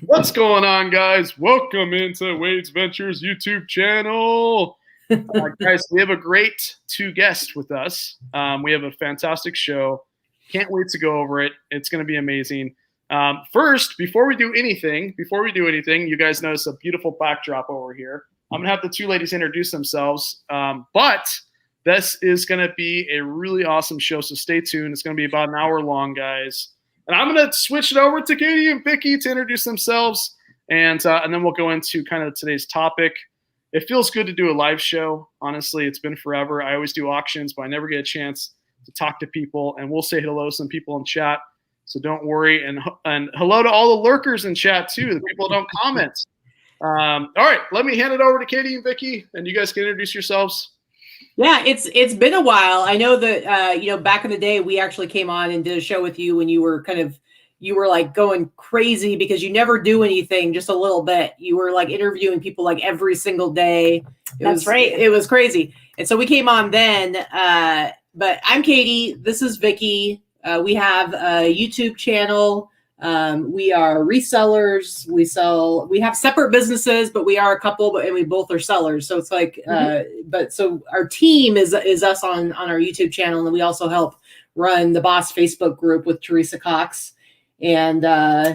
What's going on, guys? Welcome into Wade's Ventures YouTube channel. Guys, we have a great two guests with us. We have a fantastic show. Can't wait to go over it. It's going to be amazing. First, before we do anything, you guys notice a beautiful backdrop over here. I'm going to have the two ladies introduce themselves. But this is going to be a really awesome show, so stay tuned. It's going to be about an hour long, guys. And I'm going to switch it over to Katie and Vicky to introduce themselves, and then we'll go into kind of today's topic. It feels good to do a live show. Honestly, it's been forever. I always do auctions, but I never get a chance to talk to people, and we'll say hello to some people in chat, so don't worry. And hello to all the lurkers in chat, too, the people who don't comment. All right, let me hand it over to Katie and Vicky, and you guys can introduce yourselves. Yeah, it's been a while. I know that back in the day we actually came on and did a show with you when you were like going crazy because you never do anything, just a little bit. You were like interviewing people like every single day. That's right. It was crazy. And so we came on then. But I'm Katie. This is Vicky. We have a YouTube channel. We are resellers. We have separate businesses, but we are a couple, and we both are sellers. So it's like, so our team is us on our YouTube channel. And we also help run the BOSS Facebook group with Teresa Cox. And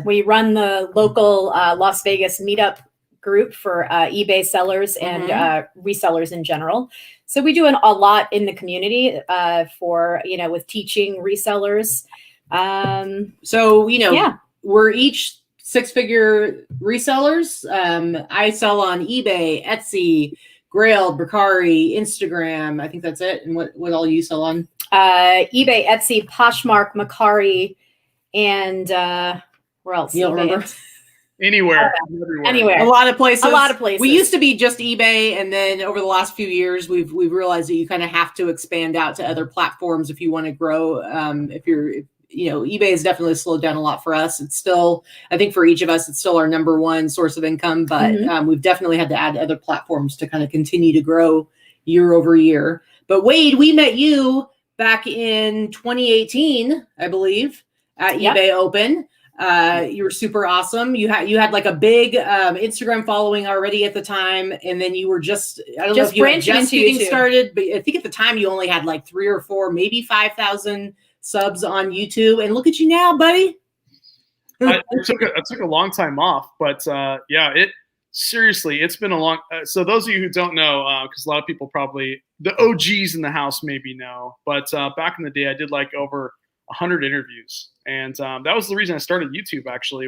we run the local Las Vegas meetup group for eBay sellers and resellers in general. So we do a lot in the community with teaching resellers. We're each six-figure resellers. I sell on eBay, Etsy, Grail, Bricari, Instagram. I think that's it. And what all you sell on? eBay, Etsy, Poshmark, Macari, and where else? You don't remember? Anywhere. Anywhere. A lot of places. A lot of places. We used to be just eBay, and then over the last few years, we've realized that you kind of have to expand out to other platforms if you want to grow. eBay has definitely slowed down a lot for us. It's still, I think for each of us, it's still our number one source of income, but we've definitely had to add other platforms to kind of continue to grow year over year. But Wade, we met you back in 2018, I believe, at eBay Open. You were super awesome. You had like a big Instagram following already at the time, and then you were just getting started. But I think at the time you only had like 3 or 4, maybe 5,000 subs on YouTube. And look at you now, buddy. I took a long time off, but it's been a long. So those of you who don't know, because a lot of people probably the OGs in the house maybe know, but back in the day I did like over 100 interviews, and that was the reason I started YouTube. Actually,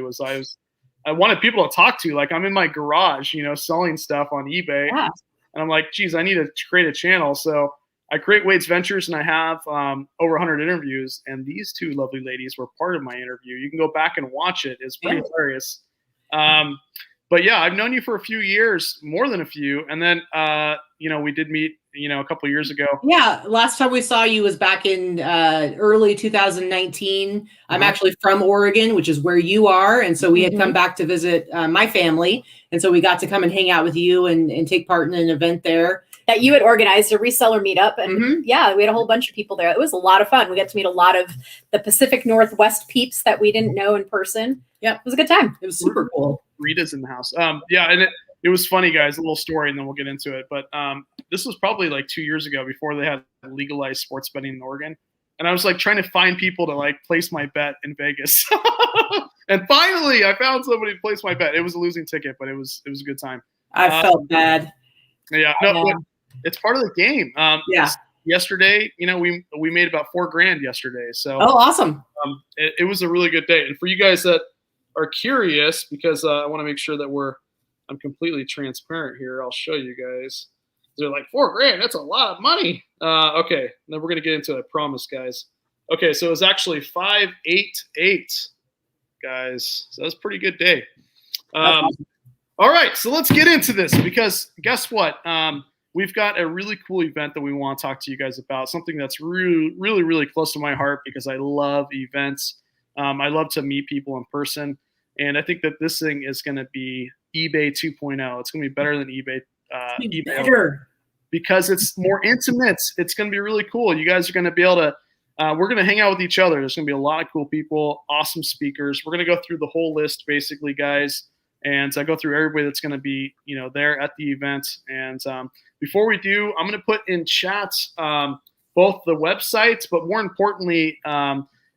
I wanted people to talk to. Like I'm in my garage, selling stuff on eBay, and I'm like, geez, I need to create a channel. So I create Wade's Ventures, and I have over 100 interviews, and these two lovely ladies were part of my interview. You can go back and watch it. It's pretty hilarious. But yeah, I've known you for a few years, more than a few, and then we did meet a couple of years ago. Yeah, last time we saw you was back in early 2019. I'm actually from Oregon, which is where you are, and so we had come back to visit my family, and so we got to come and hang out with you and take part in an event there. That you had organized a reseller meetup, and we had a whole bunch of people there. It was a lot of fun. We got to meet a lot of the Pacific Northwest peeps that we didn't know in person. Yeah, it was a good time. It was super cool. Rita's in the house. And it was funny, guys. A little story, and then we'll get into it. But this was probably like 2 years ago, before they had legalized sports betting in Oregon. And I was like trying to find people to like place my bet in Vegas. And finally, I found somebody to place my bet. It was a losing ticket, but it was a good time. I felt bad. Yeah, it's part of the game. Yesterday, we made about $4,000 yesterday. So awesome. It was a really good day. And for you guys that are curious, because I want to make sure that I'm completely transparent here. I'll show you guys. They're like $4,000. That's a lot of money. Okay, then we're gonna get into it. I promise, guys. Okay, so it was actually 588, guys. So that's a pretty good day. Awesome. All right, so let's get into this, because guess what? We've got a really cool event that we want to talk to you guys about. Something that's really, really, really close to my heart, because I love events. I love to meet people in person, and I think that this thing is going to be eBay 2.0. It's going to be better than eBay. Better. Because it's more intimate. It's going to be really cool. You guys are going to be able to we're going to hang out with each other. There's going to be a lot of cool people, awesome speakers. We're going to go through the whole list, basically, guys, and go through everybody that's going to be, there at the event. And before we do, I'm going to put in chats both the websites, but more importantly,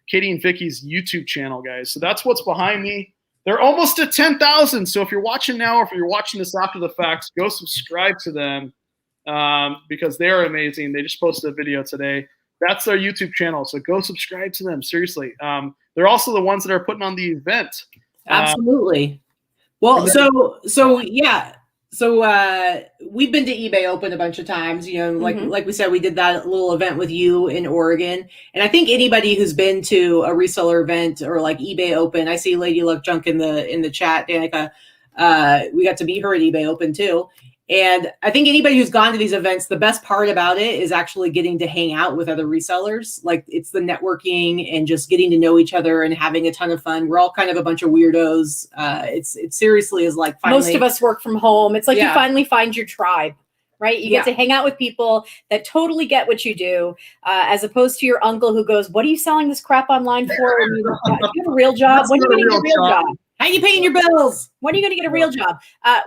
Katie and Vicky's YouTube channel, guys. So that's what's behind me. They're almost at 10,000. So if you're watching now, or if you're watching this after the fact, go subscribe to them because they're amazing. They just posted a video today. That's their YouTube channel. So go subscribe to them. Seriously. They're also the ones that are putting on the event. Absolutely. Well, so yeah. So we've been to eBay Open a bunch of times, like we said, we did that little event with you in Oregon. And I think anybody who's been to a reseller event or like eBay Open, I see Lady Luck Junk in the chat, Danica. We got to meet her at eBay Open too. And I think anybody who's gone to these events, the best part about it is actually getting to hang out with other resellers. Like it's the networking and just getting to know each other and having a ton of fun. We're all kind of a bunch of weirdos. It seriously is like finally, most of us work from home. It's like you finally find your tribe, right? You get to hang out with people that totally get what you do, as opposed to your uncle who goes, "What are you selling this crap online for? Do you have a real job? When are you going to get a real job? How are you paying your bills? When are you going to get a real job?"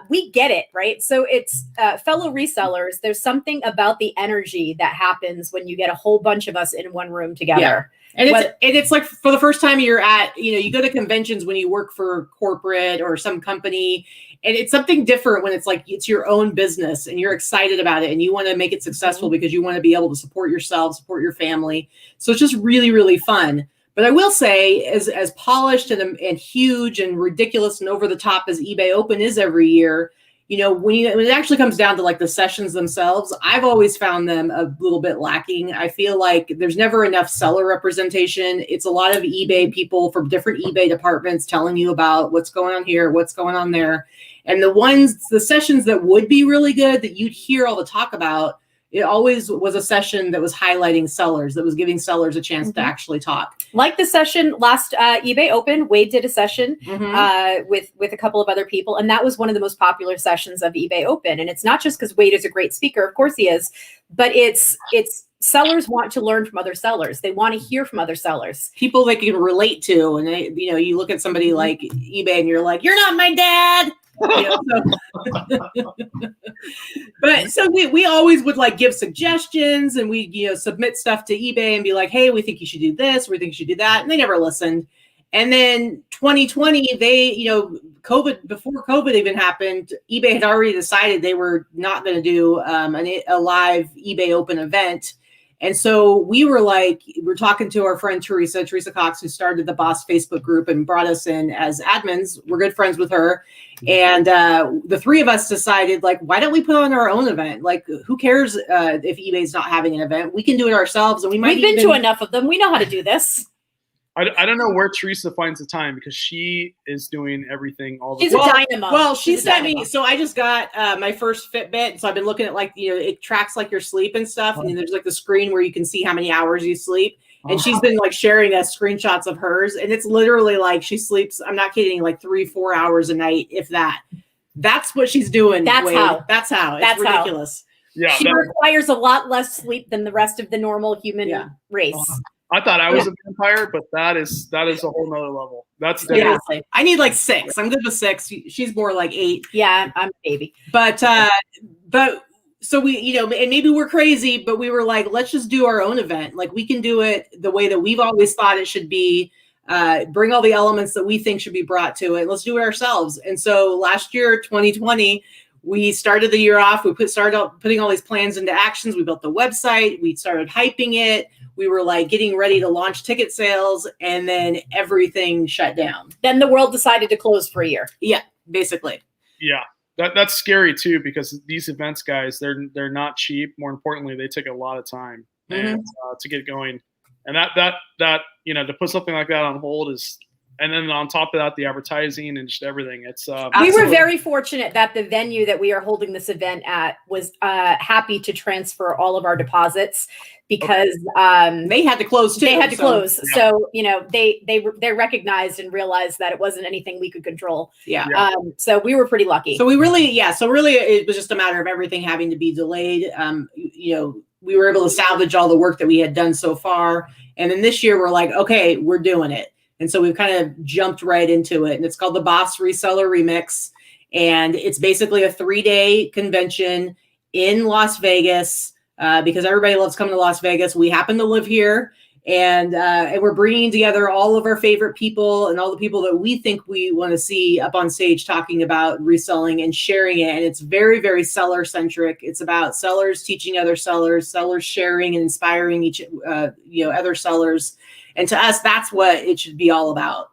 We get it, right? So it's fellow resellers. There's something about the energy that happens when you get a whole bunch of us in one room together. Yeah. And it's like for the first time you're at, you go to conventions when you work for corporate or some company, and it's something different when it's like it's your own business and you're excited about it and you want to make it successful because you want to be able to support yourself, support your family. So it's just really, really fun. But I will say, as polished and huge and ridiculous and over the top as eBay Open is every year, when it actually comes down to like the sessions themselves, I've always found them a little bit lacking. I feel like there's never enough seller representation. It's a lot of eBay people from different eBay departments telling you about what's going on here, what's going on there. And the sessions that would be really good that you'd hear all the talk about, it always was a session that was highlighting sellers, that was giving sellers a chance to actually talk. Like the session last eBay Open, Wade did a session with a couple of other people, and that was one of the most popular sessions of eBay Open. And it's not just because Wade is a great speaker, of course he is, but it's sellers want to learn from other sellers. They want to hear from other sellers. People they can relate to, and you look at somebody like eBay and you're like, "You're not my dad." But so we always would like give suggestions, and we submit stuff to eBay and be like, "Hey, we think you should do this, we think you should do that," and they never listened. And then 2020, they COVID, before COVID even happened, eBay had already decided they were not going to do a live eBay Open event. And so we're talking to our friend Teresa Cox, who started the BOSS Facebook group and brought us in as admins. We're good friends with her. And the three of us decided, like, why don't we put on our own event? Like, who cares if eBay's not having an event? We can do it ourselves. And we've been to enough of them. We know how to do this. I don't know where Teresa finds the time because she is doing everything all the time. She's a dynamo. Well, she sent me. So I just got my first Fitbit. So I've been looking at it tracks like your sleep and stuff. And there's like the screen where you can see how many hours you sleep. And she's been like sharing us screenshots of hers. And it's literally like she sleeps, I'm not kidding, like 3-4 hours a night, if that. That's what she's doing. That's how. It's ridiculous. Yeah, she requires a lot less sleep than the rest of the normal human race. I thought I was a vampire, but that is a whole nother level. That's definitely. Yeah. I need like 6. I'm good with 6. She's more like 8. Yeah, I'm a baby. But so we, and maybe we're crazy, but we were like, let's just do our own event. Like we can do it the way that we've always thought it should be. Bring all the elements that we think should be brought to it. Let's do it ourselves. And so last year, 2020, we started the year off. We started putting all these plans into actions. We built the website. We started hyping it. We were like getting ready to launch ticket sales, and then everything shut down. Then the world decided to close for a year. Yeah, basically. Yeah, that's scary too, because these events, guys, they're not cheap. More importantly, they take a lot of time and to get going. And that to put something like that on hold is. And then on top of that, the advertising and just everything. It's we were very fortunate that the venue that we are holding this event at was happy to transfer all of our deposits because they had to close too. They had to close. Yeah. So, they recognized and realized that it wasn't anything we could control. Yeah. So we were pretty lucky. So really it was just a matter of everything having to be delayed. we were able to salvage all the work that we had done so far. And then this year we're like, okay, we're doing it. And so we've kind of jumped right into it. And it's called the BOSS Reseller Remix. And it's basically a 3-day convention in Las Vegas because everybody loves coming to Las Vegas. We happen to live here. And we're bringing together all of our favorite people and all the people that we think we want to see up on stage talking about reselling and sharing it. And it's very, very seller centric. It's about sellers teaching other sellers, sellers sharing and inspiring each, other sellers. And to us, that's what it should be all about.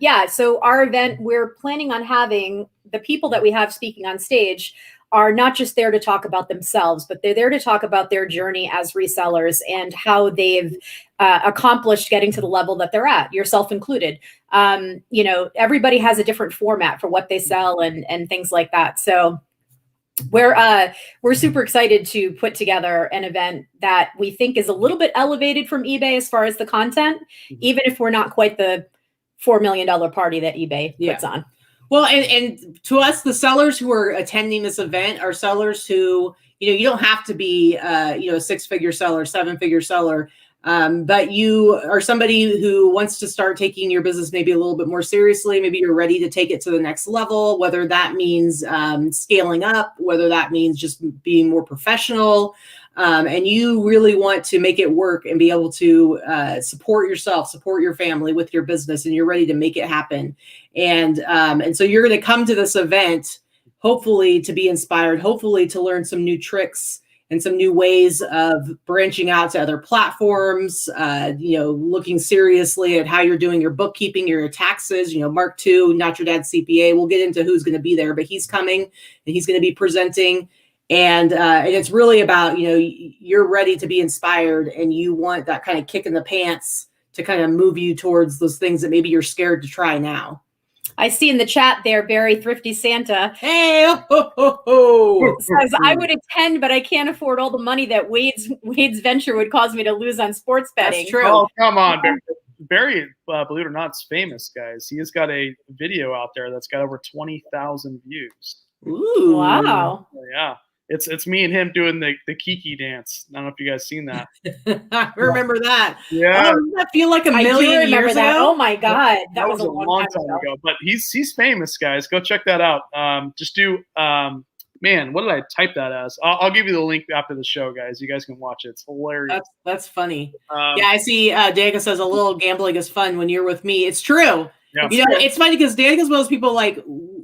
Yeah. So our event, we're planning on having the people that we have speaking on stage are not just there to talk about themselves, but they're there to talk about their journey as resellers and how they've accomplished getting to the level that they're at, yourself included. Everybody has a different format for what they sell and things like that. So we're super excited to put together an event that we think is a little bit elevated from eBay as far as the content, even if we're not quite the $4 million party that eBay puts on. Well, and to us, the sellers who are attending this event are sellers who, you don't have to be, a 6-figure seller, 7-figure seller, but you are somebody who wants to start taking your business maybe a little bit more seriously. Maybe you're ready to take it to the next level, whether that means scaling up, whether that means just being more professional. And you really want to make it work and be able to support yourself, support your family with your business, and you're ready to make it happen. And so you're going to come to this event, hopefully to be inspired, hopefully to learn some new tricks and some new ways of branching out to other platforms, looking seriously at how you're doing your bookkeeping, your taxes, Mark II, Not Your Dad's CPA. We'll get into who's going to be there, but he's coming and he's going to be presenting. And it's really about, you're ready to be inspired and you want that kind of kick in the pants to kind of move you towards those things that maybe you're scared to try now. I see in the chat there, Barry Thrifty Santa. Hey, says, I would attend, but I can't afford all the money that Wade's venture would cause me to lose on sports betting. That's true. Oh, come on, Barry. Believe it or not, is famous, guys. He has got a video out there that's got over 20,000 views. Ooh, wow! Yeah. It's me and him doing the Kiki dance. I don't know if you guys seen that. I remember that. Yeah. Oh, doesn't that feel like a million years that. ago? Oh my God. That was a long time ago. But he's famous, guys. Go check that out. Just do man, what did I type that as? I'll give you the link after the show, guys. You guys can watch it. It's hilarious. That's funny. Yeah, I see Diego says a little gambling is fun when you're with me. It's true. Yeah. It's funny because Diego's one of those people, like,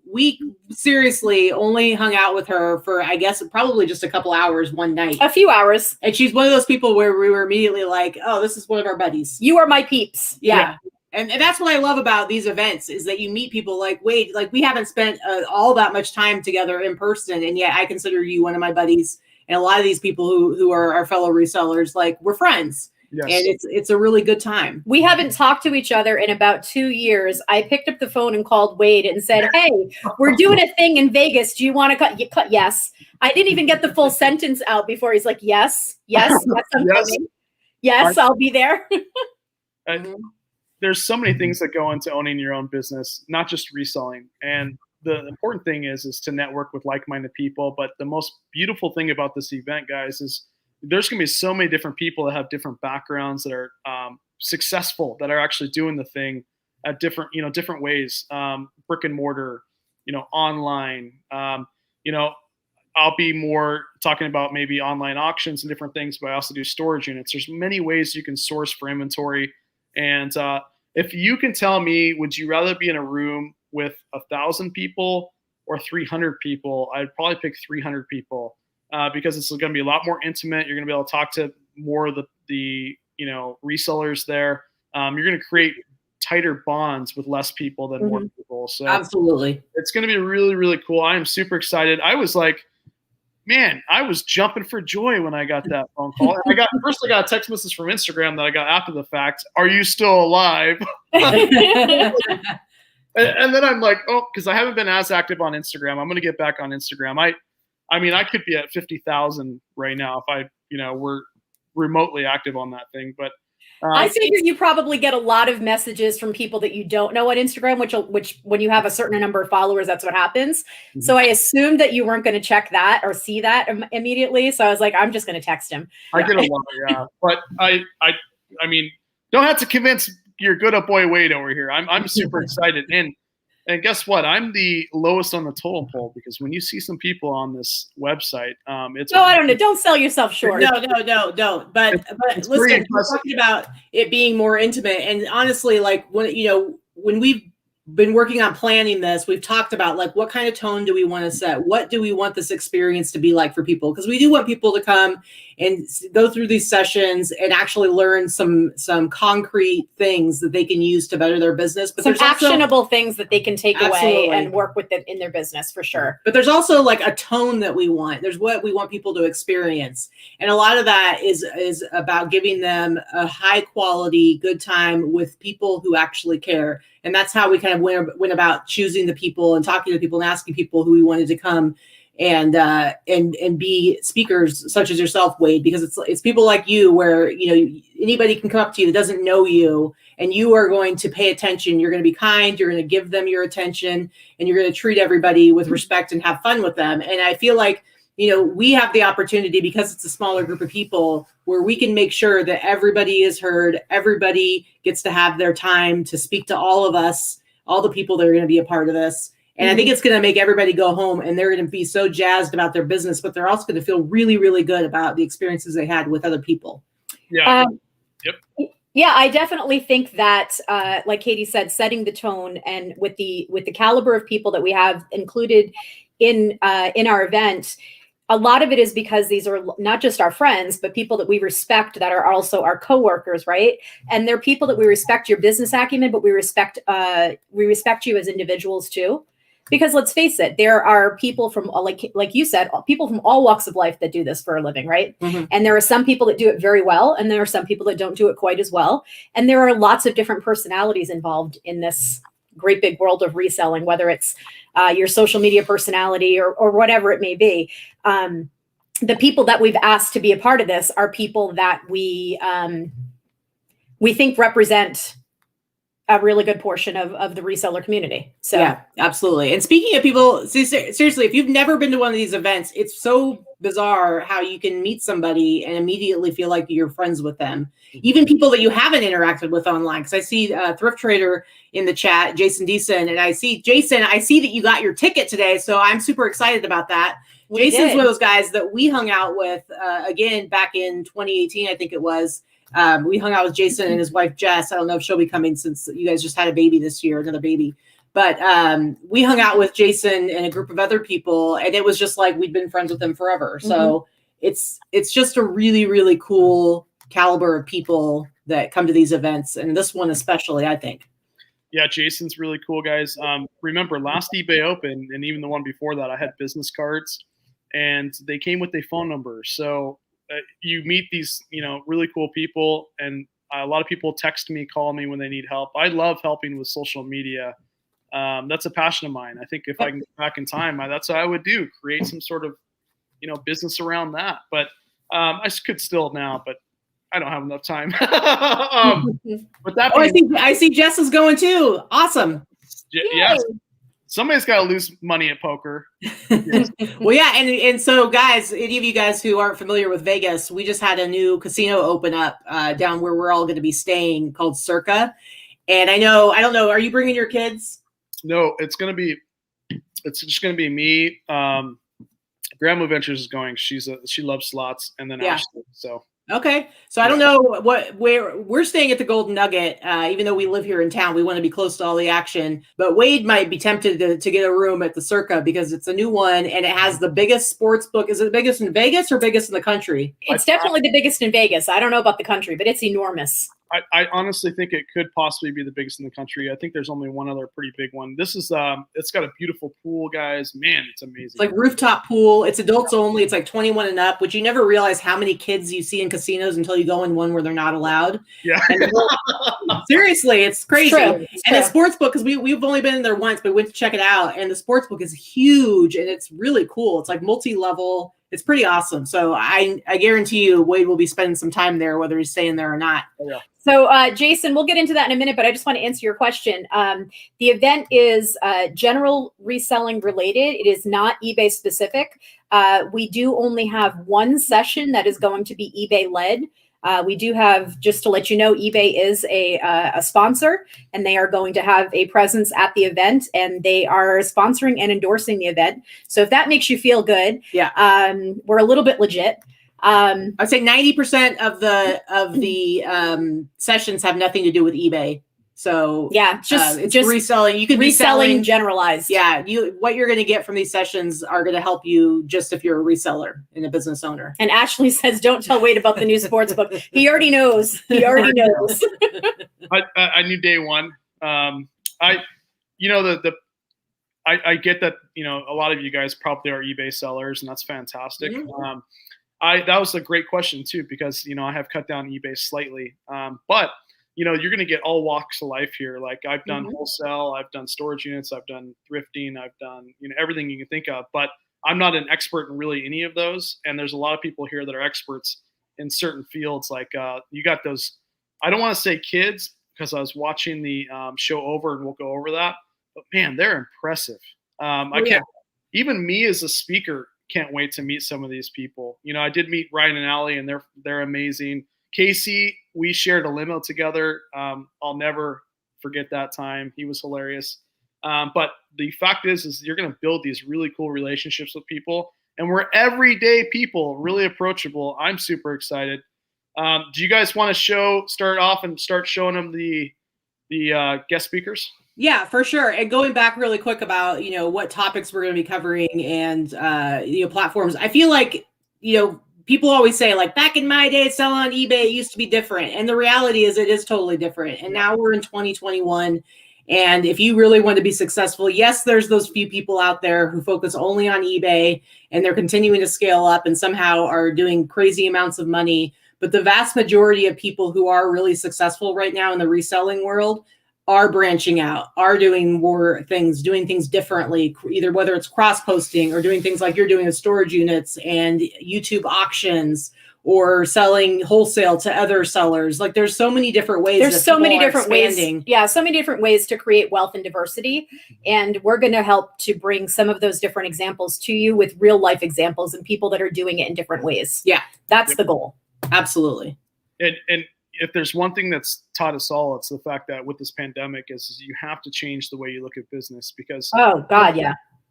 we seriously only hung out with her for, I guess, probably just a couple hours one night. A few hours. And she's one of those people where we were immediately like, oh, this is one of our buddies. You are my peeps. Yeah. And that's what I love about these events is that you meet people like, wait, like we haven't spent all that much time together in person. And yet I consider you one of my buddies. And a lot of these people who are our fellow resellers, like we're friends. Yes. And it's a really good time. We haven't talked to each other in about 2 years. I picked up the phone and called Wade and said, hey, we're doing a thing in Vegas. Do you want to cut? Yes. I didn't even get the full sentence out before he's like, yes, I'm coming. Yes, I'll be there. There's so many things that go into owning your own business, not just reselling. And the important thing is to network with like-minded people. But the most beautiful thing about this event, guys, is there's going to be so many different people that have different backgrounds that are successful, that are actually doing the thing at different ways, brick and mortar, online. I'll be more talking about maybe online auctions and different things, but I also do storage units. There's many ways you can source for inventory. And if you can tell me, would you rather be in a room with 1,000 people or 300 people? I'd probably pick 300 people. Because it's going to be a lot more intimate. You're going to be able to talk to more of the resellers there. You're going to create tighter bonds with less people than more people. So absolutely, it's going to be really, really cool. I am super excited. I was like, man, I was jumping for joy when I got that phone call. I got a text message from Instagram that I got after the fact. Are you still alive? And then I'm like, oh, because I haven't been as active on Instagram. I'm going to get back on Instagram. I mean, I could be at 50,000 right now if I, were remotely active on that thing. But I figure you probably get a lot of messages from people that you don't know on Instagram, which when you have a certain number of followers, that's what happens. Mm-hmm. So I assumed that you weren't going to check that or see that immediately. So I was like, I'm just going to text him. I get a lot, yeah. But I mean, don't have to convince your good up boy Wade over here. I'm super excited. And guess what? I'm the lowest on the totem pole because when you see some people on this website, it's no, I don't know. Don't sell yourself short. No, don't. But listen, we're talking about it being more intimate, and honestly, like when we've been working on planning this, we've talked about like what kind of tone do we want to set? What do we want this experience to be like for people? Because we do want people to come and go through these sessions and actually learn some concrete things that they can use to better their business. But some actionable things that they can take away and work with it in their business for sure. But there's also like a tone that we want. There's what we want people to experience. And a lot of that is about giving them a high quality, good time with people who actually care. And that's how we kind of went about choosing the people and talking to people and asking people who we wanted to come and be speakers such as yourself, Wade, because it's people like you where, anybody can come up to you that doesn't know you and you are going to pay attention. You're going to be kind. You're going to give them your attention and you're going to treat everybody with respect and have fun with them. And I feel like, we have the opportunity because it's a smaller group of people where we can make sure that everybody is heard. Everybody gets to have their time to speak to all of us, all the people that are going to be a part of this. And I think it's going to make everybody go home and they're going to be so jazzed about their business, but they're also going to feel really, really good about the experiences they had with other people. Yeah. Yep. Yeah, I definitely think that, like Katie said, setting the tone and with the caliber of people that we have included in our event, a lot of it is because these are not just our friends, but people that we respect that are also our coworkers, right? And they're people that we respect your business acumen, but we respect you as individuals too. Because let's face it, there are people from, like you said, people from all walks of life that do this for a living, right? Mm-hmm. And there are some people that do it very well, and there are some people that don't do it quite as well. And there are lots of different personalities involved in this great big world of reselling, whether it's your social media personality or whatever it may be. The people that we've asked to be a part of this are people that we think represent a really good portion of the reseller community. So yeah, absolutely. And speaking of people, seriously, if you've never been to one of these events, it's so bizarre how you can meet somebody and immediately feel like you're friends with them. Even people that you haven't interacted with online. Because I see Thrift Trader in the chat, Jason Deason, and I see that you got your ticket today. So I'm super excited about that. Jason's one of those guys that we hung out with again back in 2018, I think it was. We hung out with Jason and his wife, Jess. I don't know if she'll be coming since you guys just had a baby this year, another baby. But we hung out with Jason and a group of other people, and it was just like we'd been friends with them forever. So it's just a really, really cool caliber of people that come to these events, and this one especially, I think. Yeah, Jason's really cool, guys. Remember, last eBay Open, and even the one before that, I had business cards, and they came with a phone number. So you meet these, really cool people, and a lot of people text me, call me when they need help. I love helping with social media. That's a passion of mine. I think if I can get back in time, that's what I would do, create some sort of, business around that. But I could still now, but I don't have enough time. But that I see Jess is going too. Awesome. Yes. Somebody's got to lose money at poker. Yes. Well, yeah. And so guys, any of you guys who aren't familiar with Vegas, we just had a new casino open up down where we're all going to be staying called Circa. And I don't know, are you bringing your kids? No, it's just going to be me. Grandma Ventures is going. She loves slots, and then Ashley. So. Okay. So I don't know where we're staying at the Golden Nugget, even though we live here in town, we want to be close to all the action, but Wade might be tempted to get a room at the Circa because it's a new one and it has the biggest sports book. Is it the biggest in Vegas or biggest in the country? It's definitely the biggest in Vegas. I don't know about the country, but it's enormous. I honestly think it could possibly be the biggest in the country. I think there's only one other pretty big one. This is it's got a beautiful pool, guys. Man, it's amazing. It's like rooftop pool. It's adults only. It's like 21 and up, which you never realize how many kids you see in casinos until you go in one where they're not allowed. Yeah. Seriously, it's crazy. It's true. The sports book, because we've only been in there once, but we went to check it out, and the sports book is huge and it's really cool. It's like multi-level. It's pretty awesome. So I guarantee you Wade will be spending some time there, whether he's staying there or not. Oh, yeah. So, Jason, we'll get into that in a minute, but I just want to answer your question. The event is general reselling related. It is not eBay specific. We do only have one session that is going to be eBay led. We do have, just to let you know, eBay is a sponsor, and they are going to have a presence at the event, and they are sponsoring and endorsing the event. So if that makes you feel good, yeah, we're a little bit legit. I'd say 90% of the sessions have nothing to do with eBay. So yeah, it's just reselling. You can reselling generalized. Yeah, what you're going to get from these sessions are going to help you just if you're a reseller and a business owner. And Ashley says, "Don't tell Wade about the new sports book. He already knows. He already knows." I knew day one. I get that, a lot of you guys probably are eBay sellers, and that's fantastic. Mm-hmm. That was a great question too, because, I have cut down eBay slightly. But, you're going to get all walks of life here. Like I've done wholesale, I've done storage units, I've done thrifting, I've done, everything you can think of, but I'm not an expert in really any of those. And there's a lot of people here that are experts in certain fields. Like you got those, I don't want to say kids, because I was watching the show over, and we'll go over that, but man, they're impressive. Even me as a speaker, can't wait to meet some of these people. I did meet Ryan and Allie, and they're amazing. Casey, we shared a limo together. I'll never forget that time. He was hilarious. But the fact is you're going to build these really cool relationships with people, and we're everyday people, really approachable. I'm super excited. Do you guys want to start off and start showing them the guest speakers? Yeah, for sure. And going back really quick about, what topics we're going to be covering and, platforms. I feel like, people always say, like, back in my day, selling on eBay, it used to be different. And the reality is it is totally different. And now we're in 2021. And if you really want to be successful, yes, there's those few people out there who focus only on eBay, and they're continuing to scale up and somehow are doing crazy amounts of money. But the vast majority of people who are really successful right now in the reselling world are branching out, are doing more things, doing things differently, either whether it's cross-posting or doing things like you're doing with storage units and YouTube auctions, or selling wholesale to other sellers. Like there's so many different ways. There's so many different ways. Yeah, so many different ways to create wealth and diversity. And we're going to help to bring some of those different examples to you with real life examples and people that are doing it in different ways. Yeah, that's the goal. Absolutely. And if there's one thing that's taught us all, it's the fact that with this pandemic is you have to change the way you look at business, because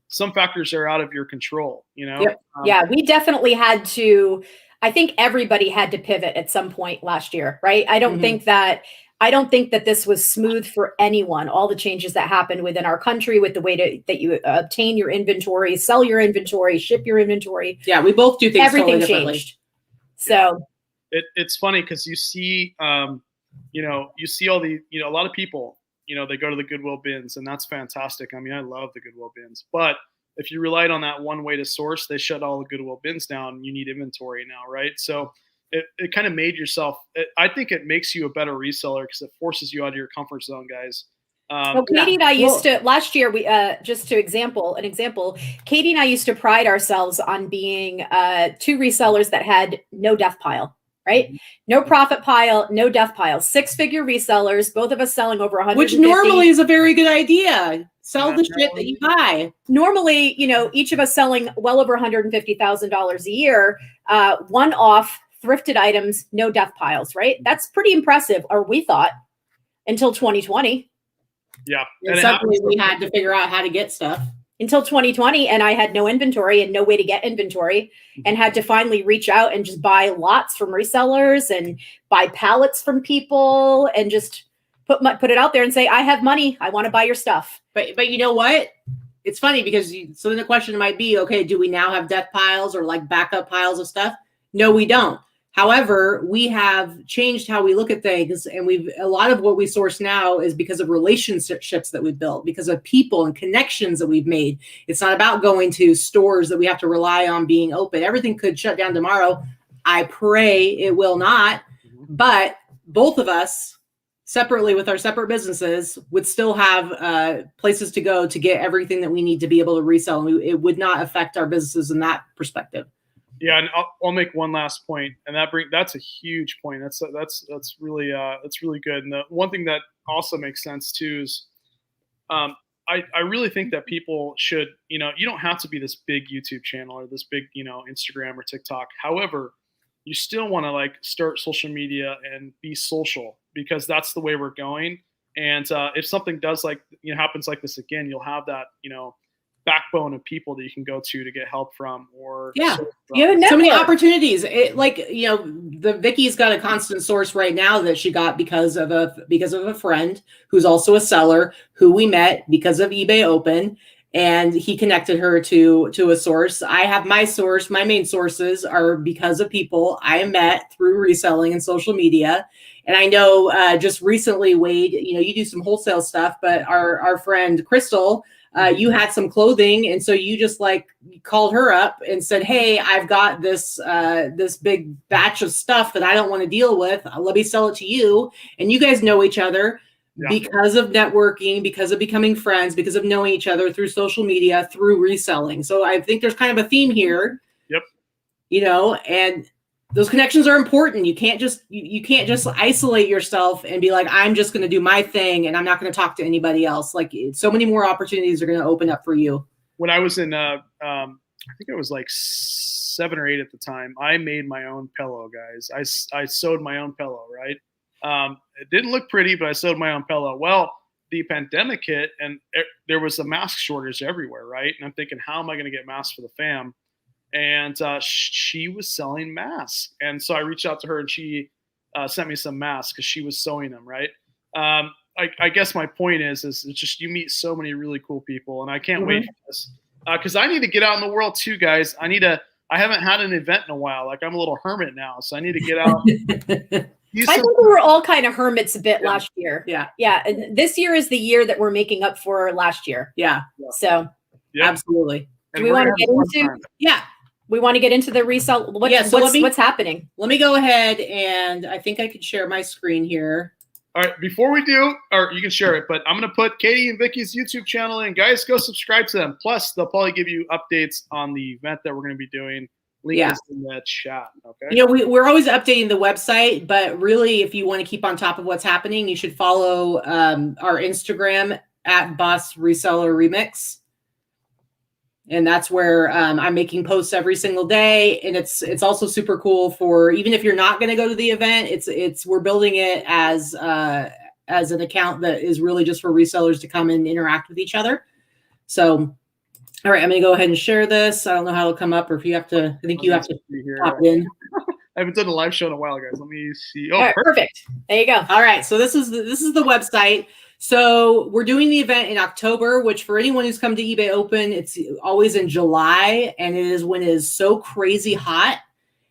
some factors are out of your control, Yep. We definitely had to. I think everybody had to pivot at some point last year, right? I don't think that this was smooth for anyone. All the changes that happened within our country with the way that you obtain your inventory, sell your inventory, ship your inventory. Yeah, we both do things everything totally changed. So it's funny because you see all the, a lot of people, they go to the Goodwill bins, and that's fantastic. I mean, I love the Goodwill bins, but if you relied on that one way to source, they shut all the Goodwill bins down. You need inventory now, right? So it kind of made yourself, I think it makes you a better reseller because it forces you out of your comfort zone, guys. Katie and I used to, last year, we just to an example, Katie and I used to pride ourselves on being two resellers that had no death pile. Right? No profit pile, no death pile. 6-figure resellers, both of us selling over 150. Which normally is a very good idea. Sell the shit that you buy. Normally, each of us selling well over $150,000 a year, one-off thrifted items, no death piles, right? That's pretty impressive, or we thought, until 2020. Yeah. And suddenly we had to figure out how to get stuff. Until 2020, and I had no inventory and no way to get inventory, and had to finally reach out and just buy lots from resellers and buy pallets from people and just put it out there and say, I have money, I want to buy your stuff. But you know what? It's funny because so then the question might be, okay, do we now have death piles or like backup piles of stuff? No, we don't. However, we have changed how we look at things, and a lot of what we source now is because of relationships that we've built, because of people and connections that we've made. It's not about going to stores that we have to rely on being open. Everything could shut down tomorrow. I pray it will not, but both of us separately with our separate businesses would still have places to go to get everything that we need to be able to resell. And it would not affect our businesses in that perspective. Yeah, and I'll make one last point, and that's a huge point. That's really good. And the one thing that also makes sense too is, I really think that people should, you don't have to be this big YouTube channel or this big, Instagram or TikTok. However, you still want to like start social media and be social, because that's the way we're going. And if something does happens like this again, you'll have that, backbone of people that you can go to get help from, or you have so many opportunities. The Vicky's got a constant source right now that she got because of a friend who's also a seller who we met because of eBay Open, and he connected her to a source. I have my source. My main sources are because of people I met through reselling and social media. And I know just recently, Wade, you do some wholesale stuff, but our friend Crystal, you had some clothing, and so you just called her up and said, "Hey, I've got this big batch of stuff that I don't want to deal with. Let me sell it to you." And you guys know each other because of networking, because of becoming friends, because of knowing each other through social media, through reselling. So I think there's kind of a theme here. Yep. And those connections are important. You can't just isolate yourself and be like, I'm just going to do my thing and I'm not going to talk to anybody else. So many more opportunities are going to open up for you. When I was in, I think I was like 7 or 8 at the time, I made my own pillow, guys. I sewed my own pillow, right? It didn't look pretty, but I sewed my own pillow. Well, the pandemic hit and there was a mask shortage everywhere, right? And I'm thinking, how am I going to get masks for the fam? And she was selling masks. And so I reached out to her and she sent me some masks because she was sewing them, right? I guess my point is it's just you meet so many really cool people, and I can't wait for this. Because I need to get out in the world too, guys. I haven't had an event in a while. I'm a little hermit now, so I need to get out. I think we were all kind of hermits a bit last year. Yeah. Yeah. And this year is the year that we're making up for last year. Yeah. So absolutely. Do we want to get into? Yeah. We want to get into the resell. What's happening? Let me go ahead, and I think I could share my screen here. All right, before we do, or you can share it, but I'm going to put Katie and Vicky's YouTube channel in. Guys, go subscribe to them. Plus, they'll probably give you updates on the event that we're going to be doing. Link is in the chat, okay? We're always updating the website, but really, if you want to keep on top of what's happening, you should follow our Instagram at BOSS Reseller Remix. And that's where I'm making posts every single day. And it's also super cool for, even if you're not going to go to the event, we're building it as an account that is really just for resellers to come and interact with each other. So, all right, I'm going to go ahead and share this. I don't know how it'll come up, or if you have to, I think you have to pop in. I haven't done a live show in a while, guys. Let me see. Oh, right, perfect. There you go. All right. So this is the website. So we're doing the event in October, which for anyone who's come to eBay Open, it's always in July, and it is when it is so crazy hot.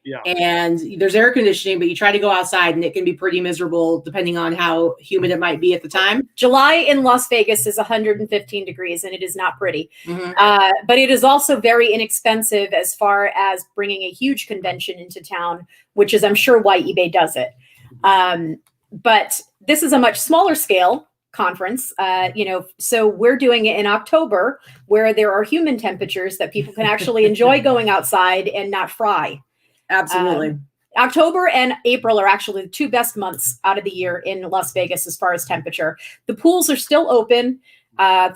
Yeah. And there's air conditioning, but you try to go outside and it can be pretty miserable depending on how humid it might be at the time. July in Las Vegas is 115 degrees and it is not pretty. Mm-hmm. But it is also very inexpensive as far as bringing a huge convention into town, which is, I'm sure, why eBay does it. But this is a much smaller scale conference, so we're doing it in October, where there are human temperatures that people can actually enjoy going outside and not fry. Absolutely. October and April are actually the 2 best months out of the year in Las Vegas as far as temperature. The pools are still open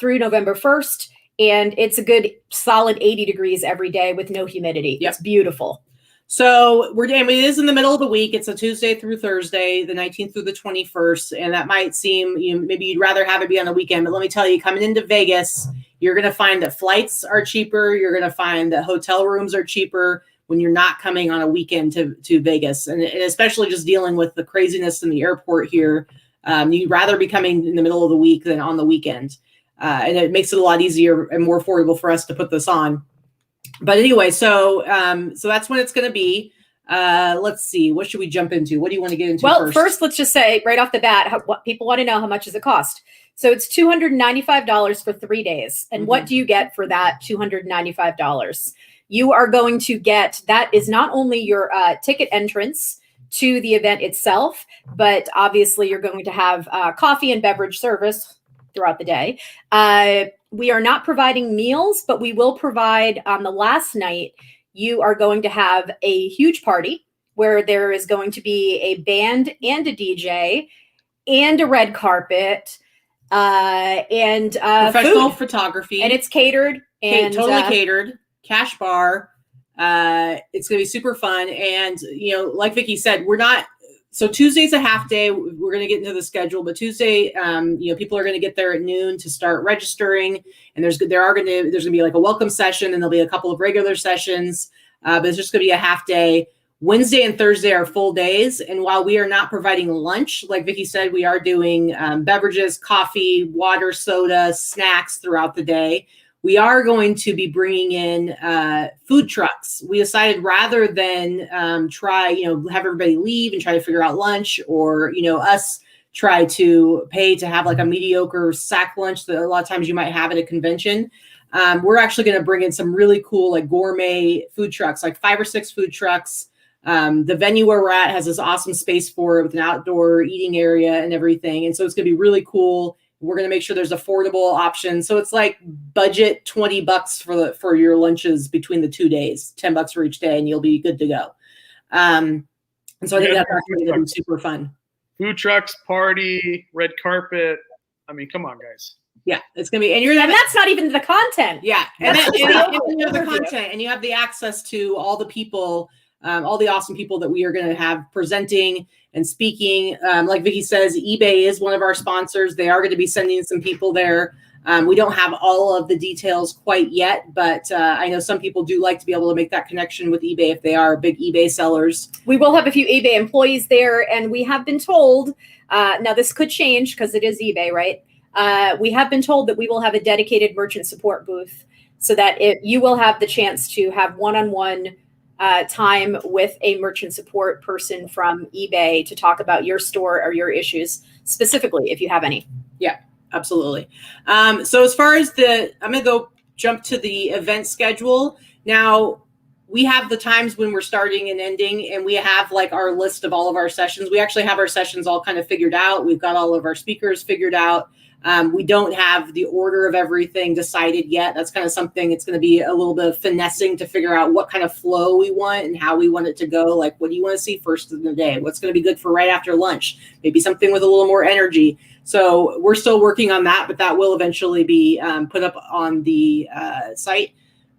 through November 1st, and it's a good solid 80 degrees every day with no humidity. Yep. It's beautiful. So it is in the middle of the week. It's a Tuesday through Thursday, the 19th through the 21st. And that might seem, maybe you'd rather have it be on the weekend. But let me tell you, coming into Vegas, you're going to find that flights are cheaper. You're going to find that hotel rooms are cheaper when you're not coming on a weekend to Vegas. And especially just dealing with the craziness in the airport here. You'd rather be coming in the middle of the week than on the weekend. And it makes it a lot easier and more affordable for us to put this on. But anyway, so that's when it's going to be. Let's see. What should we jump into? What do you want to get into first let's just say right off the bat, what people want to know, how much does it cost? So it's $295 for 3 days. And what do you get for that $295? You are going to get, that is not only your ticket entrance to the event itself, but obviously you're going to have coffee and beverage service throughout the day. We are not providing meals, but we will provide on the last night, you are going to have a huge party where there is going to be a band and a DJ and a red carpet and professional food. photography, and it's catered and totally catered, cash bar. It's gonna be super fun. And like Vicki said, so Tuesday's a half day. We're going to get into the schedule, but Tuesday, people are going to get there at noon to start registering. And there's going to be like a welcome session, and there'll be a couple of regular sessions. But it's just going to be a half day. Wednesday and Thursday are full days. And while we are not providing lunch, like Vicki said, we are doing beverages, coffee, water, soda, snacks throughout the day. We are going to be bringing in food trucks. We decided rather than try, have everybody leave and try to figure out lunch, or, us try to pay to have like a mediocre sack lunch that a lot of times you might have at a convention. We're actually going to bring in some really cool, like gourmet food trucks, like 5 or 6 food trucks. The venue where we're at has this awesome space for it with an outdoor eating area and everything. And so it's going to be really cool. We're going to make sure there's affordable options. So it's like budget $20 for your lunches between the 2 days, $10 for each day, and you'll be good to go. And so I think that's actually going to be super fun. Food trucks, party, red carpet. I mean, come on, guys. Yeah, it's going to be, and that's not even the content. Yeah, and you have the content, and you have the access to all the people, all the awesome people that we are going to have presenting and speaking. Like Vicki says, eBay is one of our sponsors. They are going to be sending some people there. We don't have all of the details quite yet, but I know some people do like to be able to make that connection with eBay if they are big eBay sellers. We will have a few eBay employees there, and we have been told, now this could change because it is eBay, right? We have been told that we will have a dedicated merchant support booth so that you will have the chance to have one-on-one time with a merchant support person from eBay to talk about your store or your issues specifically, if you have any. Yeah, absolutely. So as far as I'm going to jump to the event schedule. Now, we have the times when we're starting and ending, and we have like our list of all of our sessions. We actually have our sessions all kind of figured out. We've got all of our speakers figured out. We don't have the order of everything decided yet. That's kind of something it's going to be a little bit of finessing to figure out what kind of flow we want and how we want it to go. Like, what do you want to see first in the day? What's going to be good for right after lunch? Maybe something with a little more energy. So we're still working on that, but that will eventually be put up on the site.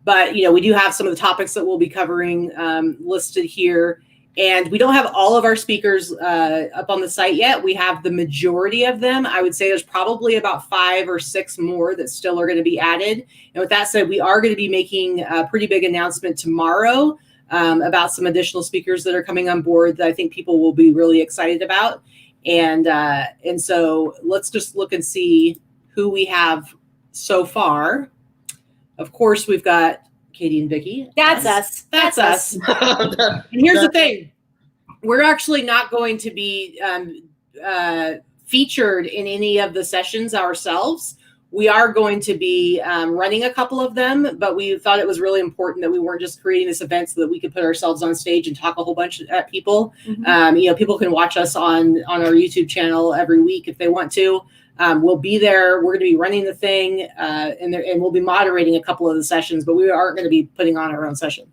But, we do have some of the topics that we'll be covering listed here. And we don't have all of our speakers up on the site yet. We have the majority of them. I would say there's probably about 5 or 6 more that still are going to be added. And with that said, we are going to be making a pretty big announcement tomorrow about some additional speakers that are coming on board that I think people will be really excited about. And so let's just look and see who we have so far. Of course, we've got Katie and Vicki. That's us. That's us. And here's the thing. We're actually not going to be featured in any of the sessions ourselves. We are going to be running a couple of them, but we thought it was really important that we weren't just creating this event so that we could put ourselves on stage and talk a whole bunch at people. Mm-hmm. People can watch us on our YouTube channel every week if they want to. We'll be there. We're going to be running the thing, and we'll be moderating a couple of the sessions, but we aren't going to be putting on our own session.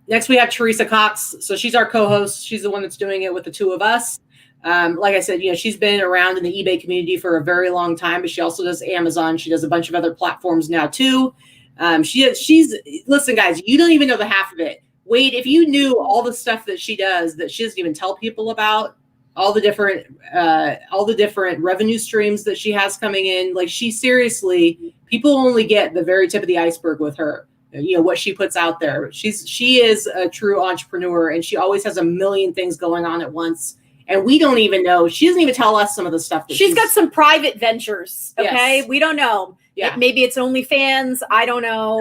Next, we have Teresa Cox. So she's our co-host. She's the one that's doing it with the two of us. Like I said, she's been around in the eBay community for a very long time, but she also does Amazon. She does a bunch of other platforms now too. Listen, guys, you don't even know the half of it. Wade, if you knew all the stuff that she does that she doesn't even tell people about, all the different revenue streams that she has coming in, like she seriously, people only get the very tip of the iceberg with her. What she puts out there. She is a true entrepreneur, and she always has a million things going on at once. And we don't even know. She doesn't even tell us some of the stuff that she's got some private ventures. Okay. Yes. We don't know. Yeah. Maybe it's OnlyFans. I don't know.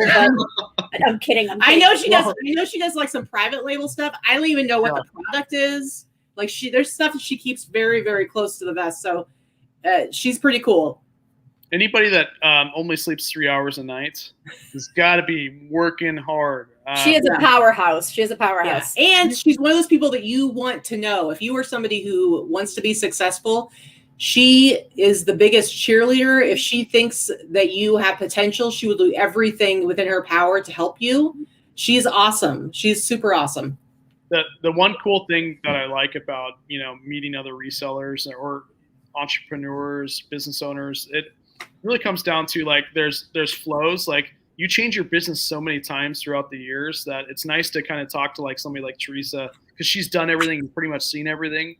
But I'm kidding. I know she does. I know she does like some private label stuff. I don't even know what the product is. Like there's stuff that she keeps very, very close to the vest. So she's pretty cool. Anybody that only sleeps 3 hours a night has got to be working hard. She is a powerhouse. She is a powerhouse. Yeah. And she's one of those people that you want to know. If you are somebody who wants to be successful, she is the biggest cheerleader. If she thinks that you have potential, she will do everything within her power to help you. she's awesome. She's super awesome. The one cool thing that I like about, meeting other resellers or entrepreneurs, business owners, it really comes down to like there's flows. Like you change your business so many times throughout the years that it's nice to kind of talk to like somebody like Teresa, because she's done everything and pretty much seen everything.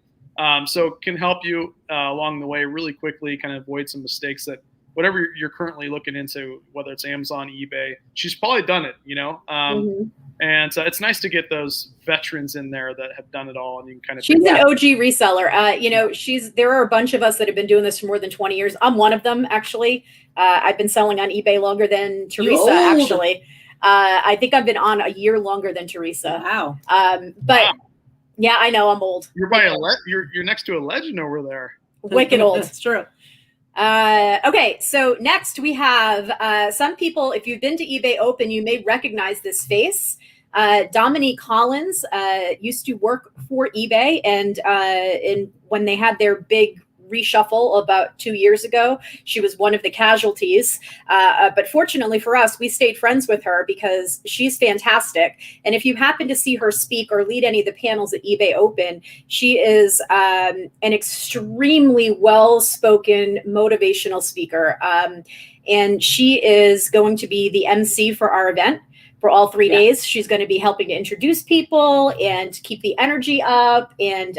So it can help you along the way really quickly, kind of avoid some mistakes that whatever you're currently looking into, whether it's Amazon, eBay, she's probably done it, And it's nice to get those veterans in there that have done it all, and you can kind of. She's an OG reseller. There are a bunch of us that have been doing this for more than 20 years. I'm one of them, actually. I've been selling on eBay longer than Teresa, actually. I think I've been on a year longer than Teresa. Wow. Wow. Yeah, I know I'm old. You're next to a legend over there. Wicked old. It's true. Okay, so next we have some people. If you've been to eBay Open, you may recognize this face. Dominique Collins used to work for eBay, and when they had their big reshuffle about 2 years ago, she was one of the casualties. But fortunately for us, we stayed friends with her because she's fantastic. And if you happen to see her speak or lead any of the panels at eBay Open, she is an extremely well-spoken motivational speaker. And she is going to be the MC for our event. For all 3 days, she's going to be helping to introduce people and keep the energy up and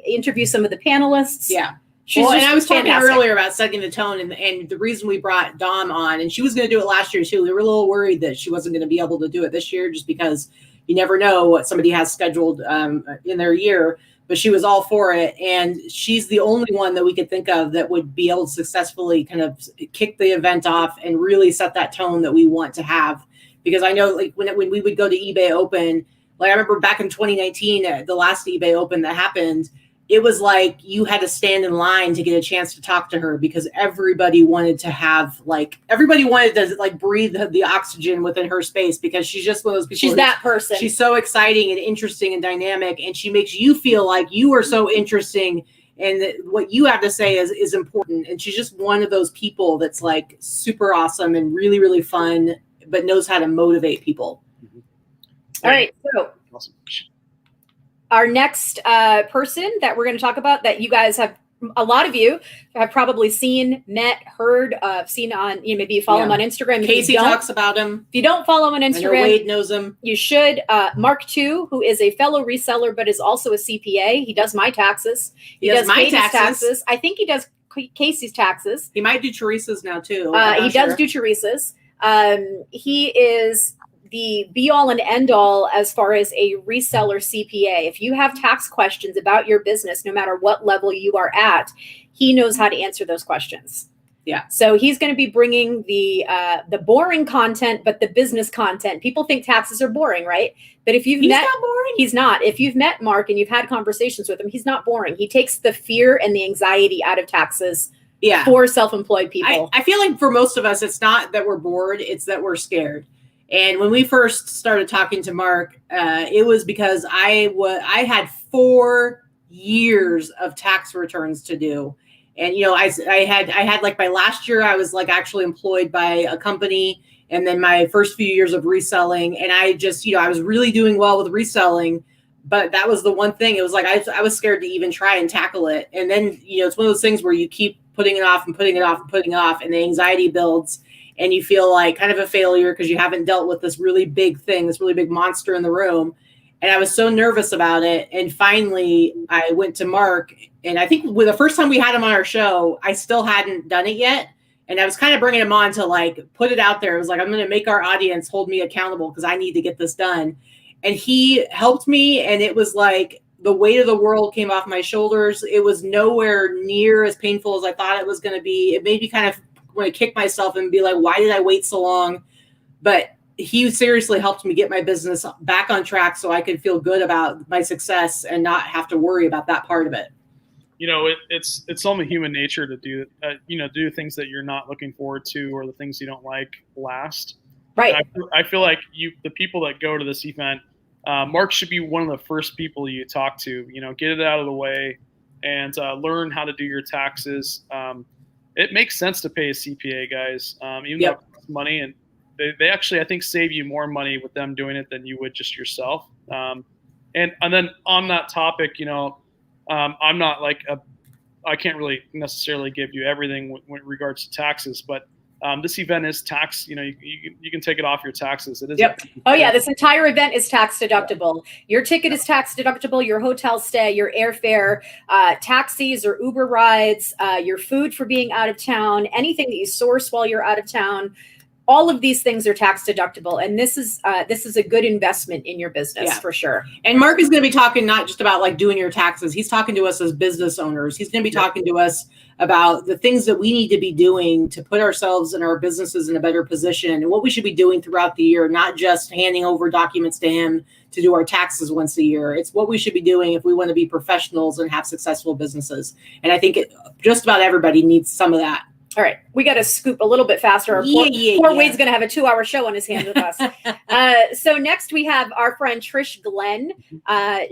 interview some of the panelists. Yeah. And I was talking earlier about setting the tone, and the reason we brought Dom on, and she was going to do it last year too. We were a little worried that she wasn't going to be able to do it this year, just because you never know what somebody has scheduled in their year. But she was all for it, and she's the only one that we could think of that would be able to successfully kind of kick the event off and really set that tone that we want to have. Because I know, like, when we would go to eBay Open, like I remember back in 2019, the last eBay Open that happened, it was like you had to stand in line to get a chance to talk to her, because everybody wanted to breathe the oxygen within her space, because she's just one of those people. She's that person. She's so exciting and interesting and dynamic, and she makes you feel like you are so interesting, and that what you have to say is important. And she's just one of those people that's like super awesome and really, really fun, but knows how to motivate people. Mm-hmm. All right. So awesome. Our next person that we're going to talk about, that you guys have, a lot of you have probably seen, met, heard, seen on, maybe you follow him on Instagram. Casey talks about him. If you don't follow him on Instagram, Wade knows him. You should. Mark too, who is a fellow reseller, but is also a CPA. He does my taxes. He does my taxes. I think he does Casey's taxes. He might do Teresa's now too. He does do Teresa's. He is the be all and end all as far as a reseller CPA. If you have tax questions about your business, no matter what level you are at, he knows how to answer those questions. Yeah. So he's going to be bringing the boring content, but the business content. People think taxes are boring, right? But if you've not boring. He's not. If you've met Mark and you've had conversations with him, he's not boring. He takes the fear and the anxiety out of taxes. Yeah. For self-employed people. I feel like for most of us, it's not that we're bored, it's that we're scared. And when we first started talking to Mark, it was because I had 4 years of tax returns to do. And, I had like my last year, I was like actually employed by a company, and then my first few years of reselling. And I just, I was really doing well with reselling, but that was the one thing. It was like, I was scared to even try and tackle it. And then, it's one of those things where you keep putting it off and putting it off and putting it off, and the anxiety builds, and you feel like kind of a failure because you haven't dealt with this really big thing, this really big monster in the room. And I was so nervous about it. And finally I went to Mark, and I think with the first time we had him on our show, I still hadn't done it yet. And I was kind of bringing him on to like put it out there. It was like, I'm going to make our audience hold me accountable because I need to get this done. And he helped me. And it was like the weight of the world came off my shoulders. It was nowhere near as painful as I thought it was going to be. It made me kind of want to kick myself and be like, why did I wait so long? But he seriously helped me get my business back on track so I could feel good about my success and not have to worry about that part of it. It's only human nature to do things that you're not looking forward to, or the things you don't like last. Right. I feel like the people that go to this event, Mark should be one of the first people you talk to, get it out of the way and learn how to do your taxes. It makes sense to pay a CPA, guys, even though it costs money, and they actually, I think, save you more money with them doing it than you would just yourself. And then on that topic, I'm not like I can't really necessarily give you everything with regards to taxes, but this event is tax. You can take it off your taxes. It is. Yep. Oh yeah, this entire event is tax deductible. Your ticket is tax deductible. Your hotel stay, your airfare, taxis or Uber rides, your food for being out of town, anything that you source while you're out of town. All of these things are tax deductible, and this is a good investment in your business for sure. And Mark is going to be talking not just about like doing your taxes. He's talking to us as business owners. He's going to be talking to us about the things that we need to be doing to put ourselves and our businesses in a better position, and what we should be doing throughout the year, not just handing over documents to him to do our taxes once a year. It's what we should be doing if we want to be professionals and have successful businesses. And I think just about everybody needs some of that. All right, we got to scoop a little bit faster. Poor Wade's going to have a 2-hour show on his hands with us. So next we have our friend Trish Glenn.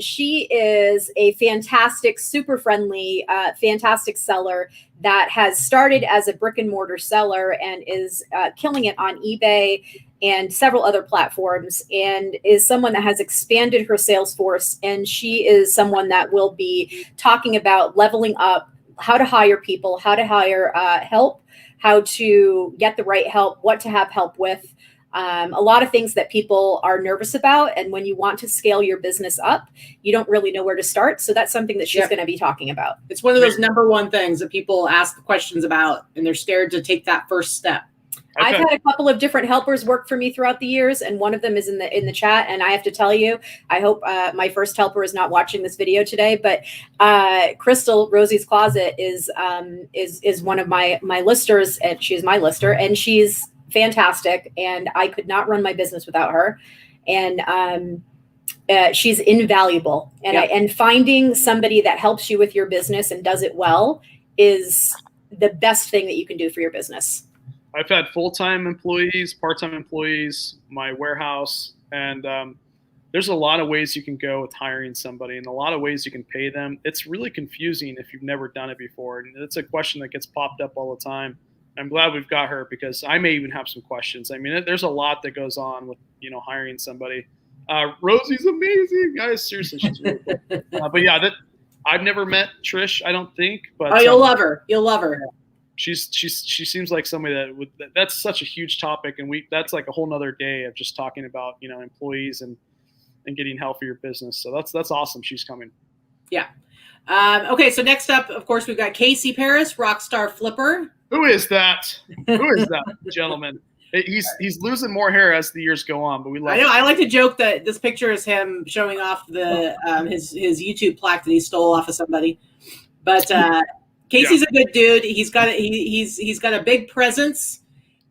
She is a fantastic, super friendly, fantastic seller that has started as a brick and mortar seller and is killing it on eBay and several other platforms, and is someone that has expanded her sales force. And she is someone that will be talking about leveling up, how to hire people, how to hire help, how to get the right help, what to have help with, a lot of things that people are nervous about. And when you want to scale your business up, you don't really know where to start. So that's something that she's going to be talking about. It's one of those number one things that people ask questions about, and they're scared to take that first step. Okay. I've had a couple of different helpers work for me throughout the years, and one of them is in the chat. And I have to tell you, I hope my first helper is not watching this video today. But Crystal, Rosie's Closet, is one of my listers, and she's my lister, and she's fantastic. And I could not run my business without her. And she's invaluable. And and finding somebody that helps you with your business and does it well is the best thing that you can do for your business. I've had full-time employees, part-time employees, my warehouse, and there's a lot of ways you can go with hiring somebody and a lot of ways you can pay them. It's really confusing if you've never done it before. And it's a question that gets popped up all the time. I'm glad we've got her because I may even have some questions. I mean, there's a lot that goes on with, hiring somebody. Rosie's amazing, guys. Seriously, she's really cool. But yeah, I've never met Trish, I don't think. But you'll love her. You'll love her. She seems like somebody that's such a huge topic, and that's like a whole nother day of just talking about employees and getting help for your business. So that's awesome. She's coming. Yeah. Okay. So next up, of course, we've got Casey Paris, Rockstar Flipper. Who is that? Who is that gentleman? He's losing more hair as the years go on, but we love it. I like to joke that this picture is him showing off his YouTube plaque that he stole off of somebody, but. Casey's a good dude. He's got a big presence,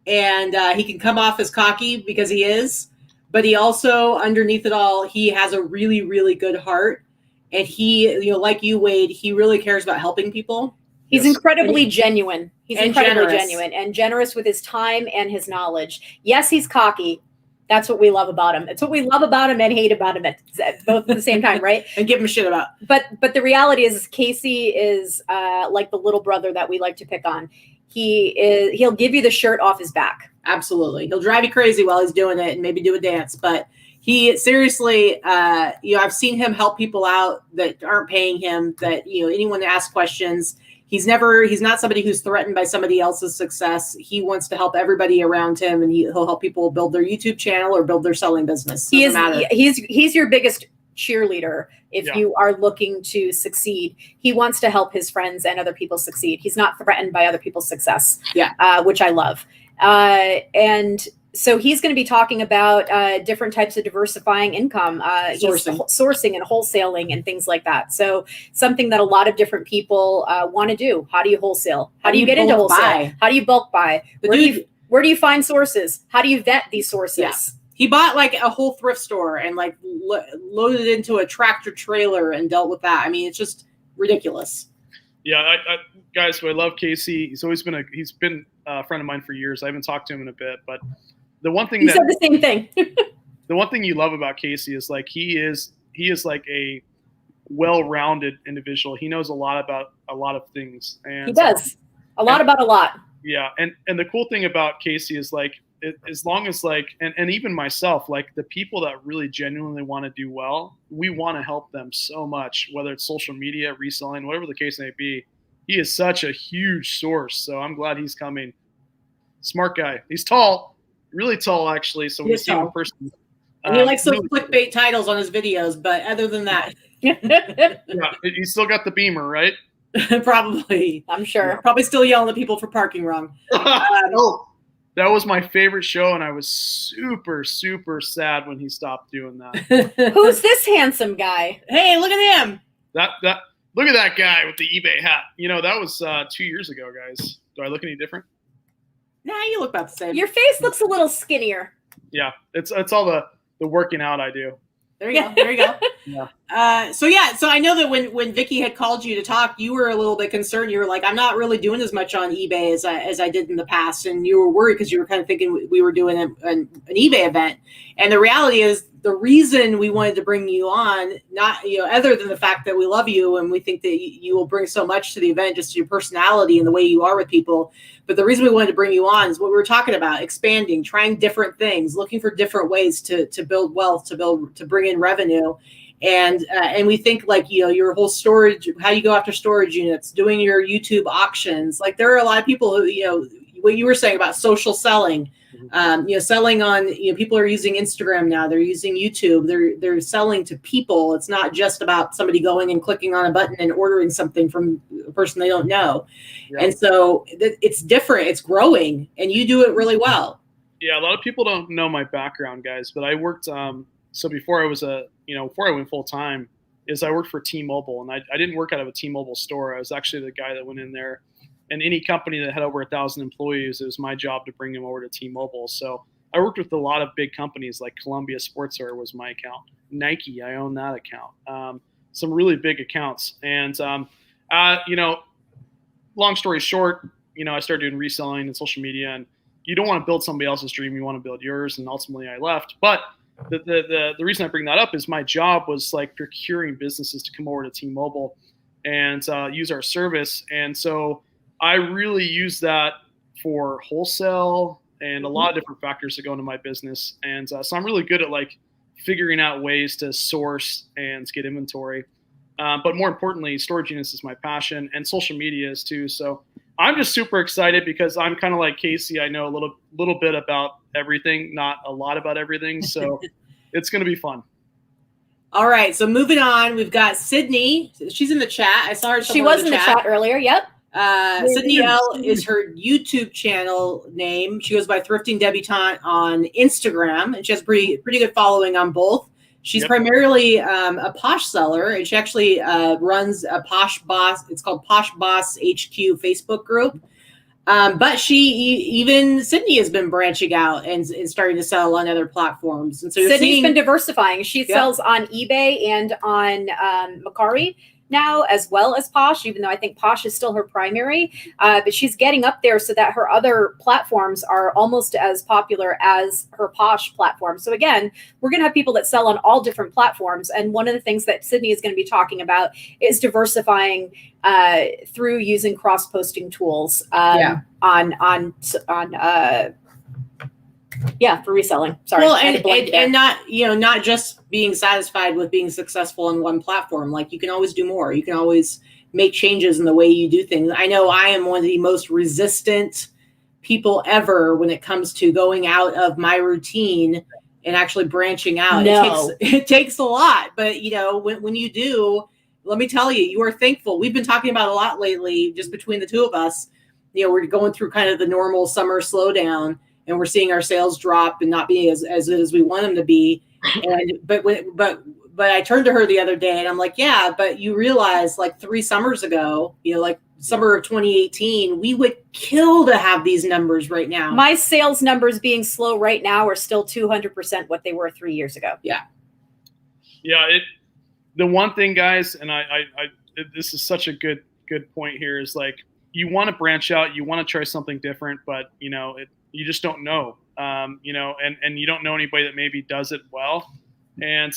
and he can come off as cocky because he is. But he also, underneath it all, he has a really, really good heart. And he, like you, Wade, he really cares about helping people. He's incredibly genuine. He's incredibly genuine and generous with his time and his knowledge. Yes, he's cocky. That's what we love about him. It's what we love about him and hate about him at both at the same time, right? And give him shit about. But the reality is Casey is like the little brother that we like to pick on. He'll give you the shirt off his back. Absolutely. He'll drive you crazy while he's doing it and maybe do a dance. But he seriously, I've seen him help people out that aren't paying him, that, anyone that asks questions. He's not somebody who's threatened by somebody else's success. He wants to help everybody around him, and he'll help people build their YouTube channel or build their selling business. He's your biggest cheerleader if you are looking to succeed. He wants to help his friends and other people succeed. He's not threatened by other people's success, which I love. And so he's going to be talking about different types of diversifying income, sourcing and wholesaling and things like that. So something that a lot of different people want to do. How do you wholesale? How do you get into wholesale? How do you bulk buy? Where do you find sources? How do you vet these sources? Yeah. He bought like a whole thrift store and like loaded it into a tractor trailer and dealt with that. I mean, it's just ridiculous. Yeah, guys, I love Casey. He's been a friend of mine for years. I haven't talked to him in a bit, but the one thing said the same thing. The one thing you love about Casey is like he is like a well-rounded individual. He knows a lot about a lot of things, and he does a lot about a lot. Yeah, and the cool thing about Casey is like as long as like, and even myself, like the people that really genuinely want to do well, we want to help them so much, whether it's social media, reselling, whatever the case may be. He is such a huge source. So I'm glad he's coming. Smart guy. He's tall, really tall, actually. So when you see him in person. And he likes those really clickbait titles on his videos, but other than that. Yeah, you still got the Beamer, right? Probably. I'm sure. Yeah. Probably still yelling at people for parking wrong. Oh, that was my favorite show, and I was super, super sad when he stopped doing that. Who's this handsome guy? Hey, look at him. That look at that guy with the eBay hat. You know, that was 2 years ago, guys. Do I look any different? Nah, you look about the same. Your face looks a little skinnier. Yeah, it's all the working out I do. There you go. There you go. Yeah. So I know that when Vicky had called you to talk, you were a little bit concerned. You were like, I'm not really doing as much on eBay as I did in the past. And you were worried because you were kind of thinking we were doing an eBay event. And the reality is the reason we wanted to bring you on, not, other than the fact that we love you and we think that you will bring so much to the event, just your personality and the way you are with people. But the reason we wanted to bring you on is what we were talking about: expanding, trying different things, looking for different ways to build wealth, to bring in revenue. And we think like, your whole storage, how you go after storage units, doing your YouTube auctions. Like there are a lot of people who, what you were saying about social selling, selling on, people are using Instagram now, they're using YouTube, they're selling to people. It's not just about somebody going and clicking on a button and ordering something from a person they don't know. Yeah. And so it's different, it's growing, and you do it really well. Yeah. A lot of people don't know my background, guys, but I worked, so before I was before I went full time, I worked for T-Mobile, and I didn't work out of a T-Mobile store. I was actually the guy that went in there, and any company that had over 1,000 employees, it was my job to bring them over to T-Mobile. So I worked with a lot of big companies, like Columbia Sportswear was my account, Nike, I own that account, some really big accounts. And long story short, I started doing reselling and social media, and you don't want to build somebody else's dream, you want to build yours. And ultimately I left. But the reason I bring that up is my job was like procuring businesses to come over to T-Mobile and use our service. And so I really use that for wholesale and a lot of different factors that go into my business. And so I'm really good at like figuring out ways to source and get inventory. But more importantly, storage units is my passion, and social media is too. So I'm just super excited because I'm kind of like Casey. I know a little bit about everything, not a lot about everything. So it's going to be fun. All right. So moving on, we've got Sydney. She's in the chat. I saw her. She was in the chat earlier. Yep. Sydney L is her YouTube channel name. She goes by Thrifting Debutante on Instagram, and she has pretty good following on both. She's primarily a Posh seller, and she actually runs a Posh Boss. It's called Posh Boss HQ Facebook group. But Sydney has been branching out and starting to sell on other platforms. And so Sydney's been diversifying. She sells on eBay and on Mercari now, as well as Posh, even though I think Posh is still her primary. But she's getting up there so that her other platforms are almost as popular as her Posh platform. So again, we're going to have people that sell on all different platforms. And one of the things that Sydney is going to be talking about is diversifying through using cross-posting tools for reselling. Sorry. Well, and not just being satisfied with being successful in one platform. Like you can always do more. You can always make changes in the way you do things. I know I am one of the most resistant people ever when it comes to going out of my routine and actually branching out. No. It takes a lot, but when you do, let me tell you, you are thankful. We've been talking about a lot lately, just between the two of us. We're going through kind of the normal summer slowdown, and we're seeing our sales drop and not be as good as we want them to be. But I turned to her the other day and I'm like, yeah, but you realize like 3 summers ago, like summer of 2018, we would kill to have these numbers right now. My sales numbers being slow right now are still 200% what they were 3 years ago. Yeah. Yeah. The one thing, guys, and I this is such a good point here, is like, you want to branch out, you want to try something different, but you just don't know, and you don't know anybody that maybe does it well. And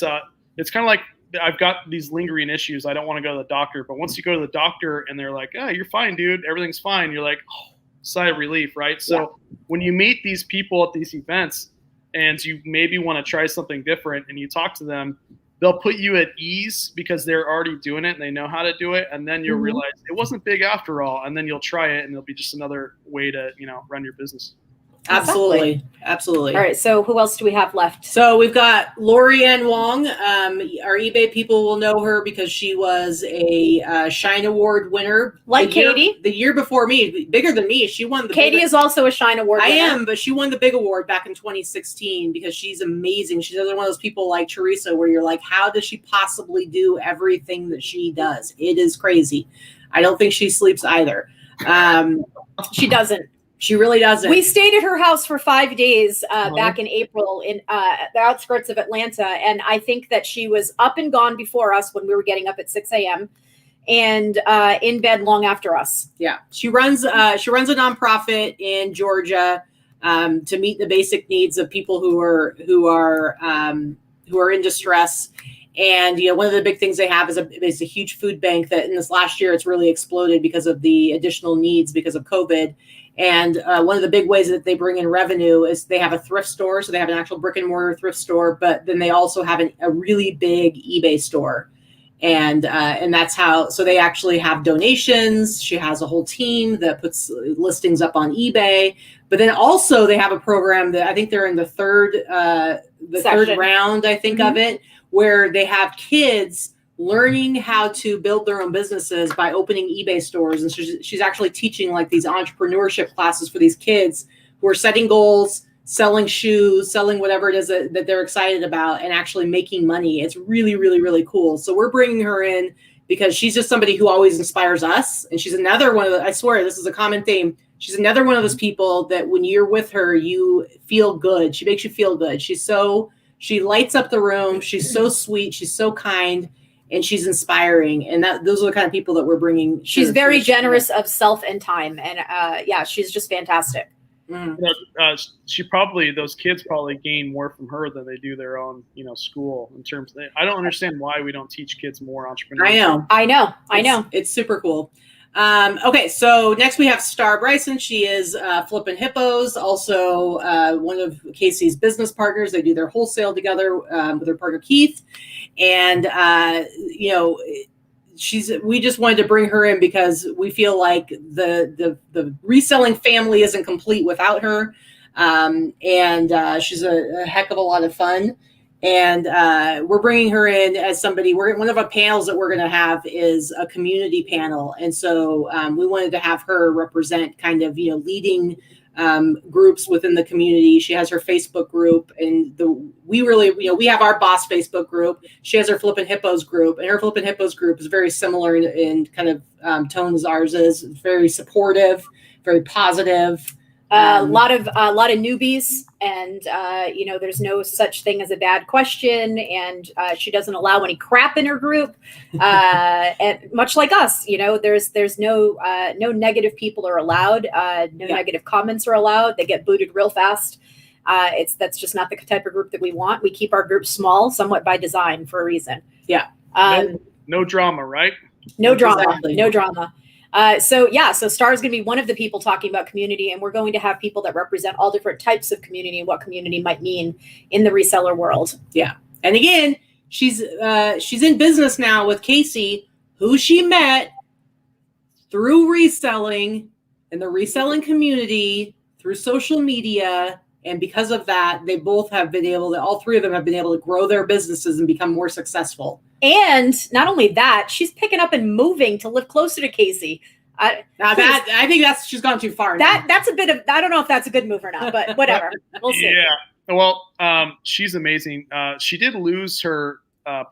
it's kind of like, I've got these lingering issues. I don't want to go to the doctor, but once you go to the doctor and they're like, oh, you're fine, dude, everything's fine. You're like, oh, sigh of relief, right? So when you meet these people at these events and you maybe want to try something different and you talk to them, they'll put you at ease because they're already doing it and they know how to do it. And then you'll realize it wasn't big after all. And then you'll try it and it'll be just another way to, run your business. Absolutely. Absolutely. All right. So who else do we have left? So we've got Lorianne Wong. Our eBay people will know her because she was a Shine Award winner. Like Katie. The year before me, bigger than me. She won the Katie is also a Shine Award winner. I am, but she won the big award back in 2016 because she's amazing. She's another one of those people like Teresa where you're like, how does she possibly do everything that she does? It is crazy. I don't think she sleeps either. She doesn't. She really doesn't. We stayed at her house for 5 days back in April in the outskirts of Atlanta. And I think that she was up and gone before us when we were getting up at 6 a.m. and in bed long after us. Yeah. She runs a nonprofit in Georgia to meet the basic needs of people who are in distress. And, one of the big things they have is a huge food bank that in this last year, it's really exploded because of the additional needs because of COVID. And one of the big ways that they bring in revenue is they have a thrift store. So they have an actual brick and mortar thrift store, but then they also have a really big eBay store. And that's how, so they actually have donations. She has a whole team that puts listings up on eBay, but then also they have a program that I think they're in the third round, I think of it, where they have kids learning how to build their own businesses by opening eBay stores. And she's actually teaching like these entrepreneurship classes for these kids who are setting goals, selling shoes, selling whatever it is that they're excited about and actually making money. It's really, really, really cool. So we're bringing her in because she's just somebody who always inspires us. And she's another one of I swear this is a common theme. She's another one of those people that when you're with her, you feel good. She makes you feel good. She lights up the room. She's so sweet. She's so kind. And she's inspiring, and those are the kind of people that we're bringing. She's very generous of self and time, and she's just fantastic. Those kids probably gain more from her than they do their own, school in terms. I don't understand why we don't teach kids more entrepreneurship. I know. It's super cool. Okay, so next we have Star Bryson. She is Flippin' Hippos, also one of Casey's business partners. They do their wholesale together with her partner Keith, and we just wanted to bring her in because we feel like the reselling family isn't complete without her, and she's a heck of a lot of fun. And we're bringing her in as somebody. One of our panels that we're going to have is a community panel, and so we wanted to have her represent kind of leading groups within the community. She has her Facebook group, and we have our BOSS Facebook group. She has her Flippin' Hippos group, and her Flippin' Hippos group is very similar in kind of tone as ours is. It's very supportive, very positive. A lot of newbies, and there's no such thing as a bad question, and she doesn't allow any crap in her group. And much like us, there's no negative people are allowed. No negative comments are allowed. They get booted real fast. That's just not the type of group that we want. We keep our group small, somewhat by design, for a reason. Yeah. No drama, right? No drama. Exactly. No drama. So Star is going to be one of the people talking about community, and we're going to have people that represent all different types of community and what community might mean in the reseller world. Yeah. And again, she's in business now with Casey, who she met through reselling and the reselling community through social media. And because of that, all three of them have been able to grow their businesses and become more successful. And not only that, she's picking up and moving to live closer to Casey. I think she's gone too far. That's a bit of, I don't know if that's a good move or not, but whatever. We'll see. Yeah. Well, she's amazing. She did lose her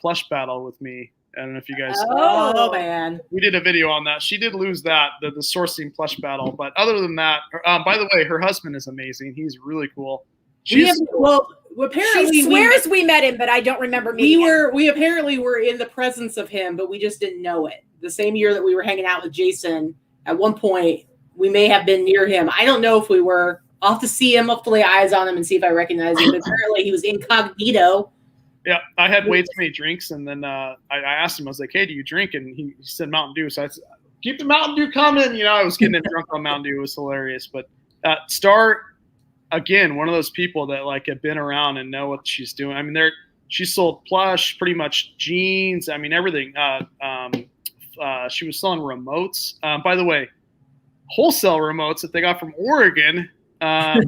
plush battle with me. I don't know if you guys. Oh man, we did a video on that. She did lose that the sourcing plush battle, but other than that, by the way, her husband is amazing. He's really cool. Apparently she swears we met him, but I don't remember meeting him. We apparently were in the presence of him, but we just didn't know it. The same year that we were hanging out with Jason, at one point we may have been near him. I don't know if we were. I'll have to see him. I'll have to lay eyes on him and see if I recognize him. But apparently he was incognito. Yeah, I had way too many drinks, and then I asked him. I was like, "Hey, do you drink?" And he said Mountain Dew. So keep the Mountain Dew coming. You know, I was getting drunk on Mountain Dew. It was hilarious. But Star, again, one of those people that like have been around and know what she's doing. I mean, she sold plush, pretty much jeans. I mean, everything. She was selling remotes. By the way, wholesale remotes that they got from Oregon. Yeah.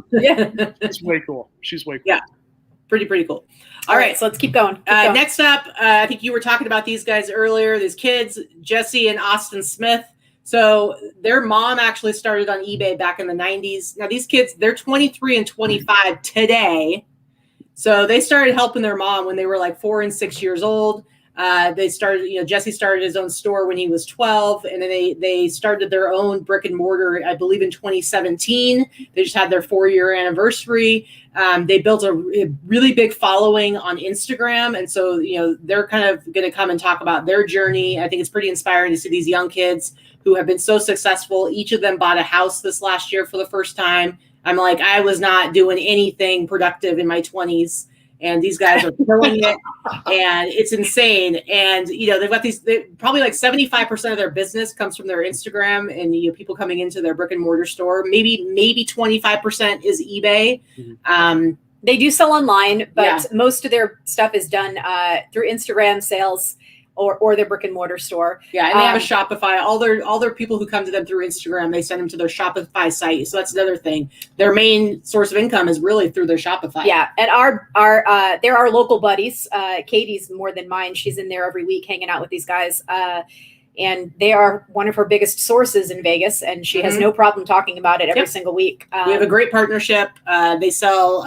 She's way cool. She's way cool. Yeah. Pretty cool. All right, so let's keep going. Keep going. Next up, I think you were talking about these guys earlier. These kids, Jesse and Austin Smith. So their mom actually started on eBay back in the 90s. Now these kids, they're 23 and 25 today. So they started helping their mom when they were like 4 and 6 years old. They started, Jesse started his own store when he was 12, and then they started their own brick and mortar, I believe, in 2017. They just had their 4-year anniversary. They built a really big following on Instagram, and so they're kind of going to come and talk about their journey. I think it's pretty inspiring to see these young kids who have been so successful. Each of them bought a house this last year for the first time. I'm like, I was not doing anything productive in my 20s. And these guys are killing it, and it's insane. And they've got probably like 75% of their business comes from their Instagram, and people coming into their brick and mortar store. Maybe 25% is eBay. Mm-hmm. They do sell online, but most of their stuff is done through Instagram sales or their brick and mortar store. Yeah, and they have a Shopify. All their people who come to them through Instagram, they send them to their Shopify site. So that's another thing. Their main source of income is really through their Shopify. Yeah, and they're our local buddies. Katie's more than mine. She's in there every week hanging out with these guys. And they are one of her biggest sources in Vegas, and she has no problem talking about it every single week. We have a great partnership. They sell,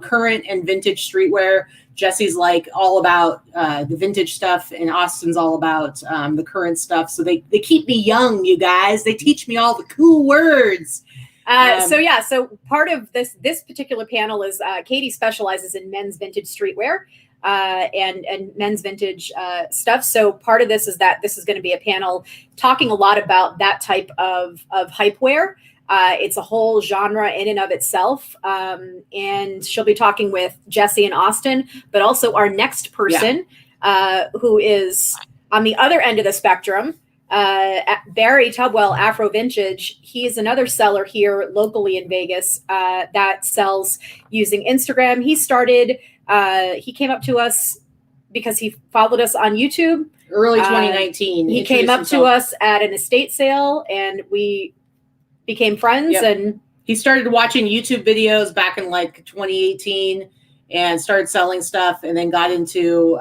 current and vintage streetwear. Jesse's like all about the vintage stuff, and Austin's all about the current stuff. So they keep me young, you guys. They teach me all the cool words. So part of this particular panel is Katie specializes in men's vintage streetwear and men's vintage stuff. So part of this is that this is going to be a panel talking a lot about that type of hype wear. It's a whole genre in and of itself. And she'll be talking with Jesse and Austin, but also our next person who is on the other end of the spectrum, Barry Tubwell, Afro Vintage. He is another seller here locally in Vegas that sells using Instagram. He came up to us because he followed us on YouTube. Early 2019. He came up to us at an estate sale, and we became friends. And he started watching YouTube videos back in like 2018 and started selling stuff, and then got into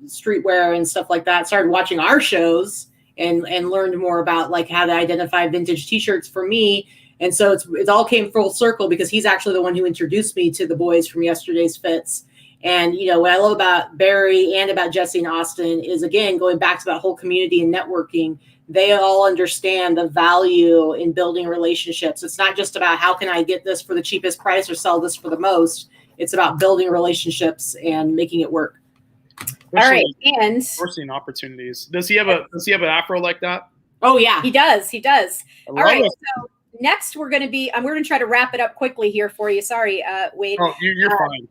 streetwear and stuff like that. Started watching our shows and learned more about like how to identify vintage t-shirts for me. And so it all came full circle because he's actually the one who introduced me to the boys from Yesterday's Fits. And what I love about Barry and about Jesse and Austin is, again, going back to that whole community and networking. They all understand the value in building relationships. It's not just about how can I get this for the cheapest price or sell this for the most. It's about building relationships and making it work. All right, and sourcing opportunities. Does he have an afro like that? Oh yeah, he does. All right, so next we're going to try to wrap it up quickly here for you. Sorry, Wade. Oh, you're fine.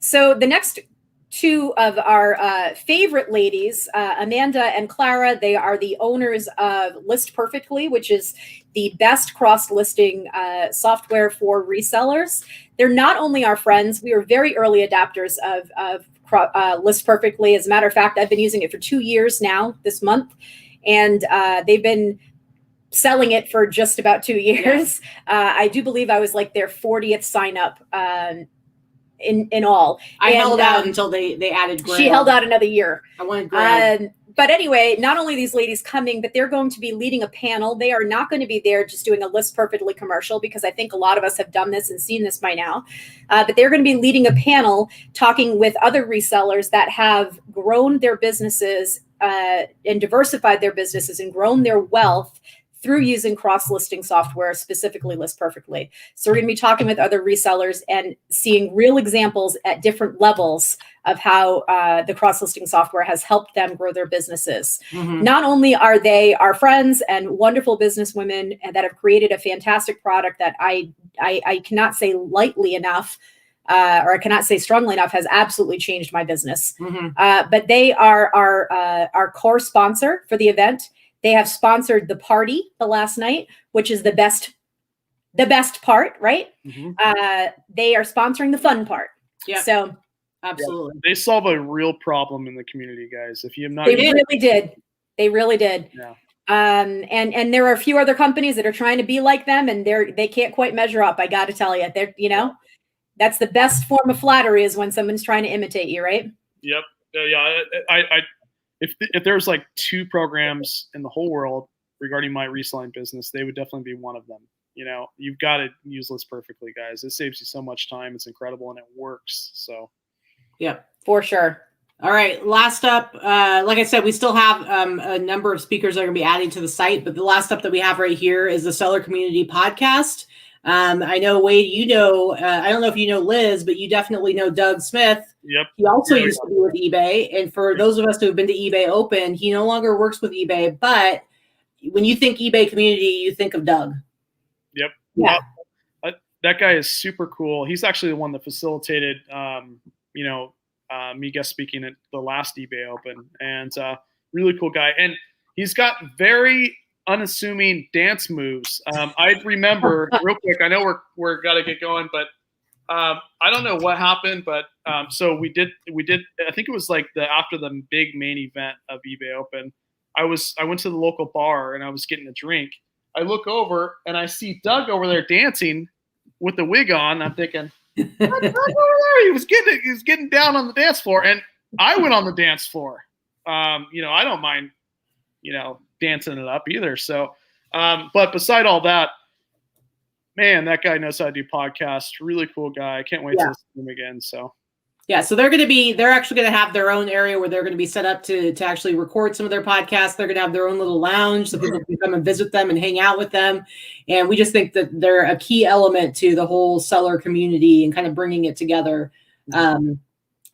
So the next two of our favorite ladies, Amanda and Clara, they are the owners of List Perfectly, which is the best cross-listing software for resellers. They're not only our friends, we are very early adopters of List Perfectly. As a matter of fact, I've been using it for 2 years now this month, and they've been selling it for just about 2 years. I do believe I was like their 40th sign up in all. I held out until they added Grail. She held out another year. I wanted Grail. But anyway, not only these ladies coming, but they're going to be leading a panel. They are not going to be there just doing a List Perfectly commercial, because I think a lot of us have done this and seen this by now. But they're going to be leading a panel talking with other resellers that have grown their businesses and diversified their businesses and grown their wealth through using cross-listing software, specifically List Perfectly. So we're going to be talking with other resellers and seeing real examples at different levels of how the cross-listing software has helped them grow their businesses. Mm-hmm. Not only are they our friends and wonderful businesswomen that have created a fantastic product that I cannot say lightly enough, or I cannot say strongly enough, has absolutely changed my business. Mm-hmm. But they are our core sponsor for the event. They have sponsored the party the last night, which is the best part, right? They are sponsoring the fun part. Yeah. So absolutely. They solve a real problem in the community, guys. If you have not, they really did. They really did. Yeah. And there are a few other companies that are trying to be like them, and they can't quite measure up. I got to tell you, that's the best form of flattery is when someone's trying to imitate you, right? Yep. Yeah. If there's like 2 programs in the whole world regarding my reselling business, they would definitely be one of them. You've got to use this perfectly, guys. It saves you so much time. It's incredible, and it works. So, yep, for sure. All right. Last up, like I said, we still have a number of speakers that are going to be adding to the site, but the last up that we have right here is the Seller Community Podcast. I know, Wade, I don't know if you know Liz, but you definitely know Doug Smith. Yep. He also used to be with eBay. And for those of us who have been to eBay Open, he no longer works with eBay. But when you think eBay community, you think of Doug. Yep. Yeah. That guy is super cool. He's actually the one that facilitated, me guest speaking at the last eBay Open, and really cool guy. And he's got very unassuming dance moves. I remember real quick. I know we're got to get going, but I don't know what happened, but so we did. I think it was like after the big main event of eBay Open. I went to the local bar and I was getting a drink. I look over and I see Doug over there dancing with the wig on. I'm thinking, Doug over there. He was getting down on the dance floor, and I went on the dance floor. I don't mind, dancing it up either. So, but beside all that, man, that guy knows how to do podcasts. Really cool guy. I can't wait to listen to him again. So. Yeah, so they're actually going to have their own area where they're going to be set up to actually record some of their podcasts. They're going to have their own little lounge so people can come and visit them and hang out with them. And we just think that they're a key element to the whole seller community and kind of bringing it together.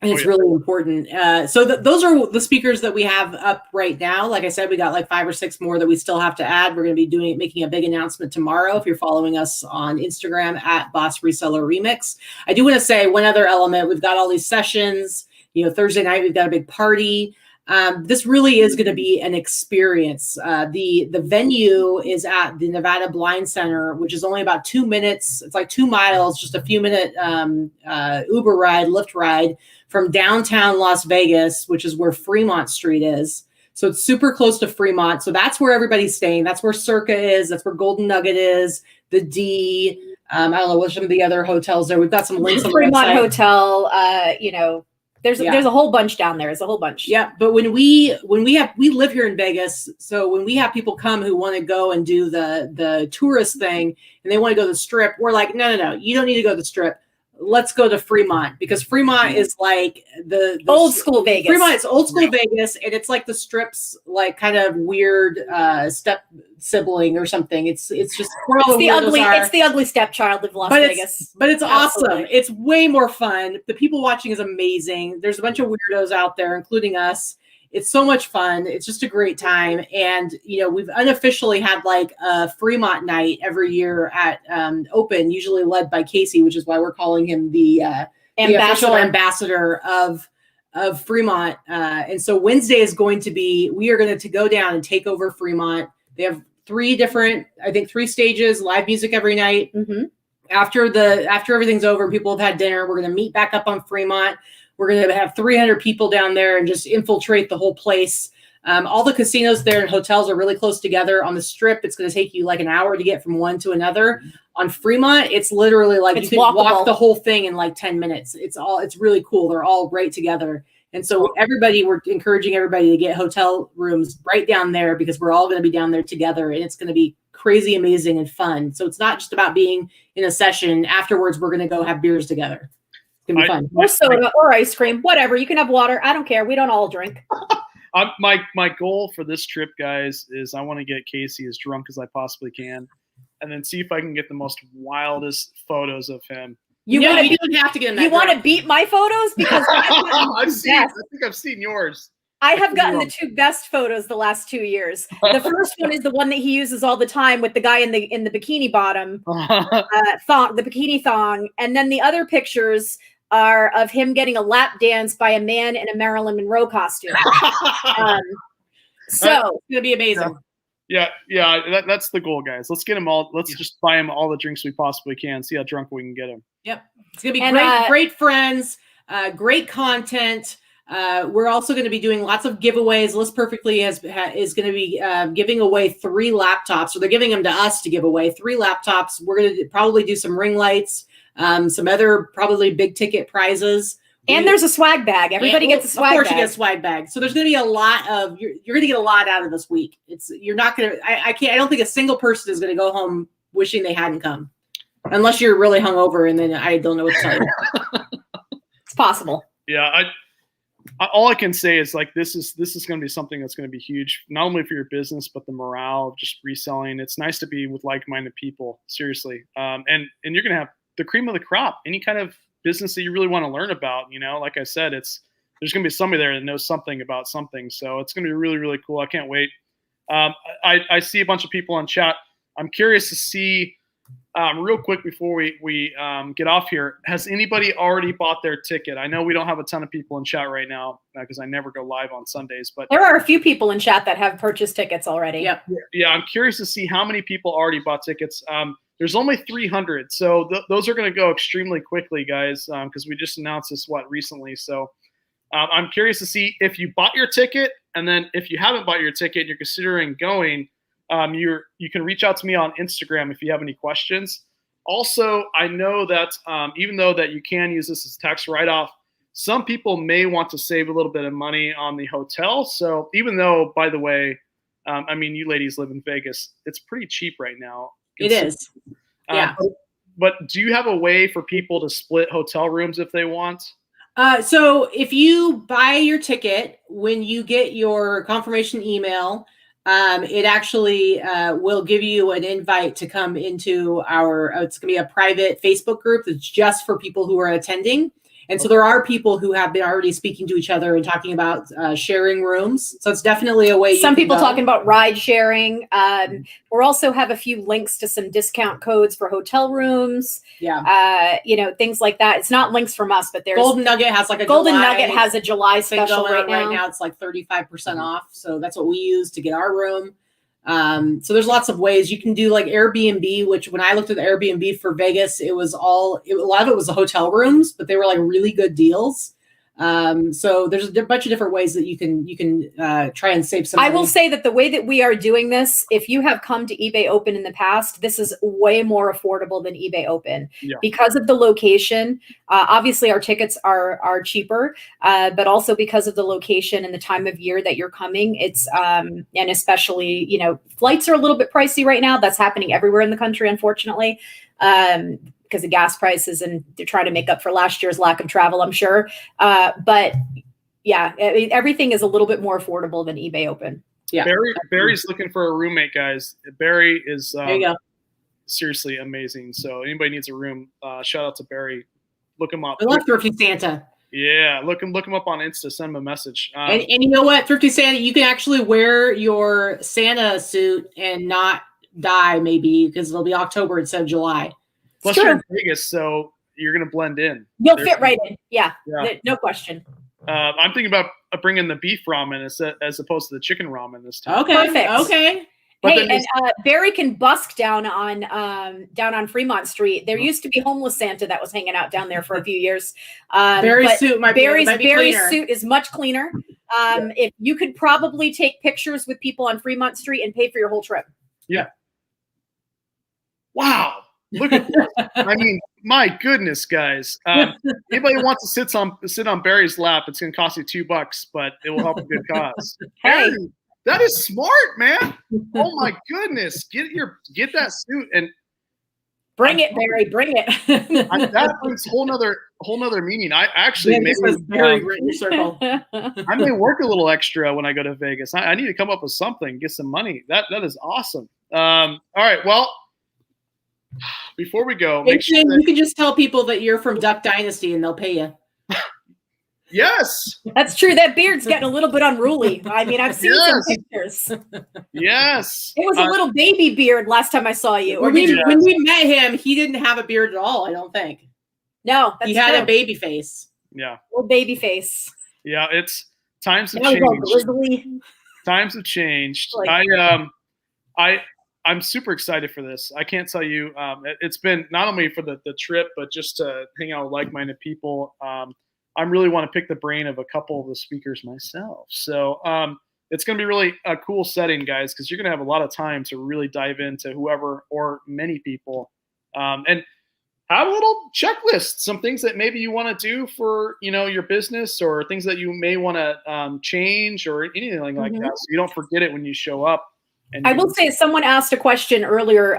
And it's really important. So those are the speakers that we have up right now. Like I said, we got like 5 or 6 more that we still have to add. We're going to be making a big announcement tomorrow. If you're following us on Instagram at BOSS Reseller Remix. I do want to say one other element. We've got all these sessions. Thursday night we've got a big party. This really is going to be an experience. The venue is at the Nevada Blind Center, which is only about 2 minutes. It's like 2 miles, just a few minute Uber ride, Lyft ride from downtown Las Vegas, which is where Fremont Street is. So it's super close to Fremont. So that's where everybody's staying. That's where Circa is. That's where Golden Nugget is. The D. I don't know what some of the other hotels there. We've got some links on the Fremont website. Hotel. There's a whole bunch down there. There's a whole bunch. Yeah, but when we live here in Vegas, so when we have people come who want to go and do the tourist thing and they want to go to the Strip, we're like, no, you don't need to go to the Strip. Let's go to Fremont, because Fremont is like the old school Vegas. Fremont is old school Vegas, and it's like the Strip's like kind of weird step sibling or something. It's just it's the ugly stepchild of Las Vegas. But it's awesome. It's way more fun. The people watching is amazing. There's a bunch of weirdos out there, including us. It's so much fun. It's just a great time. And, we've unofficially had like a Fremont night every year at Open, usually led by Casey, which is why we're calling him the official ambassador of Fremont. And so Wednesday is going to be, we are going to go down and take over Fremont. They have 3 stages, live music every night. Mm-hmm. After everything's over and people have had dinner, we're going to meet back up on Fremont. We're going to have 300 people down there and just infiltrate the whole place. All the casinos there and hotels are really close together. On the Strip, it's going to take you like an hour to get from one to another. On Fremont, it's literally like you can walk the whole thing in like 10 minutes. It's really cool. They're all right together. And so we're encouraging everybody to get hotel rooms right down there, because we're all going to be down there together, and it's going to be crazy, amazing, and fun. So it's not just about being in a session. Afterwards, we're going to go have beers together. It's going to be fun. Or soda or ice cream, whatever. You can have water. I don't care. We don't all drink. My goal for this trip, guys, is I want to get Casey as drunk as I possibly can, and then see if I can get the most wildest photos of him. You don't have to get him that You want to beat my photos? Because I think I've seen yours. I have gotten the 2 best photos the last 2 years. The first one is the one that he uses all the time with the guy in the bikini bottom, the bikini thong. And then the other pictures are of him getting a lap dance by a man in a Marilyn Monroe costume. So it's going to be amazing. Yeah, that's the goal, guys. Let's get them all. Let's just buy them all the drinks we possibly can. See how drunk we can get them. Yep, it's gonna be great friends, great content. We're also going to be doing lots of giveaways. List Perfectly is going to be giving away 3 laptops, or they're giving them to us to give away 3 laptops. We're going to probably do some ring lights, some other probably big ticket prizes. And there's a swag bag. Everybody gets a swag bag. Of course you get a swag bag. So there's going to be a lot of, you're going to get a lot out of this week. You're not going to, I don't think a single person is going to go home wishing they hadn't come. Unless you're really hungover, and then I don't know what to tell you. It's possible. Yeah, all I can say is like this is going to be something that's going to be huge, not only for your business but the morale of just reselling. It's nice to be with like-minded people, seriously. And you're going to have the cream of the crop. Any kind of business that you really want to learn about, like I said, there's going to be somebody there that knows something about something. So it's going to be really, really cool. I can't wait. I see a bunch of people on chat. I'm curious to see. Real quick before we get off here, has anybody already bought their ticket? I know we don't have a ton of people in chat right now because I never go live on Sundays, but there are a few people in chat that have purchased tickets already. Yep. Yeah, I'm curious to see how many people already bought tickets. There's only 300, so those are going to go extremely quickly, guys, because we just announced this recently. So I'm curious to see if you bought your ticket, and then if you haven't bought your ticket and you're considering going. You can reach out to me on Instagram if you have any questions. Also, I know that even though that you can use this as tax write-off, some people may want to save a little bit of money on the hotel. So even though, by the way, I mean, you ladies live in Vegas, it's pretty cheap right now. It is. Yeah. But do you have a way for people to split hotel rooms if they want? So if you buy your ticket, when you get your confirmation email, it actually will give you an invite to come into it's going to be a private Facebook group that's just for people who are attending. And so there are people who have been already speaking to each other and talking about sharing rooms. So it's definitely a way. Some people talking about ride sharing. We'll also have a few links to some discount codes for hotel rooms. Yeah. Things like that. It's not links from us, but there's Golden Nugget has like a Nugget has a July special right now. Right now it's like 35% off. So that's what we use to get our room. So there's lots of ways you can do, like Airbnb, which when I looked at the Airbnb for Vegas, a lot of it was the hotel rooms, but they were like really good deals. So there's a bunch of different ways that you can try and save some money. I will say that the way that we are doing this, if you have come to eBay Open in the past, this is way more affordable than eBay Open because of the location. Obviously, our tickets are cheaper, but also because of the location and the time of year that you're coming. It's and especially, flights are a little bit pricey right now. That's happening everywhere in the country, unfortunately. Because of gas prices, and they're trying to make up for last year's lack of travel, I'm sure. But yeah, I mean, everything is a little bit more affordable than eBay Open. Yeah. Barry's looking for a roommate, guys. Barry is there you go. Seriously amazing. So anybody needs a room, shout out to Barry. Look him up. I love Thrifty Santa. Yeah, look him up on Insta. Send him a message. And you know what, Thrifty Santa, you can actually wear your Santa suit and not die, maybe, because it'll be October instead of July. Plus, you're in Vegas, so you're going to blend in. You'll fit right in. Yeah. No question. I'm thinking about bringing the beef ramen as opposed to the chicken ramen this time. Okay. Perfect. Okay. But hey, and Barry can busk down on Fremont Street. There used to be homeless Santa that was hanging out down there for a few years. Barry's suit Barry's suit is much cleaner. If you could probably take pictures with people on Fremont Street and pay for your whole trip. Yeah. Wow. Look at this. I mean, my goodness, guys. Anybody wants to sit on Barry's lap, it's going to cost you $2, but it will help a good cause. Hey, Barry, that is smart, man. Oh my goodness. Get that suit and bring it, Barry. Bring it. That brings whole nother meaning. I actually circle. I may work a little extra when I go to Vegas. I need to come up with something, get some money. That is awesome. All right, well. Before we go, make sure you can just tell people that you're from Duck Dynasty and they'll pay you. Yes. That's true. That beard's getting a little bit unruly. I mean, I've seen some pictures. Yes. It was a little baby beard last time I saw you. When we met him, he didn't have a beard at all, I don't think. No, he had a baby face. Yeah. Little baby face. Yeah, it's times have changed. Times have changed. I'm super excited for this. I can't tell you. It's been not only for the trip, but just to hang out with like-minded people. I really want to pick the brain of a couple of the speakers myself. So it's going to be really a cool setting, guys, because you're going to have a lot of time to really dive into whoever or many people, and have a little checklist, some things that maybe you want to do for your business, or things that you may want to change, or anything like that, so you don't forget it when you show up. And I will say, someone asked a question earlier,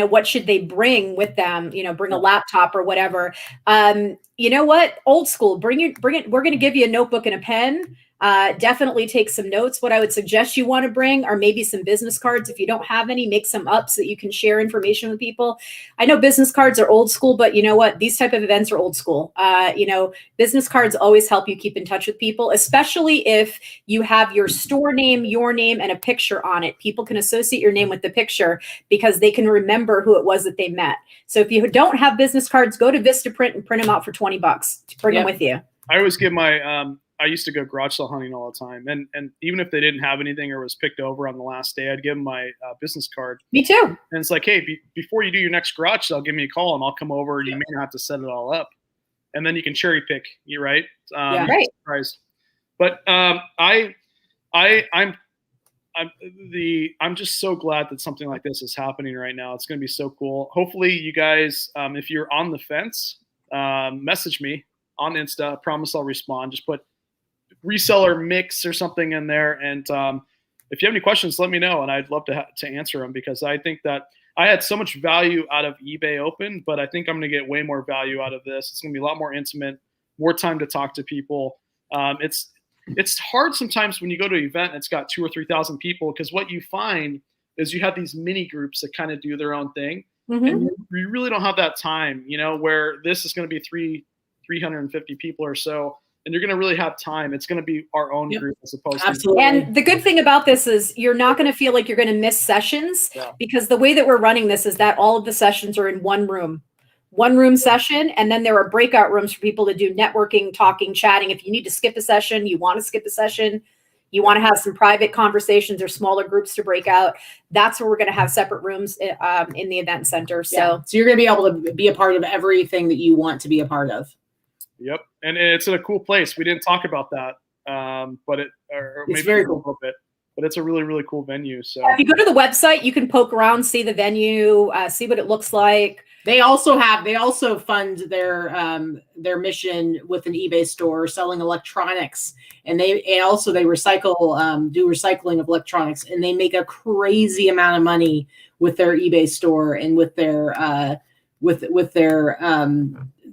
what should they bring with them? Bring a laptop or whatever. You know what? Old school, bring it. We're going to give you a notebook and a pen. Definitely take some notes. What I would suggest you want to bring are maybe some business cards. If you don't have any, make some up so that you can share information with people. I know business cards are old school, but you know what? These type of events are old school. Business cards always help you keep in touch with people, especially if you have your store name, your name, and a picture on it. People can associate your name with the picture because they can remember who it was that they met. So if you don't have business cards, go to Vistaprint and print them out for $20. Bring them with you. I always give my I used to go garage sale hunting all the time, and even if they didn't have anything or was picked over on the last day, I'd give them my business card. Me too. And it's like, hey, before you do your next garage sale, give me a call and I'll come over. You may not have to set it all up, and then you can cherry pick. You're right. Right. Surprised. But I'm just so glad that something like this is happening right now. It's going to be so cool. Hopefully, you guys, if you're on the fence, message me on Insta. I promise I'll respond. Just put reseller mix or something in there, and if you have any questions, let me know, and I'd love to answer them, because I think that I had so much value out of eBay Open, but I think I'm going to get way more value out of this. It's going to be a lot more intimate, more time to talk to people. It's hard sometimes when you go to an event and it's got 2,000 or 3,000 people, because what you find is you have these mini groups that kind of do their own thing, and you really don't have that time, where this is going to be 350 people or so. And you're going to really have time. It's going to be our own group as opposed to. And the good thing about this is you're not going to feel like you're going to miss sessions, because the way that we're running this is that all of the sessions are in one room session. And then there are breakout rooms for people to do networking, talking, chatting. If you need to skip a session, you want to skip a session, you want to have some private conversations or smaller groups to break out, that's where we're going to have separate rooms in the event center. So you're going to be able to be a part of everything that you want to be a part of. Yep, and it's in a cool place. We didn't talk about that, but it's maybe very cool a little bit. But it's a really, really cool venue. So if you go to the website, you can poke around, see the venue, see what it looks like. They also fund their mission with an eBay store selling electronics, and they recycle, do recycling of electronics, and they make a crazy amount of money with their eBay store and with their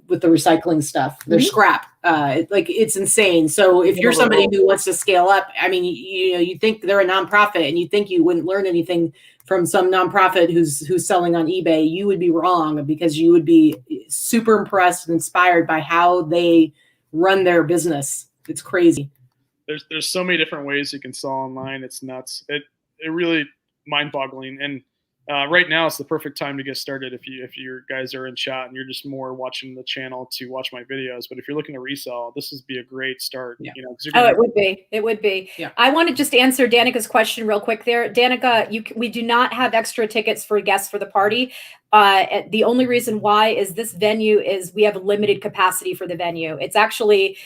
with the recycling stuff, their scrap. It's insane. So if you're somebody who wants to scale up, I mean, you think they're a nonprofit and you think you wouldn't learn anything from some nonprofit who's selling on eBay, you would be wrong, because you would be super impressed and inspired by how they run their business. It's crazy. There's so many different ways you can sell online. It's nuts. It really mind-boggling. And right now, it's the perfect time to get started if your guys are in chat and you're just more watching the channel to watch my videos. But if you're looking to resell, this would be a great start. Yeah. It would be. Yeah. I want to just answer Danica's question real quick there. Danica, we do not have extra tickets for guests for the party. The only reason why is this venue we have a limited capacity for the venue. It's actually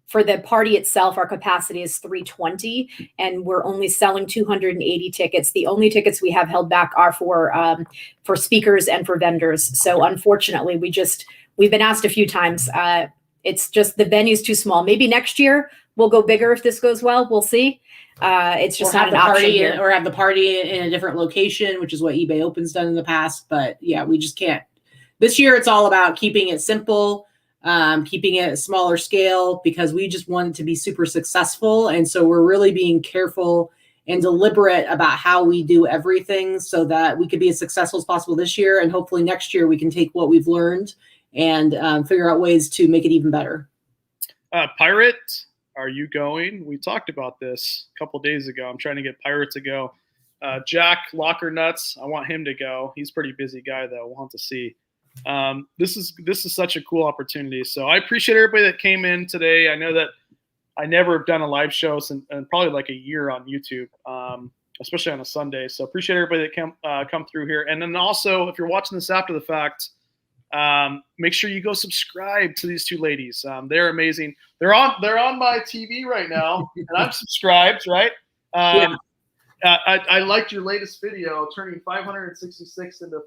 for the party itself, our capacity is 320, and we're only selling 280 tickets. The only tickets we have held back are for speakers and for vendors. So unfortunately, we've been asked a few times. It's just the venue's too small. Maybe next year we'll go bigger if this goes well. We'll see. It's just not an option here. Or have the party in a different location, which is what eBay Open's done in the past. But yeah, we just can't. This year, it's all about keeping it simple. Keeping it a smaller scale, because we just want it to be super successful. And so we're really being careful and deliberate about how we do everything so that we could be as successful as possible this year. And hopefully next year we can take what we've learned and figure out ways to make it even better. Pirate, are you going? We talked about this a couple days ago. I'm trying to get Pirate to go. Jack Locker Nuts, I want him to go. He's a pretty busy guy, though. We'll have to see. This is such a cool opportunity. So I appreciate everybody that came in today. I know that I never have done a live show since probably like a year on YouTube. especially on a Sunday. So appreciate everybody that come through here. And then also, if you're watching this after the fact, make sure you go subscribe to these two ladies. They're amazing. They're on my TV right now, and I'm subscribed, right? I liked your latest video, turning 566 into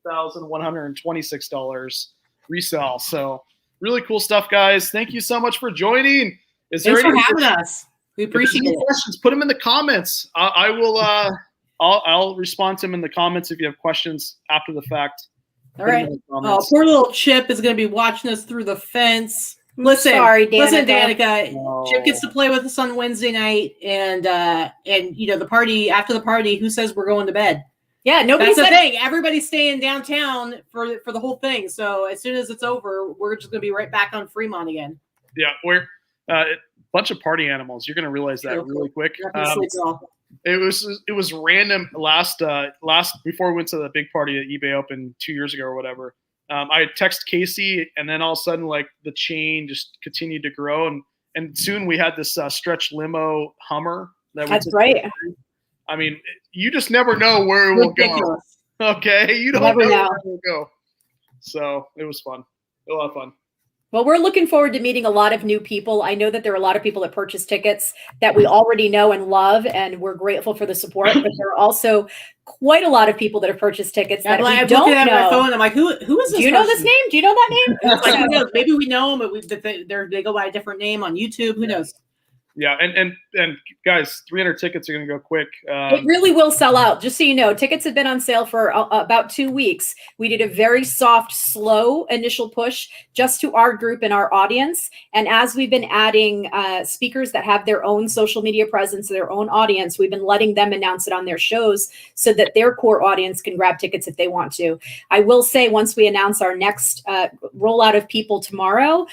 $5,126 resell. So really cool stuff, guys. Thank you so much for joining. Thanks for having us. We appreciate it. Questions, put them in the comments. I will. I'll respond to them in the comments if you have questions after the fact. All right. Oh, poor little Chip is going to be watching us through the fence. Listen, Danica. No. Chip gets to play with us on Wednesday night, and the party after the party. Who says we're going to bed? Yeah, That's the thing. Everybody's staying downtown for the whole thing. So as soon as it's over, we're just going to be right back on Fremont again. Yeah, we're a bunch of party animals. You're going to realize that really quick. It was random last before we went to the big party at eBay Open 2 years ago or whatever. I text Casey, and then all of a sudden, like, the chain just continued to grow, and soon we had this stretch limo Hummer. That's right. I mean, you just never know where it will go. Okay, you don't never know where it will go. So it was fun. A lot of fun. Well, we're looking forward to meeting a lot of new people. I know that there are a lot of people that purchase tickets that we already know and love, and we're grateful for the support. But there are also quite a lot of people that have purchased tickets that we don't know. My phone, I'm like, who is this? Do you know this name? Do you know that name? It's like, who knows? Maybe we know them, but they go by a different name on YouTube. Who knows? Yeah, and guys, 300 tickets are going to go quick. It really will sell out. Just so you know, tickets have been on sale for about 2 weeks. We did a very soft, slow initial push just to our group and our audience. And as we've been adding speakers that have their own social media presence, their own audience, we've been letting them announce it on their shows so that their core audience can grab tickets if they want to. I will say, once we announce our next rollout of people tomorrow,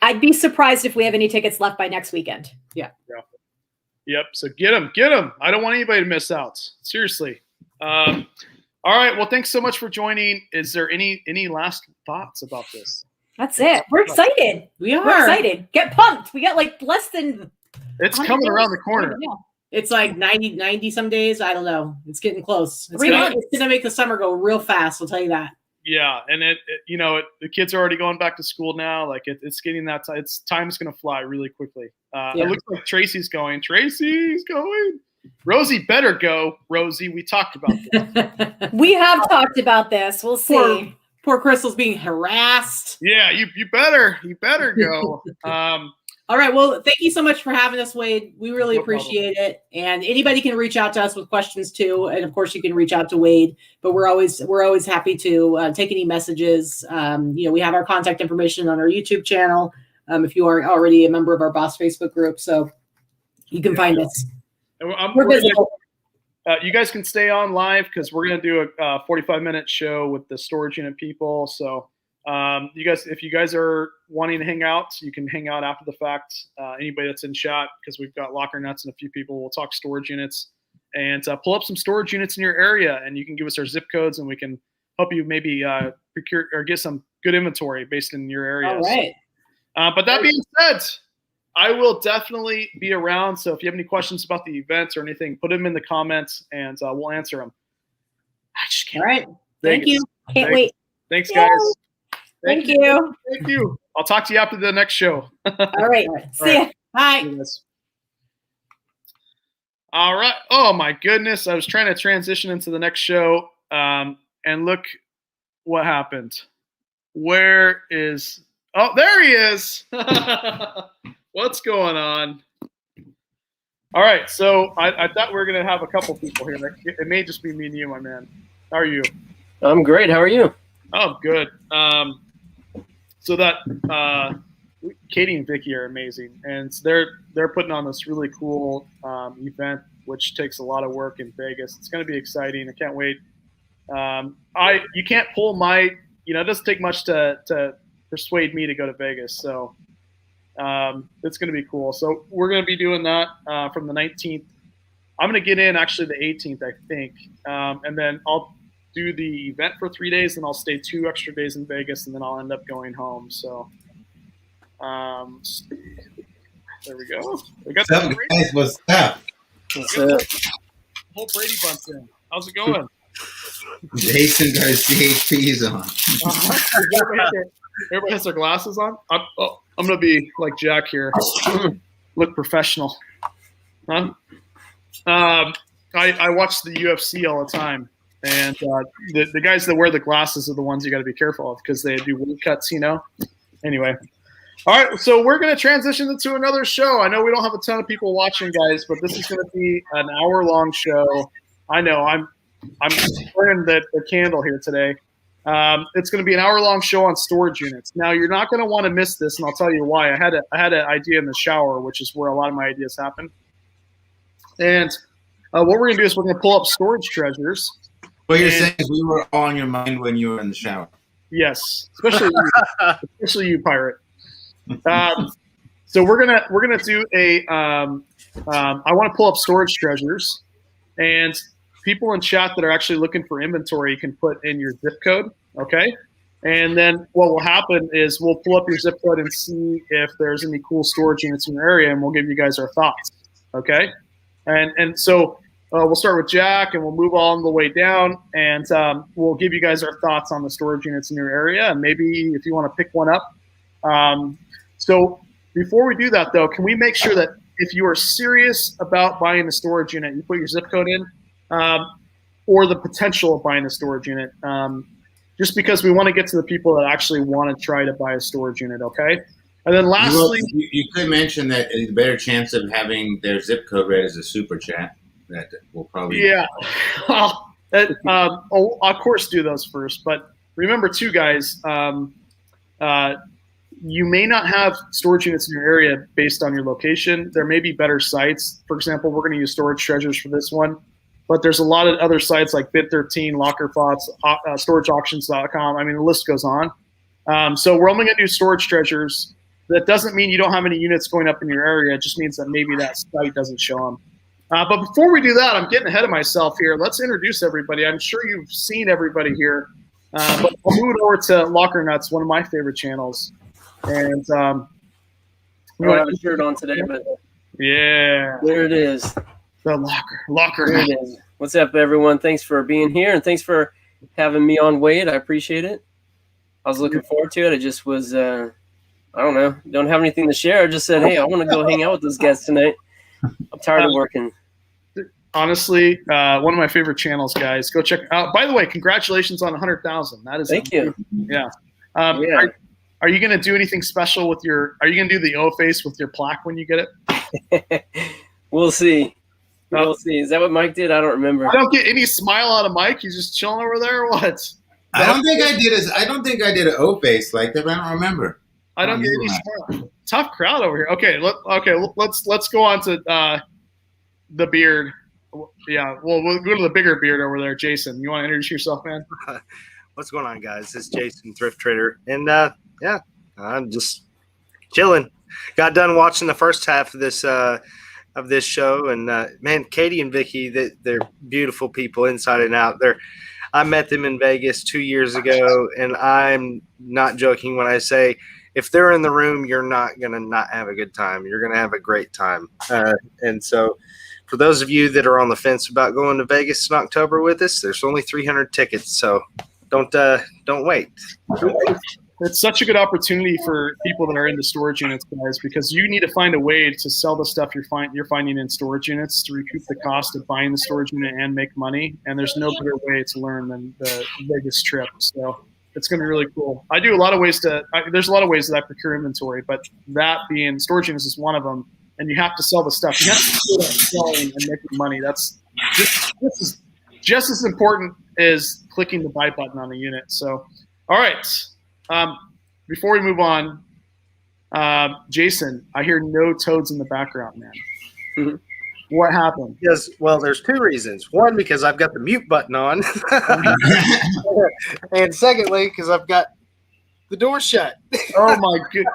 I'd be surprised if we have any tickets left by next weekend. Yeah. Yep. So get them. I don't want anybody to miss out. Seriously. All right. Well, thanks so much for joining. Is there any last thoughts about this? That's it. We're excited. We're excited. Get pumped. We got like less than. It's coming around the corner. It's like 90 some days. I don't know. It's getting close. It's going to make the summer go real fast. I'll tell you that. Yeah, and the kids are already going back to school now. Like it's getting that time. Time's going to fly really quickly. It looks like Tracy's going. Rosie better go. Rosie, we talked about this. We have talked about this. We'll see. Poor Crystal's being harassed. Yeah, you better go. All right. Well, thank you so much for having us, Wade. We really appreciate it. And anybody can reach out to us with questions too. And of course, you can reach out to Wade. But we're always happy to take any messages. We have our contact information on our YouTube channel. If you aren't already a member of our BOSS Facebook group, so you can find us. We're visible. You guys can stay on live because we're going to do a 45-minute show with the storage unit people. So. If you guys are wanting to hang out, you can hang out after the fact. Anybody that's in chat, because we've got locker nuts and a few people, we'll talk storage units and pull up some storage units in your area, and you can give us our zip codes, and we can help you maybe procure or get some good inventory based in your area. All right. But that being said, I will definitely be around. So if you have any questions about the events or anything, put them in the comments, and we'll answer them. I just can't. All right. Thank you. Can't wait. Thanks, guys. Thank you. Thank you. I'll talk to you after the next show. All right. See ya. Bye. All right. Oh, my goodness. I was trying to transition into the next show, and look what happened. Where is – oh, there he is. What's going on? All right. So I thought we were going to have a couple people here. It may just be me and you, my man. How are you? I'm great. How are you? Oh, good. So that Katie and Vicky are amazing, and they're putting on this really cool event, which takes a lot of work in Vegas. It's going to be exciting. I can't wait. You can't pull my, it doesn't take much to persuade me to go to Vegas. So it's going to be cool. So we're going to be doing that from the 19th. I'm going to get in actually the 18th, I think, and then I'll do the event for 3 days, and I'll stay 2 extra days in Vegas, and then I'll end up going home. So, there we go. We got guys, what's up? Whole Brady Bunch in. How's it going? Jason Garcia HP's on. Everybody has their glasses on. I'm gonna be like Jack here. Look professional. Huh? I watch the UFC all the time, and the guys that wear the glasses are the ones you got to be careful of because they do weight cuts, Anyway, all right, so we're going to transition into another show. I know we don't have a ton of people watching, guys, but this is going to be an hour-long show. I know I'm burning the candle here today. It's going to be an hour-long show on storage units. Now, you're not going to want to miss this, and I'll tell you why. I had an idea in the shower, which is where a lot of my ideas happen. And what we're going to do is we're going to pull up storage treasures. What you're saying is we were all on your mind when you were in the shower. Yes, especially you, pirate. So we're gonna do a. I want to pull up storage treasures, and people in chat that are actually looking for inventory can put in your zip code. Okay, and then what will happen is we'll pull up your zip code and see if there's any cool storage units in your area, and we'll give you guys our thoughts. Okay. And so we'll start with Jack, and we'll move all the way down, and we'll give you guys our thoughts on the storage units in your area, and maybe if you want to pick one up. So before we do that, though, can we make sure that if you are serious about buying a storage unit, you put your zip code in, or the potential of buying a storage unit, just because we want to get to the people that actually want to try to buy a storage unit, okay? And then lastly, you could mention that a better chance of having their zip code read as a super chat. That will probably I'll of course do those first. But remember, too, guys, you may not have storage units in your area based on your location. There may be better sites. For example, we're going to use Storage Treasures for this one. But there's a lot of other sites like Bid13, LockerFots, StorageAuctions.com. I mean, the list goes on. So we're only going to do Storage Treasures. That doesn't mean you don't have any units going up in your area. It just means that maybe that site doesn't show them. But before we do that, I'm getting ahead of myself here. Let's introduce everybody. I'm sure you've seen everybody here. But I'll move it over to Locker Nuts, one of my favorite channels. And I don't have a shirt on today, but yeah, there it is. The Locker There Nuts. it is. What's up, everyone? Thanks for being here, and thanks for having me on, Wade. I appreciate it. I was looking forward to it. I just was, I don't know, don't have anything to share. I just said, hey, I want to go hang out with those guys tonight. I'm tired of working. Honestly, one of my favorite channels, guys. Go check out. By the way, congratulations on 100,000. That is Thank you. Yeah. Yeah. Are you going to do anything special with your? Are you going to do the O face with your plaque when you get it? We'll see. We'll see. Is that what Mike did? I don't remember. I don't get any smile out of Mike. He's just chilling over there, or what? I don't think I did an O face like that, but I don't remember. I don't get any smile. Tough crowd over here. Okay, let's go on to the beard. Yeah, well, we'll go to the bigger beard over there, Jason. You want to introduce yourself, man? What's going on, guys? This is Jason, Thrift Trader, and yeah, I'm just chilling. Got done watching the first half of this show, and man, Katie and Vicky, they're beautiful people inside and out. I met them in Vegas 2 years ago, and I'm not joking when I say if they're in the room, you're not gonna not have a good time. You're gonna have a great time, and so. For those of you that are on the fence about going to Vegas in October with us, there's only 300 tickets, so don't wait. It's such a good opportunity for people that are into storage units, guys, because you need to find a way to sell the stuff you're finding in storage units to recoup the cost of buying the storage unit and make money. And there's no better way to learn than the Vegas trip. So it's going to be really cool. I do a lot of ways there's a lot of ways that I procure inventory, but that being storage units is one of them. And you have to sell the stuff. You have to do that selling and making money. This is just as important as clicking the buy button on a unit. So, all right. Before we move on, Jason, I hear no toads in the background, man. Mm-hmm. What happened? Yes, well, there's two reasons. One, because I've got the mute button on. And secondly, because I've got the door shut. Oh my goodness.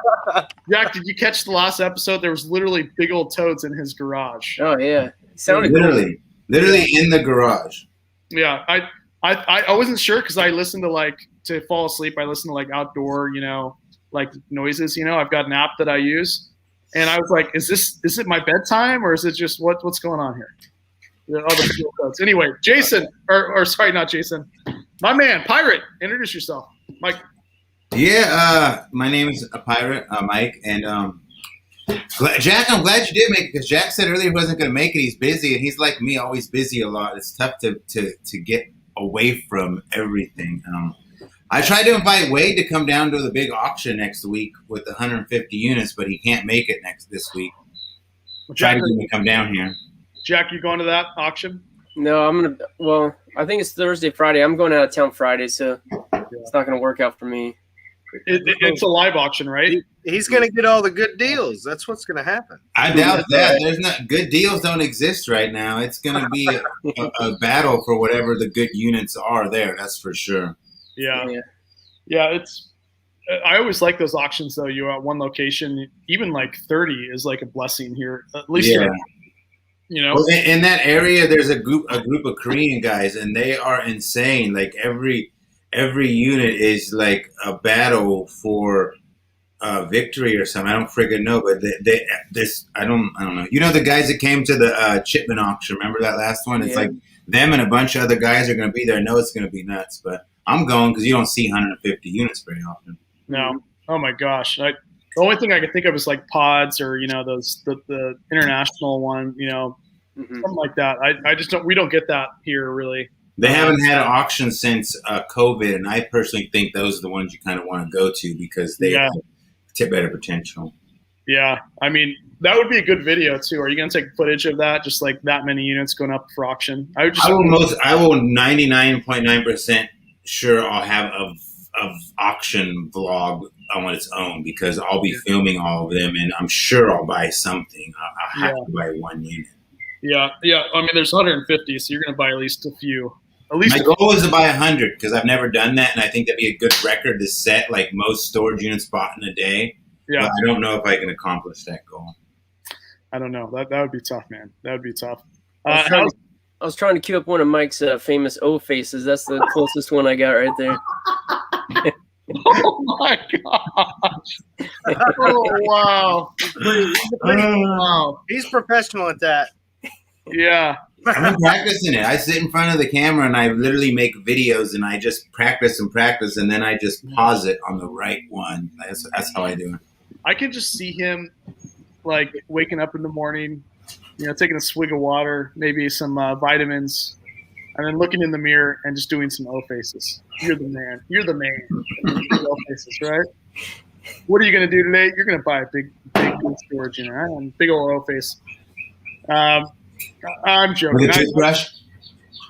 Jack, did you catch the last episode? There was literally big old toads in his garage. Oh yeah, sounded literally in the garage. Yeah, I wasn't sure because I listened to fall asleep. I listen to outdoor, noises. I've got an app that I use, and I was like, is it my bedtime or is it just what's going on here? All the fuel codes. Anyway, Jason, or sorry, not Jason. My man, Pirate. Introduce yourself, Mike. Yeah, my name is Pirate, Mike, and Jack, I'm glad you did make it because Jack said earlier he wasn't going to make it. He's busy, and he's like me, always busy a lot. It's tough to get away from everything. I tried to invite Wade to come down to the big auction next week with 150 units, but he can't make it this week. Try to get him to come down here. Jack, you going to that auction? No, I'm gonna. Well, I think it's Thursday, Friday. I'm going out of town Friday, so it's not gonna work out for me. It's a live auction, right? He's going to get all the good deals. That's what's going to happen. I doubt that. There's not good deals. Don't exist right now. It's going to be a battle for whatever the good units are there. That's for sure. Yeah. It's. I always like those auctions though. You're at one location, even like 30 is like a blessing here. At least you know. Well, in that area, there's a group of Korean guys, and they are insane. Like every unit is like a battle for victory or something. I don't friggin' know, but I don't know. You know the guys that came to the Chipman auction? Remember that last one? It's like them and a bunch of other guys are going to be there. I know it's going to be nuts, but I'm going because you don't see 150 units very often. No. Oh my gosh. The only thing I could think of is like pods or those the international one. Something like that. I just don't. We don't get that here really. They haven't had an auction since COVID, and I personally think those are the ones you kind of want to go to because they have better potential. Yeah, I mean that would be a good video too. Are you going to take footage of that? Just like that many units going up for auction? I will 99.9% sure I'll have a auction vlog on its own because I'll be filming all of them, and I'm sure I'll buy something. I'll have to buy one unit. Yeah. I mean, there's 150, so you're going to buy at least a few. My goal is to buy 100 because I've never done that, and I think that'd be a good record to set, like most storage units bought in a day. Yeah. But I don't know if I can accomplish that goal. I don't know. That would be tough, man. That would be tough. I was trying to queue up one of Mike's famous O faces. That's the closest one I got right there. Oh my gosh! Oh wow! Wow! He's professional at that. Yeah. I'm practicing it. I sit in front of the camera and I literally make videos and I just practice and then I just pause it on the right one. That's how I do it. I can just see him like waking up in the morning, taking a swig of water, maybe some vitamins, and then looking in the mirror and just doing some O faces. You're the man. You're the man. O faces, right? What are you going to do today? You're going to buy a big storage unit, right? Big old O face. I'm joking. With a toothbrush?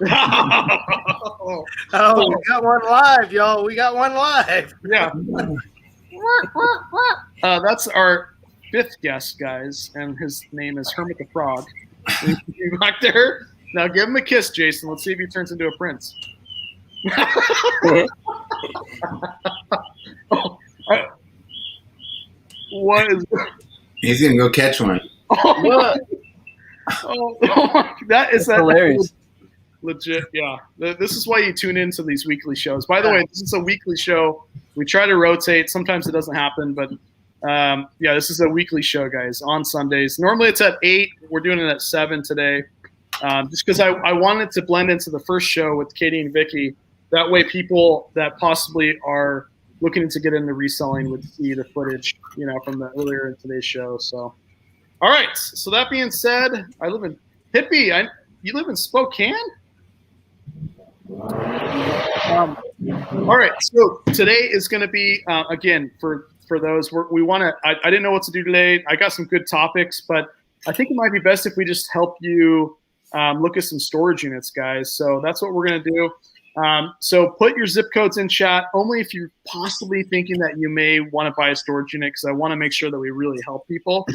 Oh, we got one live, y'all. We got one live. Yeah. That's our 5th guest, guys, and his name is Hermit the Frog. He's back there. Now give him a kiss, Jason. Let's see if he turns into a prince. What is? He's gonna go catch one. What? That's hilarious. Legit, yeah. This is why you tune into these weekly shows. By the way, this is a weekly show. We try to rotate. Sometimes it doesn't happen, but this is a weekly show, guys, on Sundays. Normally it's at 8. We're doing it at 7 today, just because I wanted to blend into the first show with Katie and Vicky. That way people that possibly are looking to get into reselling would see the footage, from the earlier in today's show. So. All right. So that being said, I live in Hippie. You live in Spokane? All right. So today is going to be, again, for those, we want to, I didn't know what to do today. I got some good topics, but I think it might be best if we just help you look at some storage units, guys. So that's what we're going to do. So put your zip codes in chat, only if you're possibly thinking that you may want to buy a storage unit, because I want to make sure that we really help people.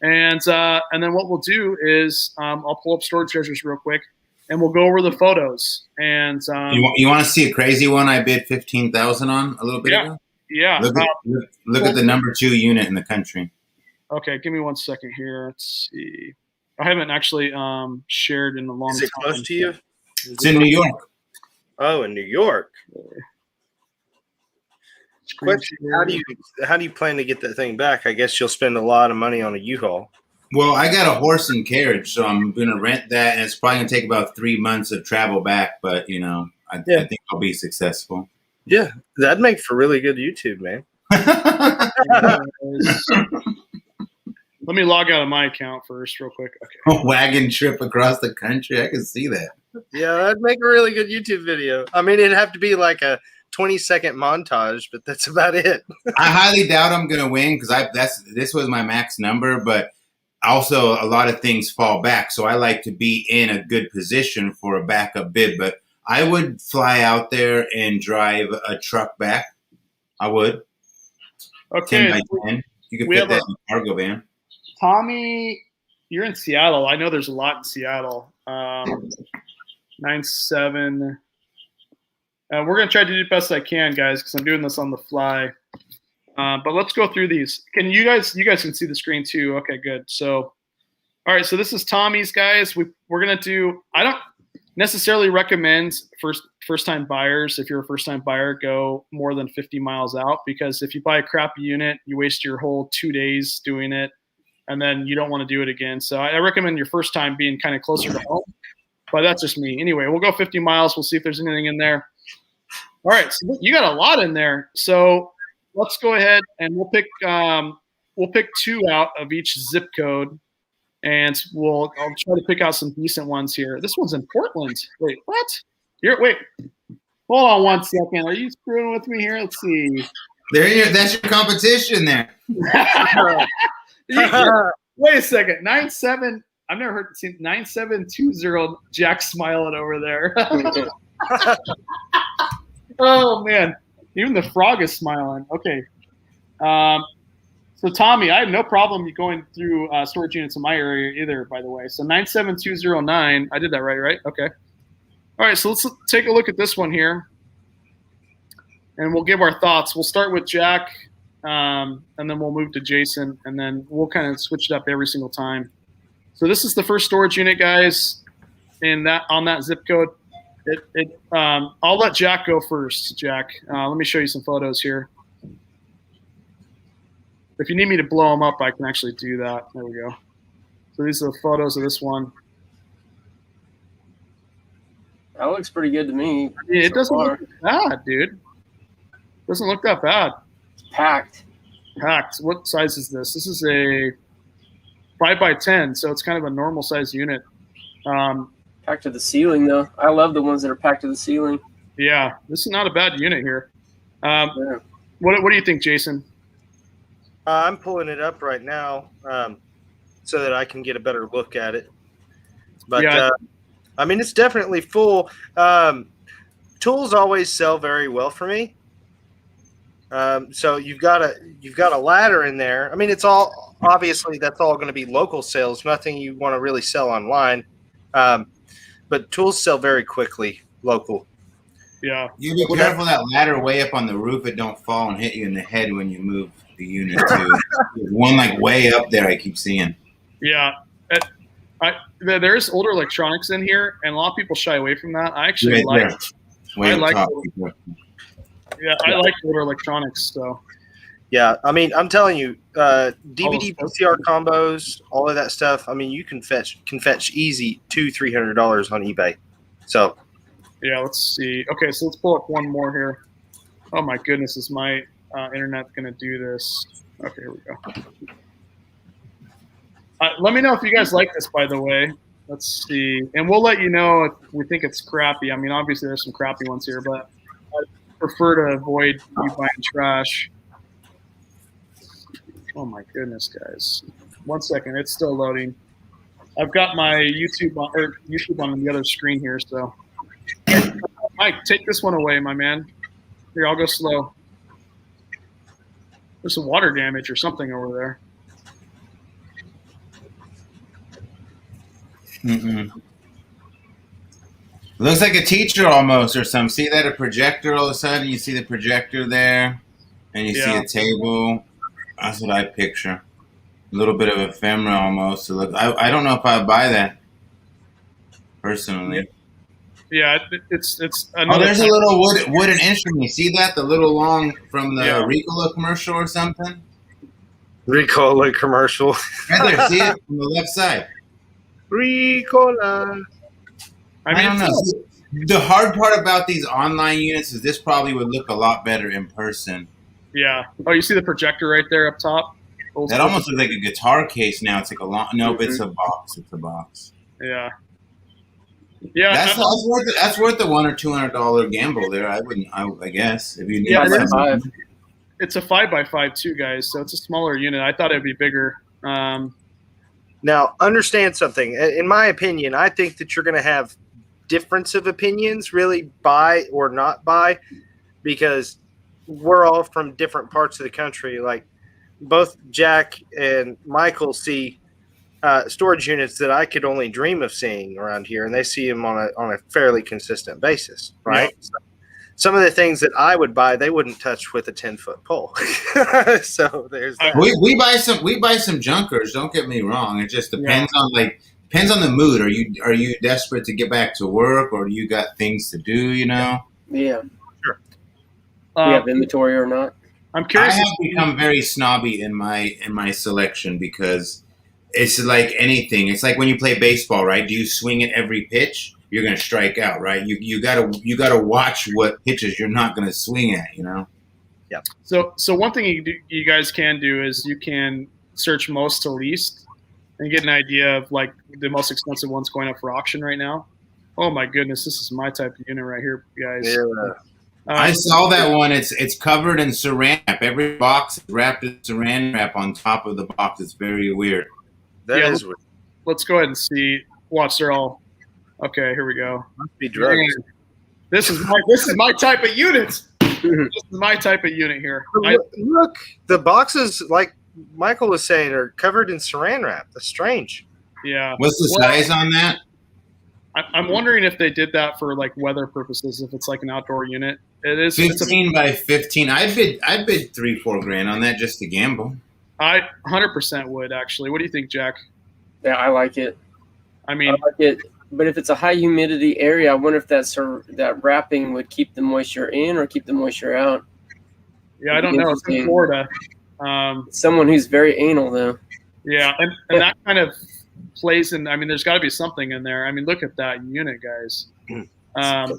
And then what we'll do is I'll pull up Storage Treasures real quick, and we'll go over the photos. And you want to see a crazy one I bid $15,000 on a little bit ago? Yeah. Look at the number 2 unit in the country. Okay, give me 1 second here. Let's see. I haven't actually shared in a long time. Is it close to you? It's in New York. Oh, in New York. Question: How do you plan to get that thing back? I guess you'll spend a lot of money on a U-Haul. Well, I got a horse and carriage, so I'm going to rent that, and it's probably going to take about 3 months of travel back. But I think I'll be successful. Yeah, that'd make for really good YouTube, man. Let me log out of my account first, real quick. Okay. A wagon trip across the country. I can see that. Yeah, that'd make a really good YouTube video. I mean, it'd have to be like a 20-second montage, but that's about it. I highly doubt I'm going to win because this was my max number, but also a lot of things fall back. So I like to be in a good position for a backup bid. But I would fly out there and drive a truck back. I would. Okay. 10 by 10. You could fit that in a cargo van. Tommy, you're in Seattle. I know there's a lot in Seattle. 9-7. We're going to try to do the best I can, guys, because I'm doing this on the fly. But let's go through these. You guys can see the screen too. Okay, good. So, all right. So this is Tommy's, guys. We're going to do, I don't necessarily recommend first-time buyers. If you're a first-time buyer, go more than 50 miles out, because if you buy a crappy unit, you waste your whole 2 days doing it, and then you don't want to do it again. So I recommend your first time being kind of closer to home, but that's just me. Anyway, we'll go 50 miles. We'll see if there's anything in there. All right, so you got a lot in there. So let's go ahead and we'll pick 2 out of each zip code, and I'll try to pick out some decent ones here. This one's in Portland. Wait, what? Wait. Hold on 1 second. Are you screwing with me here? Let's see. That's your competition there. Wait a second. 9-7. I've never seen 9720. Jack smiling over there. Oh man, even the frog is smiling. Okay. So Tommy, I have no problem going through storage units in my area either, by the way. So 97209. I did that right? Okay. All right. So let's take a look at this one here, and we'll give our thoughts. We'll start with Jack. And then we'll move to Jason, and then we'll kind of switch it up every single time. So this is the first storage unit, guys, on that zip code. I'll let Jack go first. Jack, let me show you some photos here. If you need me to blow them up, I can actually do that. There we go. So these are the photos of this one. That looks pretty good to me. Yeah, it doesn't look bad, dude. Doesn't look that bad. Packed. What size is this? This is a 5x10, so it's kind of a normal size unit. Packed to the ceiling, though. I love the ones that are packed to the ceiling. Yeah, this is not a bad unit here. Yeah. What do you think, Jason? I'm pulling it up right now so that I can get a better look at it. But yeah. I mean, it's definitely full. Tools always sell very well for me. So you've got a ladder in there. I mean, it's all obviously that's all going to be local sales. Nothing you want to really sell online. But tools sell very quickly local. Yeah. You be careful that ladder way up on the roof. It don't fall and hit you in the head when you move the unit too. There's one like way up there I keep seeing. Yeah. There's older electronics in here, and a lot of people shy away from that. I actually like older electronics. So. Yeah, I mean, I'm telling you, DVD VCR combos, all of that stuff. I mean, you can fetch easy $200-$300 on eBay. So, yeah, let's see. Okay, so let's pull up one more here. Oh my goodness, is my internet going to do this? Okay, here we go. Let me know if you guys like this, by the way. Let's see, and we'll let you know if we think it's crappy. I mean, obviously there's some crappy ones here, but I prefer to avoid you buying trash. Oh my goodness, guys! 1 second, it's still loading. I've got my YouTube on the other screen here, so Mike, take this one away, my man. Here, I'll go slow. There's some water damage or something over there. Looks like a teacher almost or something. See that, a projector all of a sudden? You see the projector there, and you see a table. That's what I picture. A little bit of ephemera almost. I don't know if I'd buy that personally. Yeah, it's. There's a little wooden instrument. You see that? The little long from the Ricola commercial or something? Ricola commercial. Right there, see it from the left side. Ricola. I don't know. The hard part about these online units is this probably would look a lot better in person. Yeah. Oh, you see the projector right there up top? That almost looks like a guitar case now. It's like a long. Nope, it's a box. It's a box. Yeah. Yeah. That's worth the $100 or $200 gamble there. I guess if you need. Yeah, something. It's a 5x5 too, guys. So it's a smaller unit. I thought it'd be bigger. Now, understand something. In my opinion, I think that you're going to have difference of opinions, really buy or not buy, because we're all from different parts of the country. Like both Jack and Michael see storage units that I could only dream of seeing around here, and they see them on a fairly consistent basis, right? Yeah. So some of the things that I would buy, they wouldn't touch with a 10-foot pole. So there's that. We buy some junkers. Don't get me wrong. It just depends on the mood. Are you desperate to get back to work, or do you got things to do? You know. Yeah. Sure. Do you have inventory or not? I'm curious. I have become very snobby in my selection because it's like anything. It's like when you play baseball, right? Do you swing it every pitch? You're going to strike out, right? You gotta watch what pitches you're not going to swing at, you know? Yeah. So one thing you guys can do is you can search most to least and get an idea of like the most expensive ones going up for auction right now. Oh my goodness, this is my type of unit right here, guys. Yeah. I saw that one. It's covered in saran wrap. Every box is wrapped in saran wrap on top of the box. It's very weird. That is weird. Let's go ahead and see. Watch, they're all. Okay, here we go. Must be drugs. This is my type of unit. This is my type of unit here. Look, the boxes, like Michael was saying, are covered in saran wrap. That's strange. Yeah. What's the size on that? I'm wondering if they did that for like weather purposes. If it's like an outdoor unit, it is 15 by 15. I'd bid $3-4 grand on that just to gamble. I 100% would actually. What do you think, Jack? Yeah, I like it. I mean, I like it. But if it's a high humidity area, I wonder if that wrapping would keep the moisture in or keep the moisture out. Yeah, I don't know. It's in Florida. Someone who's very anal, though. Yeah, and that kind of plays in. I mean, there's got to be something in there. I mean, look at that unit, guys.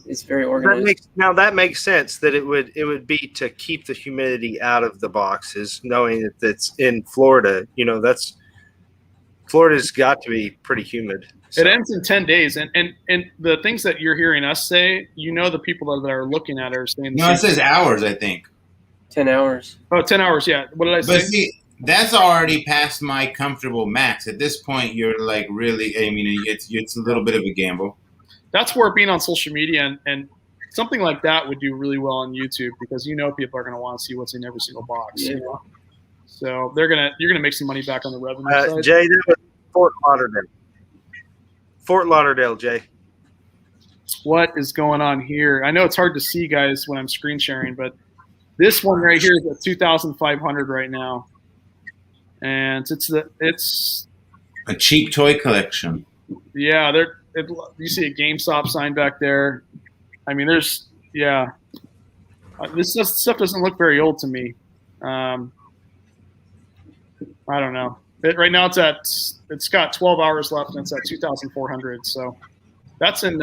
It's very organized. That makes sense that it would be to keep the humidity out of the boxes, knowing that it's in Florida. You know, Florida's got to be pretty humid. So. It ends in 10 days. And the things that you're hearing us say, you know, the people that are looking at it are saying the same. It says hours, I think. 10 hours. Oh, 10 hours, yeah. What did I say? But see, that's already past my comfortable max. At this point, you're like really, I mean, it's a little bit of a gamble. That's where being on social media and something like that would do really well on YouTube because you know people are going to want to see what's in every single box. Yeah. You know? So you're gonna make some money back on the revenue side. Jay, that was Fort Lauderdale. Fort Lauderdale, Jay. What is going on here? I know it's hard to see, guys, when I'm screen sharing, but this one right here is at 2,500 right now, and it's a cheap toy collection. Yeah, you see a GameStop sign back there. I mean, this stuff doesn't look very old to me. I don't know. Right now it's got 12 hours left and it's at 2,400. So that's in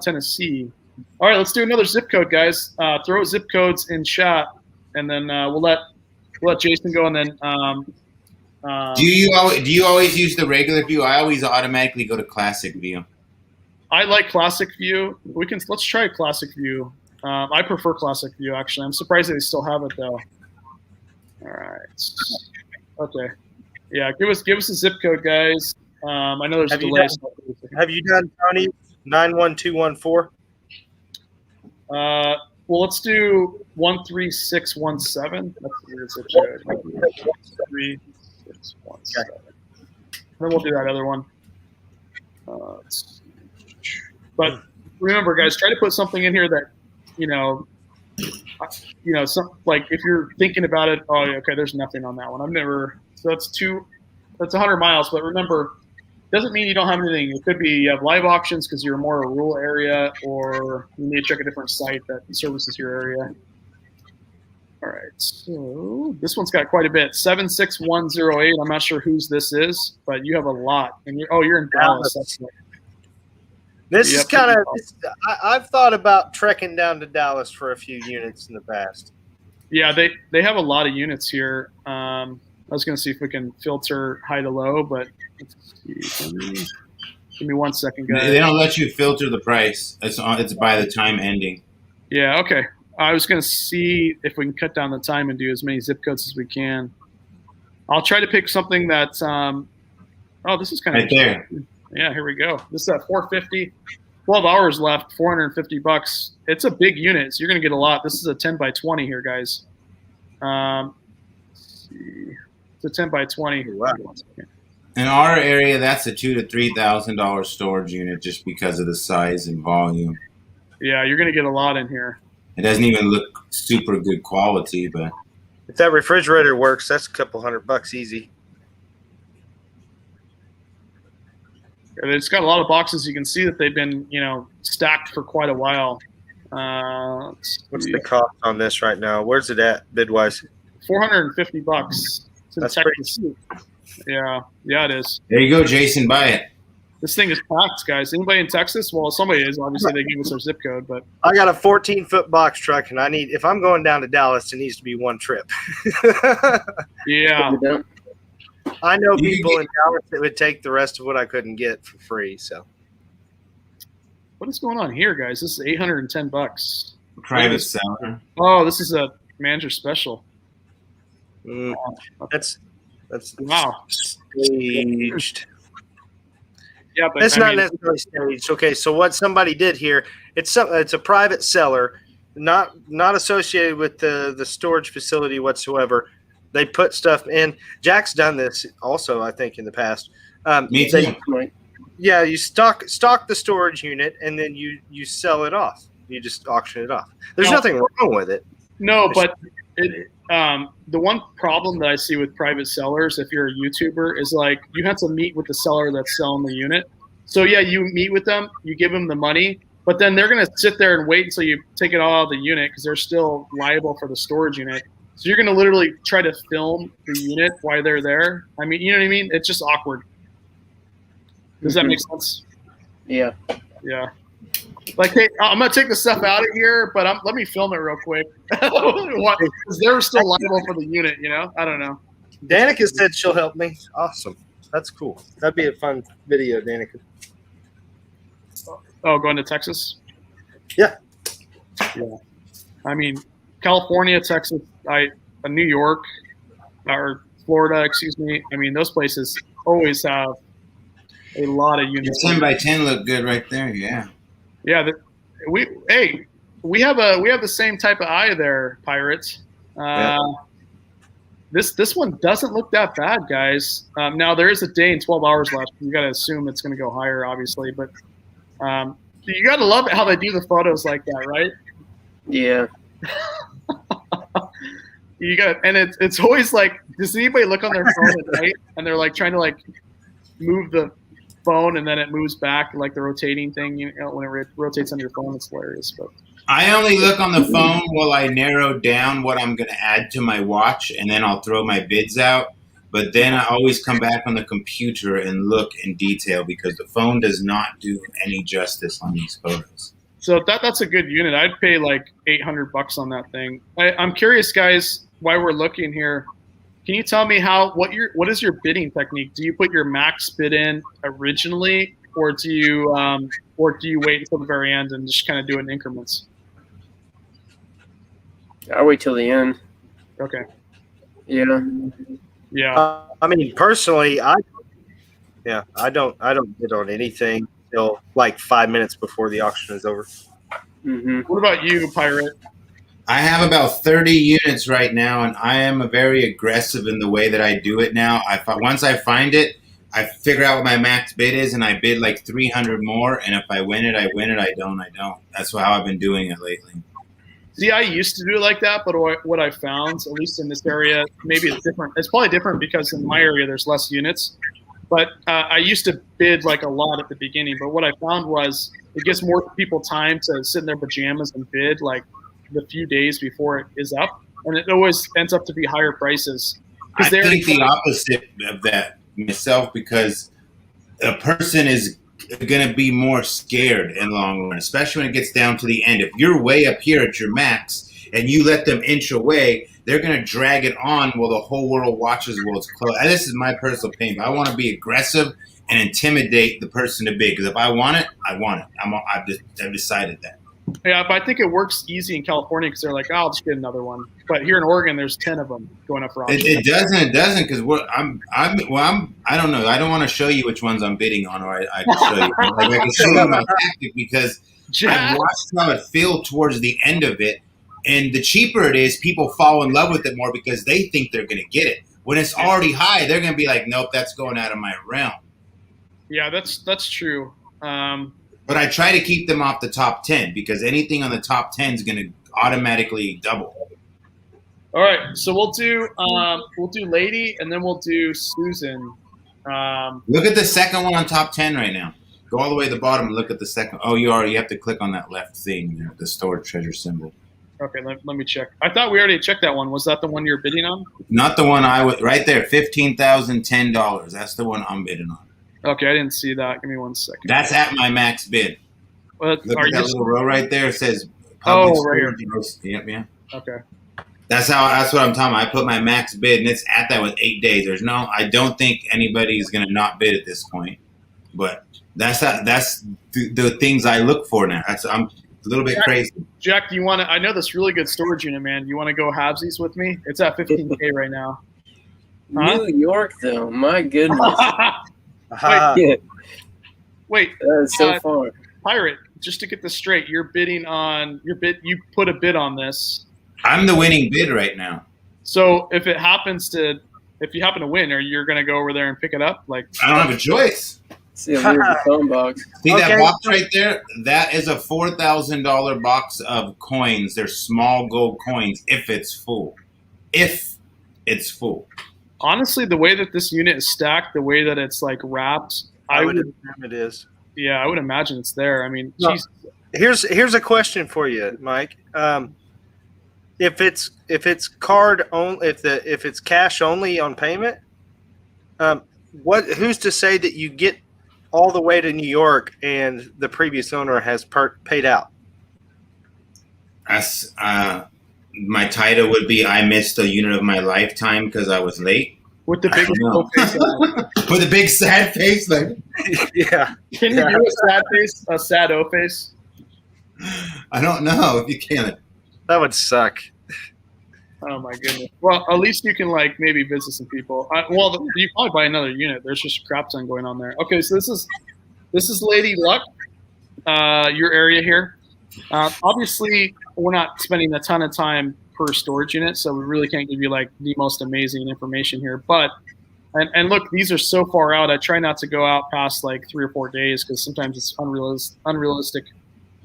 Tennessee. All right, let's do another zip code, guys. Throw zip codes in chat, and then we'll let Jason go. And then do you always use the regular view? I always automatically go to classic view. I like classic view. Let's try classic view. I prefer classic view actually. I'm surprised they still have it though. All right. Okay. Yeah, give us a zip code, guys. I know there's a delay. Have you done Tony 91214? Well, let's do 13617. That's the weird zip code. 13617. Then we'll do that other one. But remember, guys, try to put something in here that some like if you're thinking about it. Oh, okay, there's nothing on that one. So that's 100 miles. But remember, doesn't mean you don't have anything. It could be you have live auctions because you're more a rural area, or you need to check a different site that services your area. All right, so this one's got quite a bit. 76108. I'm not sure whose this is, but you have a lot. And you're in Dallas. This is kind of. I've thought about trekking down to Dallas for a few units in the past. Yeah, they have a lot of units here. I was going to see if we can filter high to low, but let's see. Give me 1 second, guys. They don't let you filter the price. It's by the time ending. Yeah, okay. I was going to see if we can cut down the time and do as many zip codes as we can. I'll try to pick something that's this is kind of right there. Yeah, here we go. This is at 450. 12 hours left, $450. It's a big unit, so you're going to get a lot. This is a 10 by 20 here, guys. Let's see. It's a 10 by 20. Wow. In our area, that's a $2,000 to $3,000 storage unit just because of the size and volume. Yeah, you're going to get a lot in here. It doesn't even look super good quality, but If that refrigerator works, that's a couple $100 easy. And it's got a lot of boxes. You can see that they've been, stacked for quite a while. What's the cost on this right now? Where's it at bid-wise? $450. It's in That's Texas. Yeah, it is. there you go, Jason, buy it. This thing is packed, guys. Anybody in Texas? Well, somebody is. Obviously, they gave us their zip code, but I got a 14-foot box truck, and if I'm going down to Dallas, it needs to be one trip. yeah. I know people in Dallas that would take the rest of what I couldn't get for free. So, What is going on here, guys? This is $810. Private seller. Oh, this is a manager special. that's Wow. staged. Yeah, but It's not necessarily staged. Okay, so what somebody did here, it's a private seller, not associated with the storage facility whatsoever. They put stuff in. Jack's done this also, I think, in the past. Me too. Yeah, you stock the storage unit and then you sell it off. You just auction it off. There's nothing wrong with it. No, but the one problem that I see with private sellers, if you're a YouTuber, is like you have to meet with the seller that's selling the unit. So yeah, you meet with them, you give them the money, but then they're going to sit there and wait until you take it all out of the unit because they're still liable for the storage unit. So you're going to literally try to film the unit while they're there. I mean, you know what I mean? It's just awkward. Does that make sense? Yeah. Yeah. Like, hey, I'm going to take the stuff out of here, but let me film it real quick. Because they're still liable for the unit, I don't know. Danica said she'll help me. Awesome. That's cool. That'd be a fun video, Danica. Oh, going to Texas? Yeah. Yeah. I mean, California, Texas, New York, or Florida, excuse me. I mean, those places always have a lot of units. 10 by 10 look good right there. Yeah. Yeah. We have the same type of eye there, Pirates. Yeah. This one doesn't look that bad, guys. Now there is a day and 12 hours left. You got to assume it's going to go higher, obviously, but you got to love it how they do the photos like that, right? Yeah. You got, and it's always like, does anybody look on their phone at night and they're like trying to like move the phone and then it moves back like the rotating thing? When it rotates on your phone, it's hilarious. But I only look on the phone while I narrow down what I'm going to add to my watch, and then I'll throw my bids out. But then I always come back on the computer and look in detail because the phone does not do any justice on these photos. So that's a good unit. I'd pay like $800 on that thing. I'm curious, guys, why we're looking here. Can you tell me what is your bidding technique? Do you put your max bid in originally, or do you wait until the very end and just kind of do it in increments? I'll wait till the end. Okay. Yeah. Yeah. I mean, personally, I don't bid on anything until like 5 minutes before the auction is over. Mm-hmm. What about you, Pirate? I have about 30 units right now, and I am very aggressive in the way that I do it now. Once I find it, I figure out what my max bid is, and I bid like 300 more, and if I win it, I win it. I don't. That's how I've been doing it lately. See, I used to do it like that, but what I found, at least in this area, maybe it's different. It's probably different because in my area there's less units. But I used to bid like a lot at the beginning. But what I found was it gives more people time to sit in their pajamas and bid like the few days before it is up. and it always ends up to be higher prices. I think the opposite of that myself, because a person is going to be more scared in the long run, especially when it gets down to the end. If you're way up here at your max and you let them inch away, they're going to drag it on while the whole world watches while it's close. And this is my personal opinion. I want to be aggressive and intimidate the person to bid, because if I want it, I want it. I've decided that. Yeah, but I think it works easy in California because they're like, oh, I'll just get another one. But here in Oregon, there's 10 of them going up for auction. It doesn't, because I don't know. I don't want to show you which ones I'm bidding on, or I can show you. Like, I can show you my tactic, because I've watched how it feel towards the end of it, and the cheaper it is, people fall in love with it more because they think they're going to get it. When it's already high, they're going to be like, nope, that's going out of my realm. Yeah, that's true. But I try to keep them off the top 10, because anything on the top 10 is going to automatically double. All right, so we'll do Lady, and then we'll do Susan. Look at the second one on top 10 right now. Go all the way to the bottom and look at the second. Oh, you have to click on that left thing there, the stored treasure symbol. Okay, let me check. I thought we already checked that one. Was that the one you're bidding on? Not the one I was right there. $15,010. That's the one I'm bidding on. Okay, I didn't see that. Give me 1 second. That's at my max bid. Look at that little row right there. It says public right here. Yep, yeah. Okay. That's what I'm talking about. I put my max bid, and it's at that with 8 days. I don't think anybody's going to not bid at this point. But that's the things I look for now. I'm a little bit crazy. Jack, do you want to? I know this really good storage unit, man. Do you want to go halvesies with me? It's at $15K right now. Huh? New York, though. My goodness. Wait. That's so far. Pirate, just to get this straight, you're bidding on your bid. You put a bid on this. I'm the winning bid right now. So if you happen to win, are you going to go over there and pick it up? Like, I don't have a choice. See a weird phone box. See that box right there? That is a $4,000 box of coins. They're small gold coins if it's full. If it's full. Honestly, the way that this unit is stacked, the way that it's like wrapped, I would imagine it is. Yeah, I would imagine it's there. I mean, here's a question for you, Mike. If it's card only, if it's cash only on payment, who's to say that you get all the way to New York and the previous owner has paid out? My title would be "I missed a unit of my lifetime because I was late." With the big face, with a big sad face, like yeah. Can you do a sad face, a sad O face? I don't know if you can. That would suck. Oh my goodness. Well, at least you can like maybe visit some people. You probably buy another unit. There's just a crap ton going on there. Okay, so this is Lady Luck, your area here. Obviously, we're not spending a ton of time per storage unit, so we really can't give you like the most amazing information here. But and look, these are so far out. I try not to go out past like 3 or 4 days because sometimes it's unrealistic.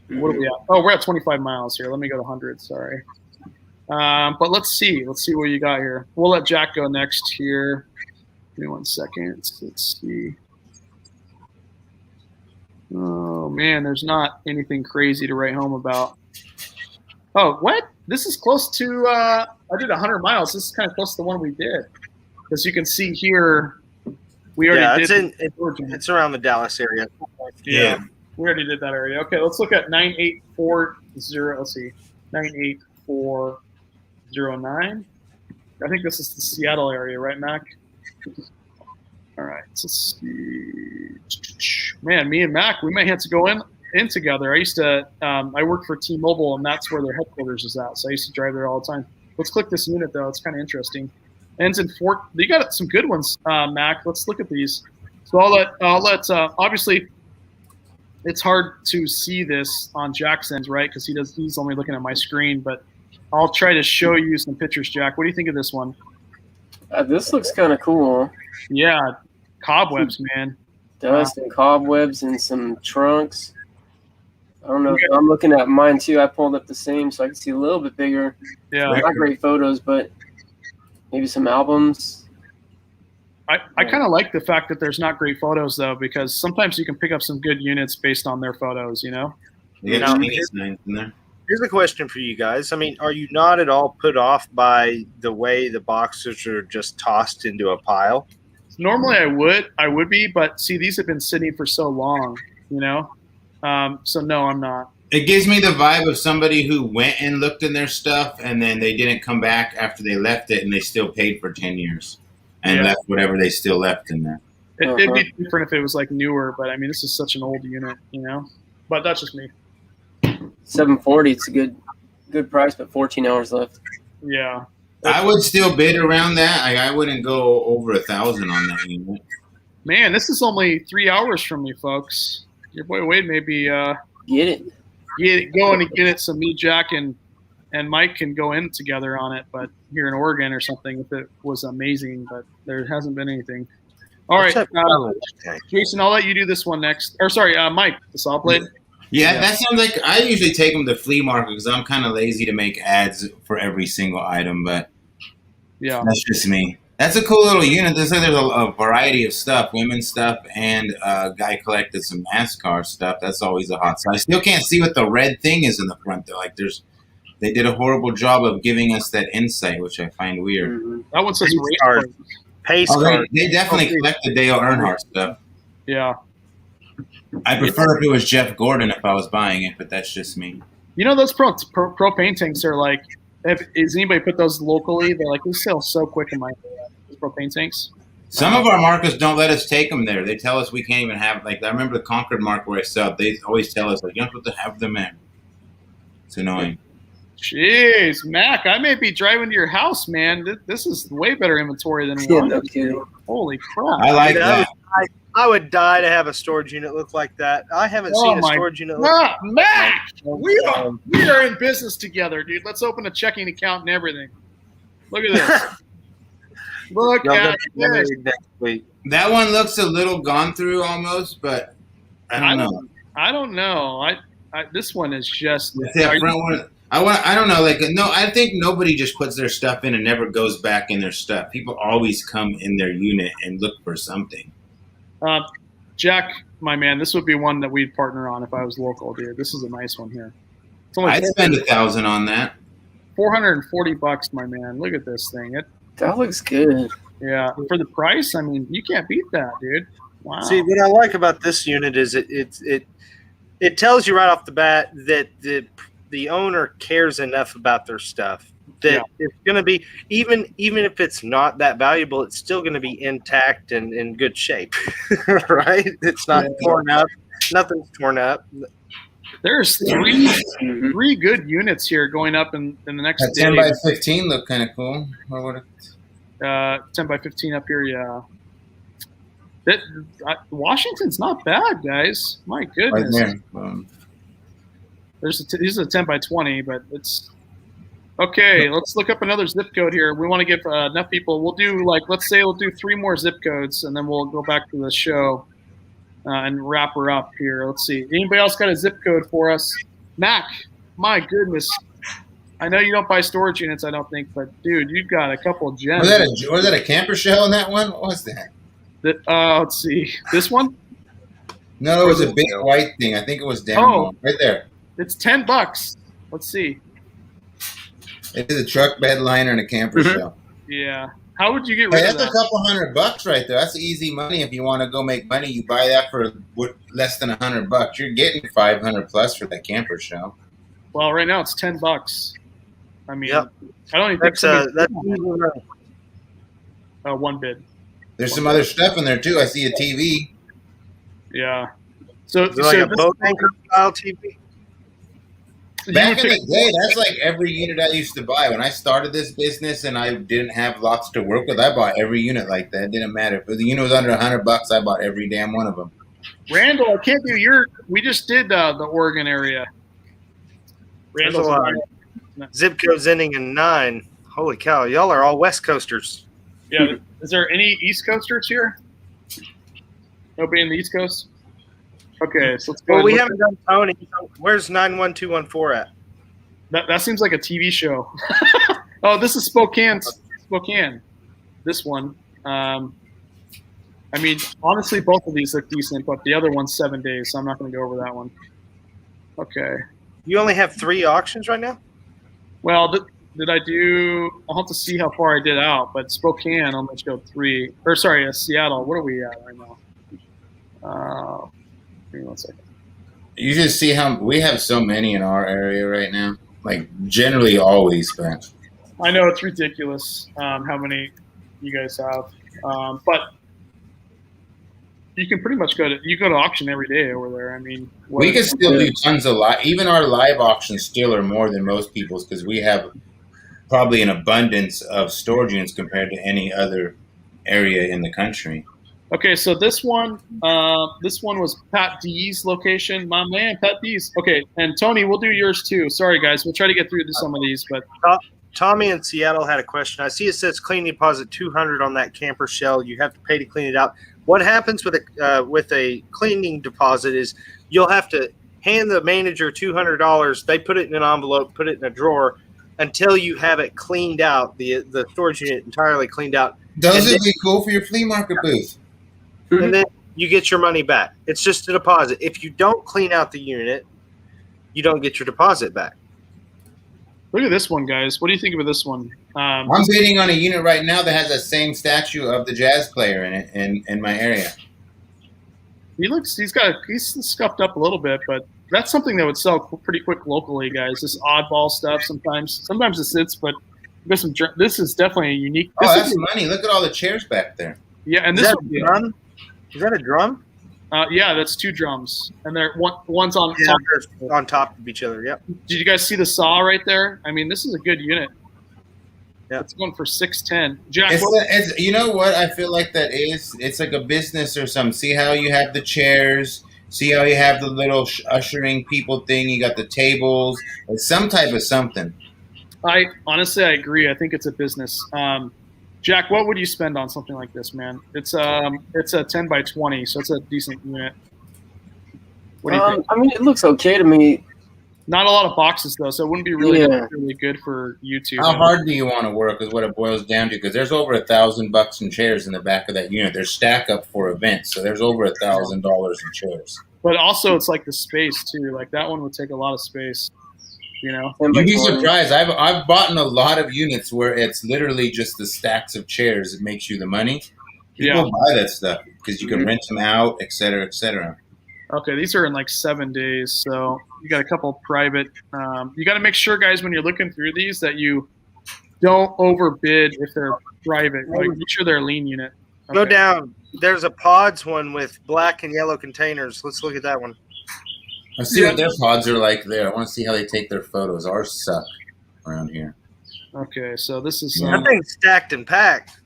What are we at? Oh, we're at 25 miles here. Let me go to 100. Sorry. But let's see what you got here. We'll let Jack go next here. Give me 1 second. Let's see. Oh man, there's not anything crazy to write home about. Oh, what? This is close to, I did 100 miles. This is kind of close to the one we did. As you can see here, we already did. It's around the Dallas area. Yeah, we already did that area. Okay, let's look at 9840. Let's see, 98409. I think this is the Seattle area, right, Mac? All right, let's see. Man, me and Mac, we might have to go in together. I used to, I worked for T-Mobile, and that's where their headquarters is at. So I used to drive there all the time. Let's click this unit, though. It's kind of interesting. Ends in Fort. You got some good ones, Mac. Let's look at these. So I'll let. Obviously, it's hard to see this on Jack's end, right? Because he's only looking at my screen. But I'll try to show you some pictures, Jack. What do you think of this one? This looks kind of cool. Yeah, cobwebs, man. Dust and cobwebs and some trunks. I don't know. I'm looking at mine too. I pulled up the same so I can see a little bit bigger. Yeah. Not great photos, but maybe some albums. I kind of like the fact that there's not great photos, though, because sometimes you can pick up some good units based on their photos, you know? Yeah, in there. Here's a question for you guys. I mean, are you not at all put off by the way the boxes are just tossed into a pile? Normally I would be, but see, these have been sitting for so long, you know? So no, I'm not. It gives me the vibe of somebody who went and looked in their stuff and then they didn't come back after they left it and they still paid for 10 years and left whatever they still left in there. It'd be different if it was like newer, but I mean, this is such an old unit, you know? But that's just me. 740. It's a good price, but 14 hours left. Yeah. I would still bid around that. I wouldn't go over 1,000 on that unit. Man, this is only 3 hours from me, folks. Your boy Wade may be Get it. going to get it so me, Jack, and Mike can go in together on it, but here in Oregon or something, if it was amazing, but there hasn't been anything. All right, Jason, I'll let you do this one next. Or sorry, Mike, the saw blade. Yeah, that sounds like I usually take them to flea market because I'm kind of lazy to make ads for every single item, but yeah, that's just me. That's a cool little unit. There's a variety of stuff, women's stuff, and a guy collected some NASCAR stuff. That's always a hot side. I still can't see what the red thing is in the front though. Like they did a horrible job of giving us that insight, which I find weird. Mm-hmm. That one says race card. Pace card. They definitely collected Dale Earnhardt stuff. Yeah. I prefer if it was Jeff Gordon if I was buying it, but that's just me. You know, those propane tanks are like, is anybody put those locally? They're like, they sell so quick in my area, those propane tanks. Some of our markets don't let us take them there. They tell us we can't even have, like, I remember the Concord market where I sell, they always tell us, like, you don't have to have them in. It's annoying. Jeez, Mac, I may be driving to your house, man. This is way better inventory than one. No kidding. Holy crap. I like that. I would die to have a storage unit look like that. I haven't seen a storage unit look like that. Mac! We are in business together, dude. Let's open a checking account and everything. Look at this. Look at this. That one looks a little gone through almost, but I don't know. I don't know. This one is just. I don't know. Like, no, I think nobody just puts their stuff in and never goes back in their stuff. People always come in their unit and look for something. Jack, my man, this would be one that we'd partner on if I was local, dude. This is a nice one here. I'd spend $1,000 on that. $440, my man. Look at this thing. That looks good. Yeah, for the price, I mean, you can't beat that, dude. Wow. See, what I like about this unit is it tells you right off the bat that the owner cares enough about their stuff that it's going to be, even if it's not that valuable, it's still going to be intact and in good shape, right? It's not torn up. Nothing's torn up. There's three good units here going up in the next that 10 by 15 look kind of cool. 10 by 15 up here, yeah. Washington's not bad, guys. My goodness. Right there. This is a 10 by 20, but it's okay. Let's look up another zip code here. We want to give enough people. We'll do let's say we'll do 3 more zip codes, and then we'll go back to the show and wrap her up here. Let's see. Anybody else got a zip code for us? Mac, my goodness. I know you don't buy storage units, I don't think, but dude, you've got a couple of gems. Was that a camper shell in that one? What was that? Let's see. This one? No, it was a big white thing. I think it was down right there. It's $10. Let's see. It is a truck bed liner and a camper shell. Yeah. How would you get rid of that? That's a couple $100 right there. That's easy money. If you want to go make money, you buy that for less than $100. You're getting $500 plus for that camper shell. Well, right now it's $10. I mean, I don't even think that's one bid. There's some other stuff in there too. I see a TV. Yeah. So like a boat anchor style TV. Back in the day, that's like every unit I used to buy. When I started this business and I didn't have lots to work with, I bought every unit like that. It didn't matter. If the unit was under $100, I bought every damn one of them. Randall, I can't do we just did the Oregon area. Randall's zip codes ending in 9. Holy cow. Y'all are all West Coasters. Yeah. Is there any East Coasters here? Nobody in the East Coast? Okay, so let's go. Well, we haven't done Tony. Where's 91214 at? That seems like a TV show. Oh, this is Spokane. This one. I mean, honestly, both of these look decent, but the other one's 7 days, so I'm not going to go over that one. Okay. You only have 3 auctions right now? Well, did I do? I'll have to see how far I did out. But Spokane only showed 3. Or sorry, Seattle. What are we at right now? Give me 1 second. You just see how we have so many in our area right now. Like generally always, but I know it's ridiculous how many you guys have, but you can pretty much go to auction every day over there. I mean, we can still do tons of even our live auctions still are more than most people's because we have probably an abundance of storage units compared to any other area in the country. Okay, so this one was Pat D's location. My man, Pat D's. Okay, and Tony, we'll do yours too. Sorry, guys, we'll try to get through to some of these, but Tommy in Seattle had a question. I see it says cleaning deposit $200 on that camper shell. You have to pay to clean it out. What happens with a cleaning deposit is you'll have to hand the manager $200. They put it in an envelope, put it in a drawer until you have it cleaned out, the storage unit entirely cleaned out. Those would be cool for your flea market booth. And then you get your money back. It's just a deposit. If you don't clean out the unit, you don't get your deposit back. Look at this one, guys. What do you think of this one? I'm bidding on a unit right now that has the same statue of the jazz player in it in my area. He's scuffed up a little bit, but that's something that would sell pretty quick locally, guys. This oddball stuff sometimes it sits, but this is definitely a unique. Oh, that's money. Look at all the chairs back there. Yeah, and this one. Drum? Is that a drum? Yeah, that's 2 drums, and one's on top of each other. Yep. Did you guys see the saw right there? I mean, this is a good unit. Yeah, it's going for $610. Jack, you know what I feel like that is? It's like a business or something. See how you have the chairs. See how you have the little ushering people thing. You got the tables. It's some type of something. I agree. I think it's a business. Jack, what would you spend on something like this, man? It's a 10 by 20, so it's a decent unit. What do you think? I mean, it looks okay to me. Not a lot of boxes though, so it wouldn't be really good for YouTube. How hard do you want to work is what it boils down to, because there's over $1,000 in chairs in the back of that unit. There's stack up for events, so there's over $1,000 in chairs. But also, it's like the space too. Like that one would take a lot of space. You know, you'd be surprised. I've bought in a lot of units where it's literally just the stacks of chairs that makes you the money. People buy that stuff because you can rent them out, et cetera, et cetera. Okay, these are in like 7 days, so you got a couple private. You got to make sure, guys, when you're looking through these, that you don't overbid if they're private. Like, make sure they're a lean unit. Okay. Go down. There's a pods one with black and yellow containers. Let's look at that one. I see what their pods are like there. I want to see how they take their photos. Ours suck around here. Okay, so this is that thing's stacked and packed.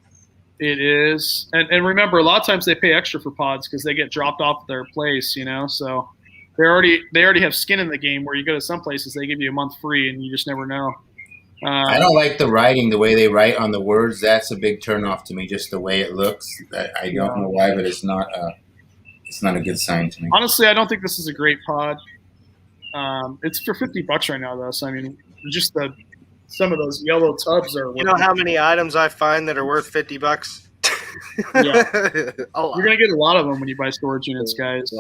It is, and remember, a lot of times they pay extra for pods because they get dropped off their place. You know, so they already have skin in the game. Where you go to some places, they give you a month free, and you just never know. I don't like the writing, the way they write on the words. That's a big turnoff to me. Just the way it looks. I don't know why, but it's not a good sign to me. Honestly, I don't think this is a great pod. It's for $50 right now, though. So I mean, just some of those yellow tubs are. You know how many items I find that are worth $50? Yeah, you're gonna get a lot of them when you buy storage units, guys.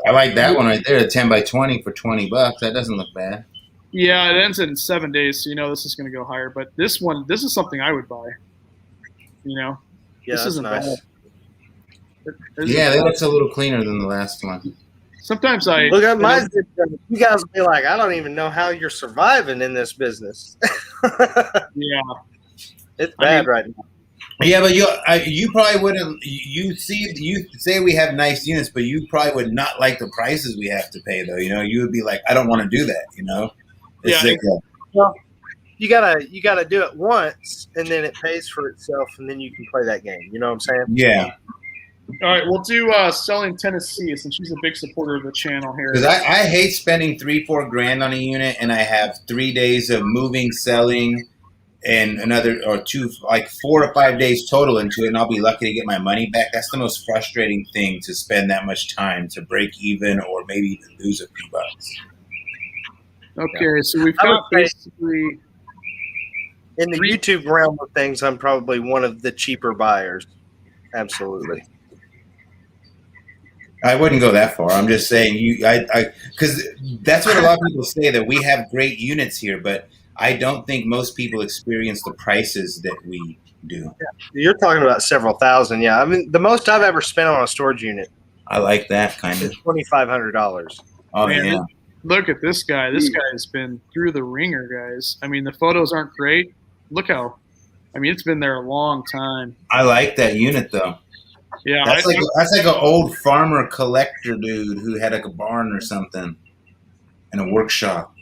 I like that one right there, a 10 by 20 for $20. That doesn't look bad. Yeah, it ends in 7 days, so you know this is gonna go higher. But this is something I would buy. You know, this isn't nice. Bad. That looks a little cleaner than the last one. Sometimes I look at my. You guys will be like, I don't even know how you're surviving in this business. Yeah, it's bad right now. Yeah, but you probably wouldn't. You say we have nice units, but you probably would not like the prices we have to pay, though. You know, you would be like, I don't want to do that. You know, well, you gotta do it once, and then it pays for itself, and then you can play that game. You know what I'm saying? Yeah. All right, we'll do Selling Tennessee, since she's a big supporter of the channel here. Because I hate spending $3-4 grand on a unit, and I have 3 days of moving, selling, and another or 4 or 5 days total into it, and I'll be lucky to get my money back. That's the most frustrating thing, to spend that much time to break even or maybe even lose a few bucks. Okay, so we've got basically in the YouTube realm of things, I'm probably one of the cheaper buyers. Absolutely. I wouldn't go that far. I'm just saying because that's what a lot of people say, that we have great units here, but I don't think most people experience the prices that we do. You're talking about several thousand. Yeah. I mean, the most I've ever spent on a storage unit I like that kind is of. $2,500. Oh Man, yeah. Look at this guy. This guy has been through the ringer, guys. I mean, the photos aren't great. Look how, I mean, it's been there a long time. I like that unit though. Yeah, That's like an old farmer collector dude who had like a barn or something and a workshop.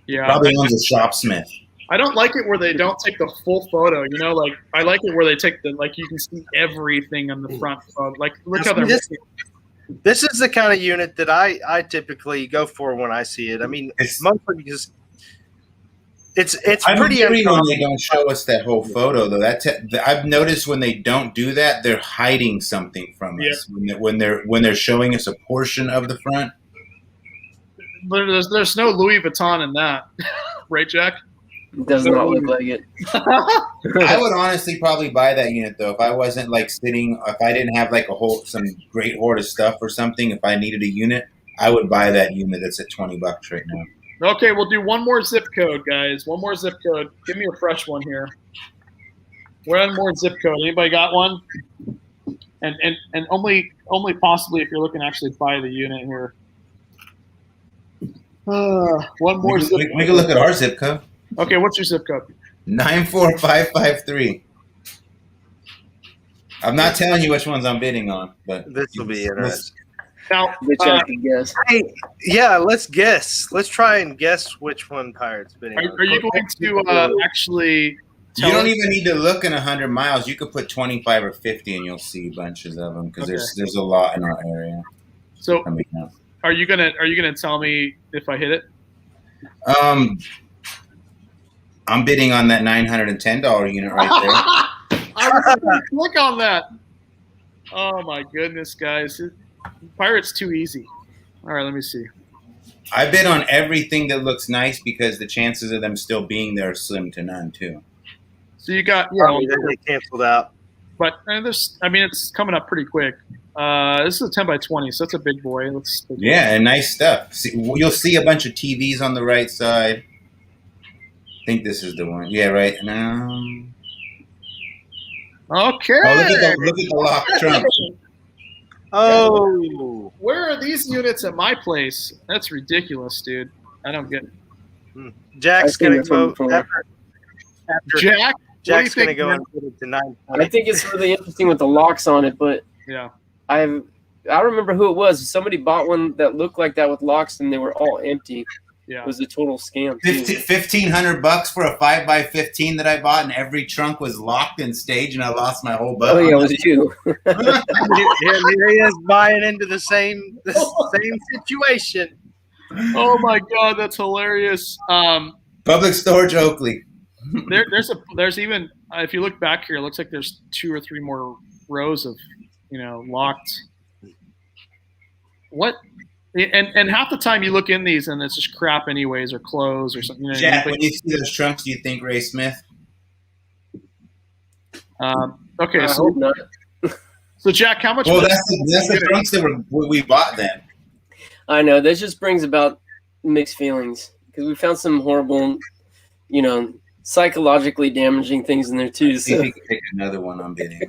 yeah. Probably owns a shopsmith. I don't like it where they don't take the full photo. You know, like I like it where they take the you can see everything on the front photo. Like look how they're. This is the kind of unit that I typically go for when I see it. I mean, mostly because it's pretty uncommon when they don't show us that whole photo though. I've noticed when they don't do that, they're hiding something from us. When they're showing us a portion of the front. There's no Louis Vuitton in that, right, Jack? It does not look like it. I would honestly probably buy that unit though if I wasn't if I didn't have like some great hoard of stuff or something. If I needed a unit, I would buy that unit that's at $20 right now. Okay, we'll do one more zip code, guys. One more zip code. Give me a fresh one here. One more zip code. Anybody got one? And only possibly if you're looking to actually buy the unit here. One more zip code. We can look at our zip code. Okay, what's your zip code? 94553. I'm not telling you which ones I'm bidding on, but this will be interesting. Now, guess. Hey, yeah, let's guess. Let's try and guess which one Pirate's bidding on. Are you going to actually? You don't even need to look in 100 miles. You could put 25 or 50, and you'll see bunches of them because there's a lot in our area. So, are you gonna tell me if I hit it? I'm bidding on that $910 unit right there. I was going to click on that. Oh my goodness, guys! Pirate's too easy. All right, let me see. I bid on everything that looks nice because the chances of them still being there are slim to none too. So you got they canceled out. But it's coming up pretty quick. This is a 10 by 20, so that's a big boy. And nice stuff. You'll see a bunch of TVs on the right side. I think this is the one. Yeah, right. Okay. Oh, look at the locked trunk. Oh. Where are these units at my place? That's ridiculous, dude. I don't get it. Jack's going to go after Jack's going to go and put it to 9. I think it's really interesting with the locks on it, but yeah, I remember who it was. Somebody bought one that looked like that with locks, and they were all empty. Yeah, it was a total scam. $1,500 for a 5x15 that I bought, and every trunk was locked in stage, and I lost my whole butt. Oh yeah, it was you. Here he is buying into the same situation. Oh my God, that's hilarious. Public Storage Oakley. There's even if you look back here, it looks like there's 2 or 3 more rows of locked. What? And half the time you look in these and it's just crap anyways, or clothes or something. Jack, when you see those trunks, do you think Ray Smith? Okay, I hope not. So Jack, how much? Well, that's the trunks that we bought then. I know that just brings about mixed feelings because we found some horrible, psychologically damaging things in there too. See if you can pick another one on bidding.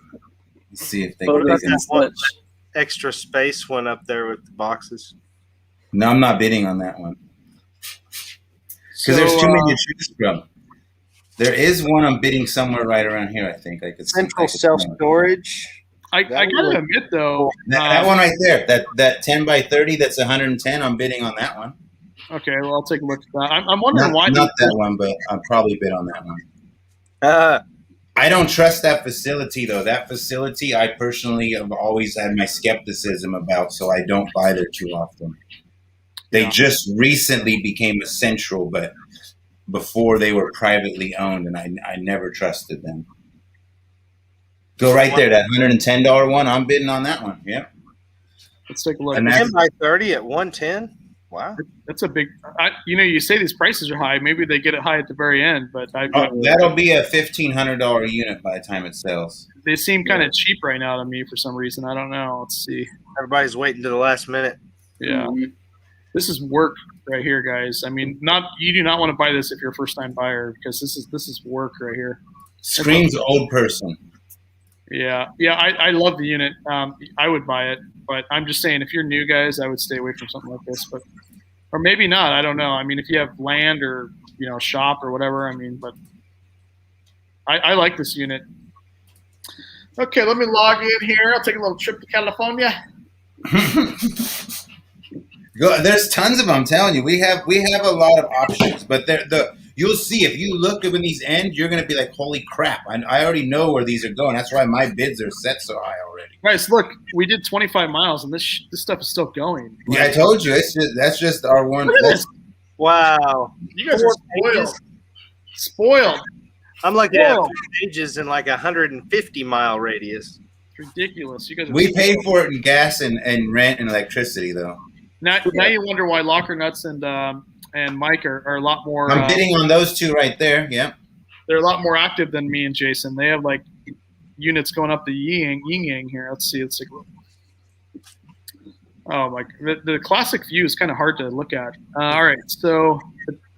See if they can that extra space one up there with the boxes. No, I'm not bidding on that one because there's too many to choose from. There is one I'm bidding somewhere right around here. I think central self storage. I gotta admit though, that one right there, that 10 by 30, that's 110. I'm bidding on that one. Okay, well I'll take a look at that. I'm wondering why not that one, but I'll probably bid on that one. I don't trust that facility though. That facility, I personally have always had my skepticism about, so I don't buy there too often. They just recently became a Central, but before they were privately owned, and I never trusted them. Go right there, that $110 one. I'm bidding on that one. Yeah. Let's take a look. 10 by 30 at 110. Wow. That's a big. You say these prices are high. Maybe they get it high at the very end, but that'll be a $1,500 unit by the time it sells. They seem kind of cheap right now to me for some reason. I don't know. Let's see. Everybody's waiting to the last minute. Yeah, this is work right here, guys. I mean, you do not want to buy this if you're a first time buyer because this is work right here. Screams old person. Yeah. I love the unit. I would buy it, but I'm just saying if you're new, guys, I would stay away from something like this. Or maybe not. I don't know. I mean, if you have land or shop or whatever. I mean, but I like this unit. Okay, let me log in here. I'll take a little trip to California. There's tons of them. I'm telling you, we have a lot of options, but you'll see if you look at when these end, you're gonna be like, holy crap! I already know where these are going. That's why my bids are set so high already. Guys, look, we did 25 miles, and this stuff is still going. Yeah, I told you, that's just our one. Look at this. Wow, You guys are spoiled. I'm looking at pages in like 150-mile radius. It's ridiculous. You guys. We pay for it in gas and rent and electricity, though. Now you wonder why Locker Nuts and Mike are a lot more. I'm bidding on those two right there. Yeah, they're a lot more active than me and Jason. They have like units going up the yin yang here. Let's see. Let's take a look. Oh my! The classic view is kind of hard to look at. All right, so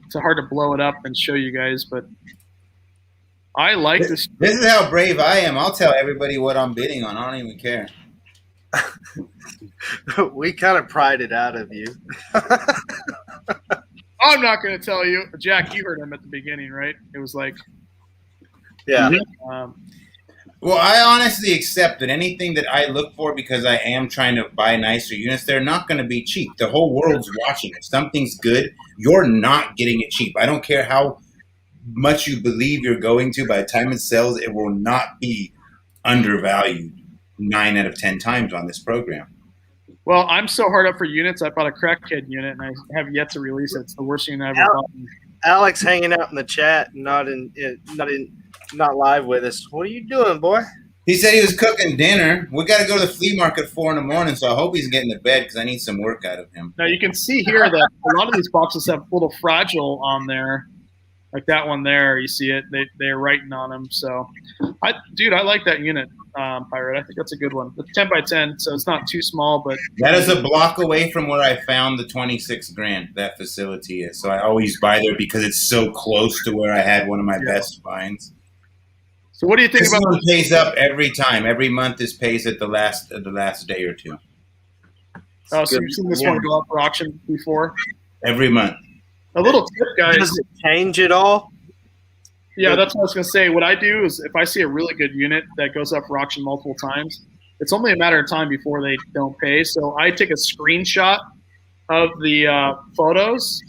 it's hard to blow it up and show you guys, but I like this. This is how brave I am. I'll tell everybody what I'm bidding on. I don't even care. We kind of pried it out of you. I'm not going to tell you. Jack, you heard him at the beginning, right? It was like, yeah. Well, I honestly accept that anything that I look for because I am trying to buy nicer units, they're not going to be cheap. The whole world's watching. If something's good, you're not getting it cheap. I don't care how much you believe you're going to. By the time it sells, it will not be undervalued 9 out of 10 times on this program. Well, I'm so hard up for units. I bought a crackhead unit, and I have yet to release it. It's the worst unit I've ever bought. Alex hanging out in the chat, not live with us. What are you doing, boy? He said he was cooking dinner. We got to go to the flea market at 4 a.m, so I hope he's getting to bed because I need some work out of him. Now you can see here that a lot of these boxes have a little fragile on there, like that one there. You see it? They're writing on them. So, I like that unit, Pirate. I think that's a good one. It's 10 by 10, so it's not too small, but that is a block away from where I found the 26 grand. That facility is. So I always buy there because it's so close to where I had one of my best finds. So what do you think this about one pays up every time? Every month this pays at the last day or two. Oh, so you've seen this one go up for auction before? Every month. A little tip, guys. Does it change at all? Yeah, that's what I was going to say. What I do is if I see a really good unit that goes up for auction multiple times, it's only a matter of time before they don't pay. So I take a screenshot of the photos.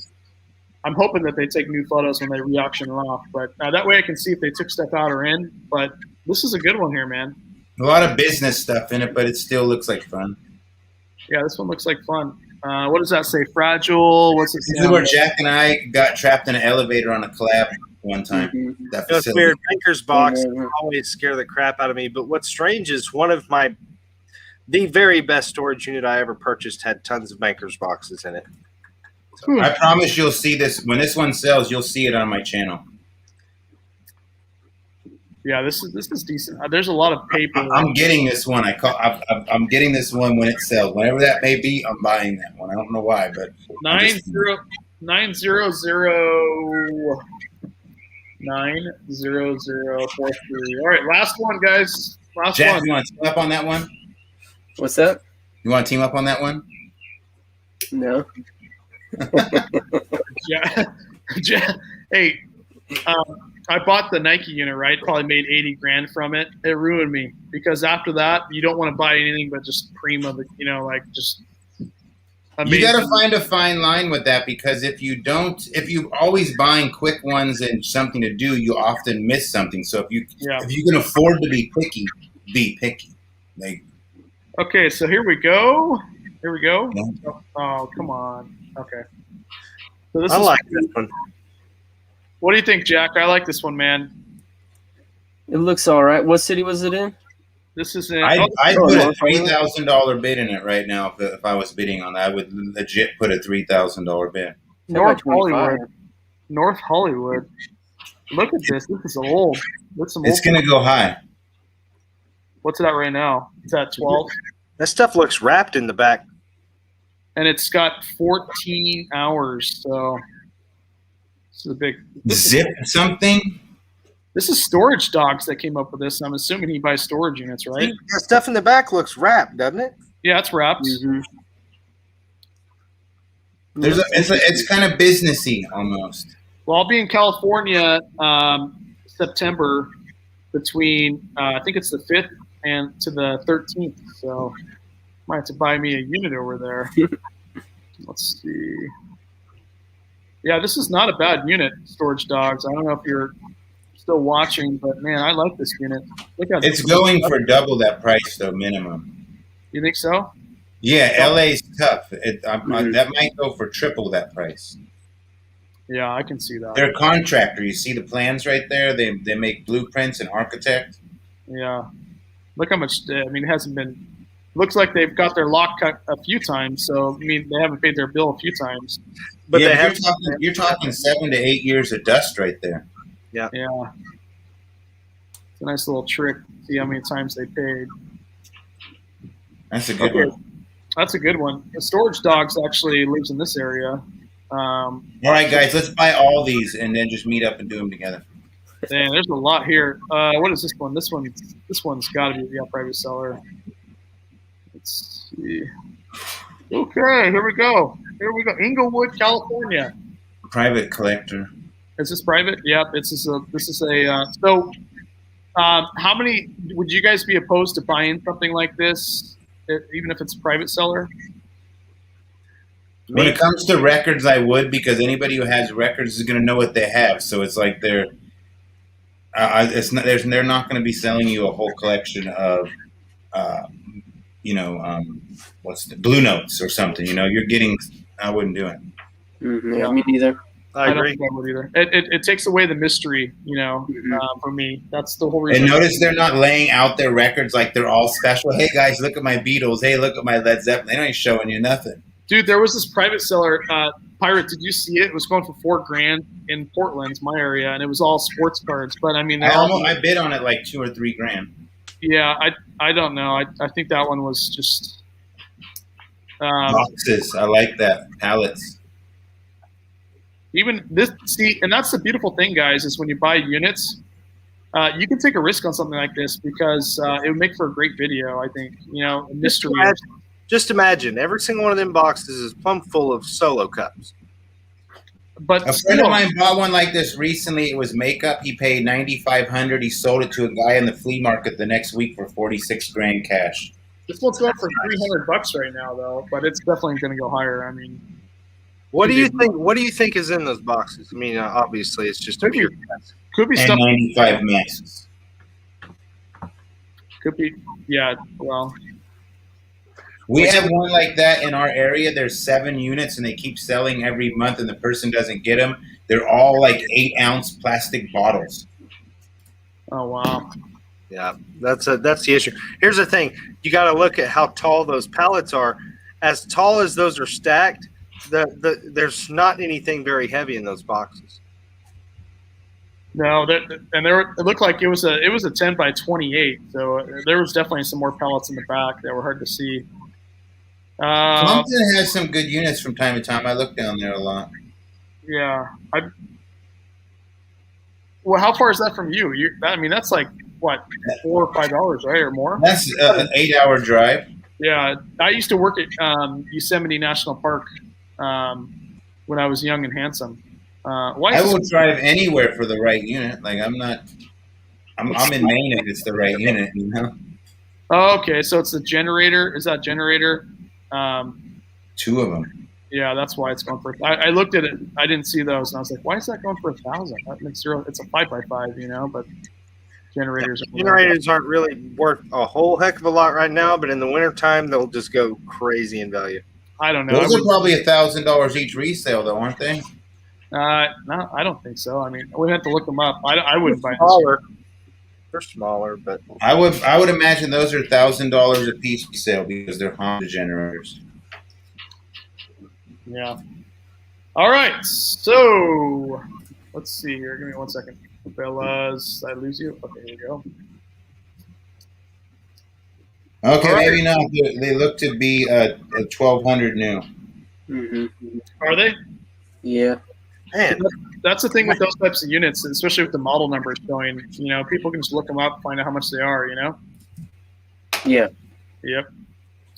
I'm hoping that they take new photos when they re-auction it off. But that way I can see if they took stuff out or in. But this is a good one here, man. A lot of business stuff in it, but it still looks like fun. Yeah, this one looks like fun. What does that say? Fragile? What's it? This is where Jack and I got trapped in an elevator on a collab one time. That It's weird. Banker's box always scare the crap out of me. But what's strange is the very best storage unit I ever purchased had tons of Banker's boxes in it. So I promise you'll see this. When this one sells, you'll see it on my channel. Yeah, this is decent. There's a lot of paper. I'm getting this one. I'm getting this one when it sells. Whenever that may be, I'm buying that one. I don't know why, but 90043. All right, last one, guys. Last Jack, one. you want to team up on that one? What's that? You want to team up on that one? No. Hey, I bought the Nike unit, right? Probably made 80 grand from it. It ruined me because after that, you don't want to buy anything but just prima, just amazing. You got to find a fine line with that because if you always buying quick ones and something to do, you often miss something. So if you can afford to be picky, be picky. Okay, so here we go. Yeah. Oh, come on. Okay. So this I like this one. What do you think, Jack? I like this one, man. It looks all right. What city was it in? This is it. I'd put a $3,000 bid in it right now if I was bidding on that. I would legit put a $3,000 bid. North Hollywood. North Hollywood. Look at this. This is old. It's going to go high. What's it at right now? It's at 12. That stuff looks wrapped in the back. And it's got 14 hours. So this is a big. Zip something? This is Storage Dogs that came up with this. I'm assuming he buys storage units, right? That stuff in the back looks wrapped, doesn't it? Yeah, it's wrapped. Mm-hmm. It's kind of businessy almost. Well, I'll be in California September between I think it's the 5th and to the 13th. So might have to buy me a unit over there. Let's see. Yeah, this is not a bad unit, Storage Dogs. I don't know if you're still watching, but man, I like this unit. Look at it's going for double that price though, minimum. You think so? Yeah, LA's tough. That might go for triple that price. Yeah, I can see that. They're a contractor. You see the plans right there? They make blueprints and architect. Yeah. Look how much, I mean, it hasn't been, looks like they've got their lock cut a few times. So, I mean, they haven't paid their bill a few times. But yeah, you're talking 7 to 8 years of dust right there. Yeah. Yeah. It's a nice little trick. See how many times they paid. That's a good one. That's a good one. The Storage Dogs actually lives in this area. All right, guys, let's buy all these and then just meet up and do them together. Man, there's a lot here. What is this one? This one's got to be a private seller. Let's see. Okay, here we go. Inglewood, California. Private collector. Is this private? Yep. So, how many would you guys be opposed to buying something like this, even if it's a private seller? When it comes to records, I would, because anybody who has records is going to know what they have. So it's like they're not going to be selling you a whole collection of, Blue Notes or something. You know, I wouldn't do it. Mm-hmm. Yeah, me neither. I agree. don't think I would either. It takes away the mystery, for me. That's the whole reason. And notice they're not laying out their records like they're all special. Hey, guys, look at my Beatles. Hey, look at my Led Zeppelin. They ain't showing you nothing. Dude, there was this private seller, Pirate. Did you see it? It was going for $4,000 in Portland, my area, and it was all sports cards. But I mean, I bid on it like $2,000 or $3,000. Yeah, I don't know. I think that one was just boxes. I like that. Pallets. Even this, and that's the beautiful thing, guys, is when you buy units, you can take a risk on something like this because it would make for a great video. I think a mystery. Just imagine every single one of them boxes is plumb full of solo cups. But a friend of mine bought one like this recently. It was makeup. He paid $9,500. He sold it to a guy in the flea market the next week for $46,000 cash. This one's going for $300 right now, though. But it's definitely going to go higher. I mean, what do you think? What do you think is in those boxes? I mean, obviously, it's just could be stuff. 95 masks. Could be, yeah. Well. We have one like that in our area. There's 7 units, and they keep selling every month, and the person doesn't get them. They're all like 8-ounce plastic bottles. Oh wow! Yeah, that's the issue. Here's the thing: you got to look at how tall those pallets are. As tall as those are stacked, there's not anything very heavy in those boxes. No, it looked like it was a 10 by 28. So there was definitely some more pallets in the back that were hard to see. Compton has some good units from time to time. I look down there a lot. Yeah. Well, how far is that from you? That's like, what, $4 or $5, right, or more? That's an 8-hour drive. Yeah. I used to work at Yosemite National Park when I was young and handsome. I will drive anywhere for the right unit. Like, I'm in Maine if it's the right unit, Oh, okay. So it's the generator. Is that generator? 2 of them. Yeah, that's why it's going for. I looked at it. I didn't see those, and I was like, "Why is that going for 1,000?" That makes zero. It's a 5x5, but generators. Generators aren't really worth a whole heck of a lot right now, but in the wintertime, they'll just go crazy in value. I don't know. Those are probably $1,000 each resale, though, aren't they? No, I don't think so. I mean, we have to look them up. I wouldn't buy smaller. They're smaller, but I would imagine those are $1,000 a piece resale because they're Honda generators. Yeah. All right. So let's see here. Give me 1 second. Fellas, did I lose you? Okay, here we go. Okay, All right. maybe not. They look to be 1,200 new. Mm-hmm. Are they? Yeah. man, That's the thing with those types of units, especially with the model numbers showing. You know, people can just look them up, find out how much they are. You know. Yeah. Yep.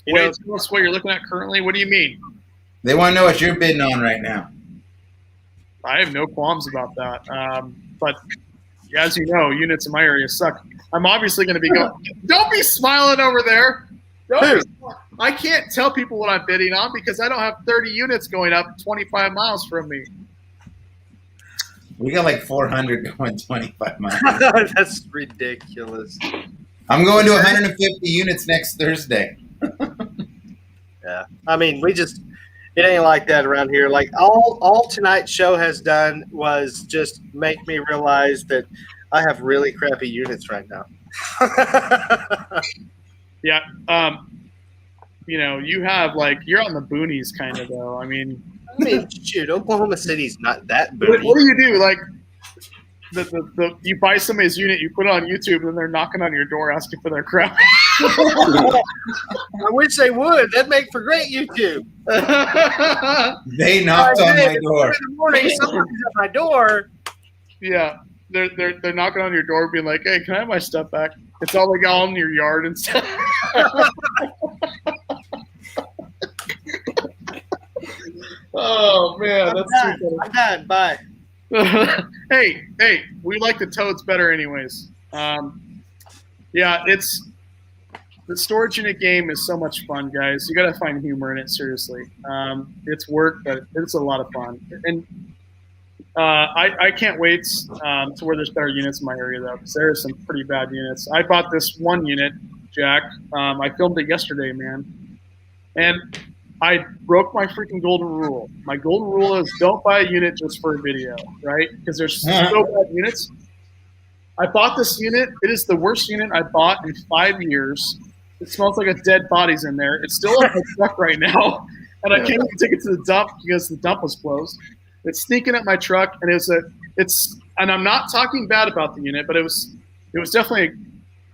You Wait. know, tell us what you're looking at currently. What do you mean? They want to know what you're bidding on right now. I have no qualms about that. But as you know, units in my area suck. I'm obviously going to be going. Don't be smiling over there. I can't tell people what I'm bidding on because I don't have 30 units going up 25 miles from me. We got like 400 going 25 miles. that's ridiculous. I'm going to 150 units next Thursday. Yeah, I mean, it ain't like that around here. Like all tonight's show has done was just make me realize that I have really crappy units right now. Yeah. You know, you have you're on the boonies kind of though. I mean, shoot, Oklahoma City's not that what booty. do you do? Like, you buy somebody's unit, you put it on YouTube, and then they're knocking on your door asking for their crap. I wish they would. That'd make for great YouTube. They knocked on my door. In the morning, somebody's at my door. Yeah, they're knocking on your door, being like, "Hey, can I have my stuff back?" It's all all in your yard and stuff. Oh man, that's too funny. I'm done. Bye. hey, we like the toads better anyways. Yeah, the storage unit game is so much fun, guys. You got to find humor in it, seriously. It's work, but it's a lot of fun. And I can't wait to where there's better units in my area, though, because there are some pretty bad units. I bought this one unit, Jack. I filmed it yesterday, man. And I broke my freaking golden rule. My golden rule is don't buy a unit just for a video, right? Because there's so bad units. I bought this unit. It is the worst unit I bought in 5 years. It smells like a dead body's in there. It's still in my truck right now, and I can't even take it to the dump because the dump was closed. It's sneaking at my truck, and and I'm not talking bad about the unit, but it was definitely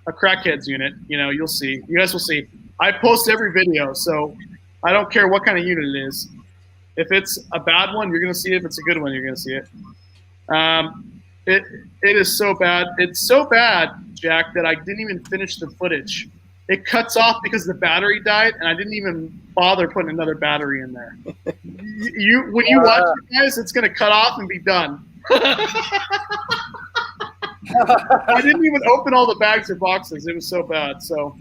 a crackhead's unit. You know, you'll see. You guys will see. I post every video, so I don't care what kind of unit it is. If it's a bad one, you're going to see it. If it's a good one, you're going to see it. It is so bad. It's so bad, Jack, that I didn't even finish the footage. It cuts off because the battery died, and I didn't even bother putting another battery in there. When you watch it, guys, it's going to cut off and be done. I didn't even open all the bags or boxes. It was so bad. So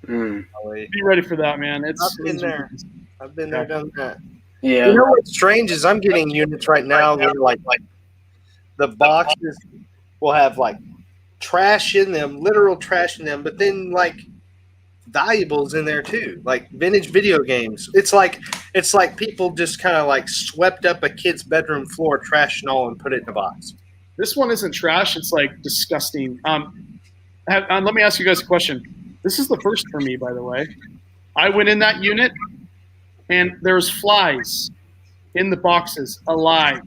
be ready for that, man. I've been there. I've been there, done that. Yeah. You know what's strange is I'm getting units right now that are like the boxes will have trash in them, literal trash in them, but then valuables in there too, like vintage video games. It's like people just kind of swept up a kid's bedroom floor, trash and all, and put it in a box. This one isn't trash. It's disgusting. Let me ask you guys a question. This is the first for me, by the way. I went in that unit, and there's flies in the boxes, alive.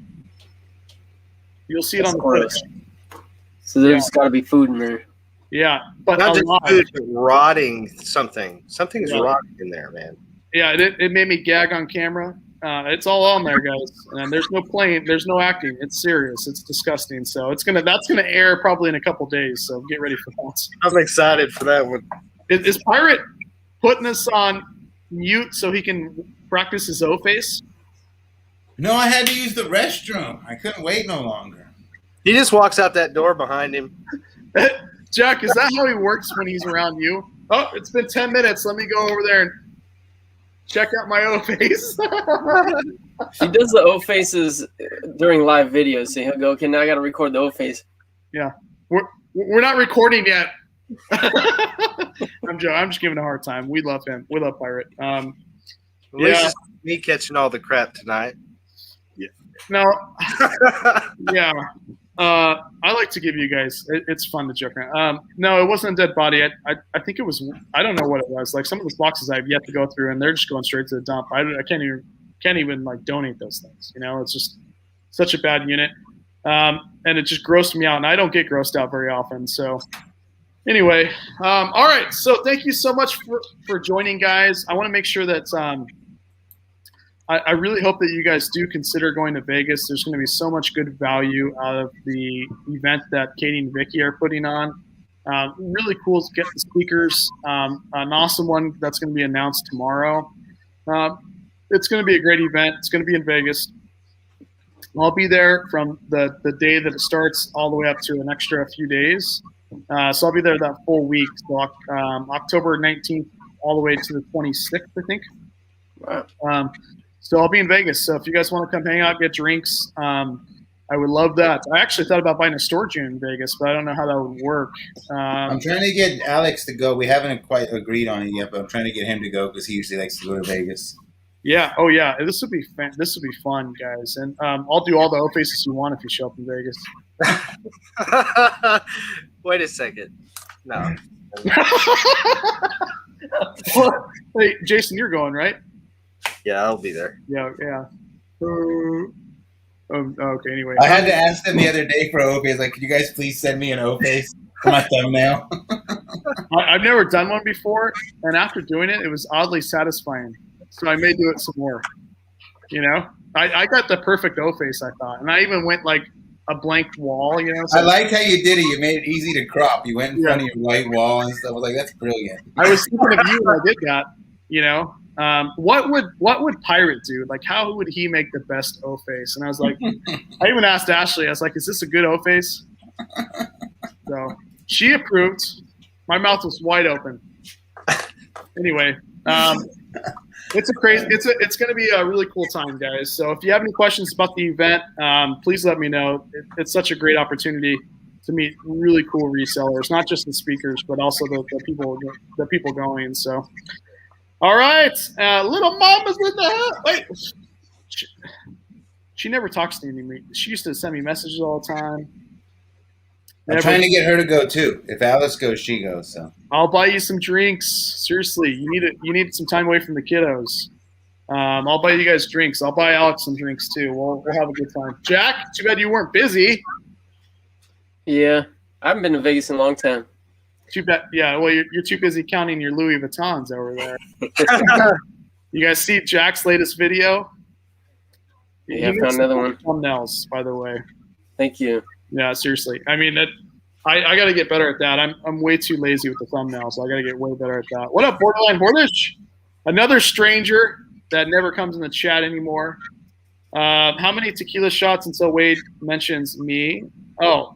You'll see it on the footage. So there's got to be food in there. Yeah, but not just alive. food, but rotting something. Something's rotting in there, man. Yeah, it made me gag on camera. It's all on there, guys. And there's no playing, there's no acting. It's serious. It's disgusting. So that's gonna air probably in a couple days. So get ready for that. I'm excited for that one. Is Pirate putting us on mute so he can practice his O face? No, I had to use the restroom. I couldn't wait no longer. He just walks out that door behind him. Jack, is that how he works when he's around you? Oh, it's been 10 minutes. Let me go over there and check out my O face. He does the O faces during live videos. So he'll go, okay, now I got to record the O face. Yeah, we're not recording yet. I'm just giving a hard time. We love him. We love Pirate. At least it's me catching all the crap tonight. No. Yeah. I like to give you guys. It's fun to joke around. No, it wasn't a dead body. I think it was. I don't know what it was. Like some of those boxes I've yet to go through, and they're just going straight to the dump. I can't even like donate those things. You know, it's just such a bad unit, and it just grossed me out. And I don't get grossed out very often. So anyway, all right. So thank you so much for joining, guys. I want to make sure that. I really hope that you guys do consider going to Vegas. There's going to be so much good value out of the event that Katie and Vicky are putting on. Really cool to get the speakers. An awesome one that's going to be announced tomorrow. It's going to be a great event. It's going to be in Vegas. I'll be there from the day that it starts all the way up to an extra few days. So I'll be there that full week. So October 19th all the way to the 26th, I think. Wow. So I'll be in Vegas. So if you guys want to come hang out, get drinks, I would love that. I actually thought about buying a storage unit in Vegas, but I don't know how that would work. I'm trying to get Alex to go. We haven't quite agreed on it yet, but I'm trying to get him to go because he usually likes to go to Vegas. Yeah. Oh, yeah. This would be fun, guys. And I'll do all the O faces you want if you show up in Vegas. Wait a second. No. Well, hey, Jason, you're going, right? Yeah, I'll be there. Yeah. Okay. Anyway, I had to ask them the other day for O-Face. Like, could you guys please send me an O-Face for my thumbnail? I've never done one before, and after doing it, it was oddly satisfying. So I may do it some more. You know, I got the perfect O-Face, I thought, and I even went like a blank wall. You know, so I liked how you did it. You made it easy to crop. You went in front of your white wall and stuff. I was like, that's brilliant. I was thinking of you when I did that. You know. What would Pirate do? Like, how would he make the best O-Face? And I was like, I even asked Ashley. I was like, is this a good O-Face? So she approved. My mouth was wide open. Anyway, it's going to be a really cool time, guys. So if you have any questions about the event, please let me know. It's such a great opportunity to meet really cool resellers, not just the speakers, but also the people going. So. All right, little mama's in the house. Wait, she never talks to me. She used to send me messages all the time. I'm trying to get her to go too. If Alice goes, she goes. So I'll buy you some drinks. Seriously, you need some time away from the kiddos. I'll buy you guys drinks. I'll buy Alex some drinks too. We'll have a good time. Jack, too bad you weren't busy. Yeah, I haven't been to Vegas in a long time. Too bad. Yeah, well, you're too busy counting your Louis Vuittons over there. You guys see Jack's latest video? Yeah, I found another one. Thumbnails, by the way. Thank you. Yeah, seriously. I mean, I got to get better at that. I'm way too lazy with the thumbnails. So I got to get way better at that. What up, Borderline Bordish? Another stranger that never comes in the chat anymore. How many tequila shots until Wade mentions me? Oh.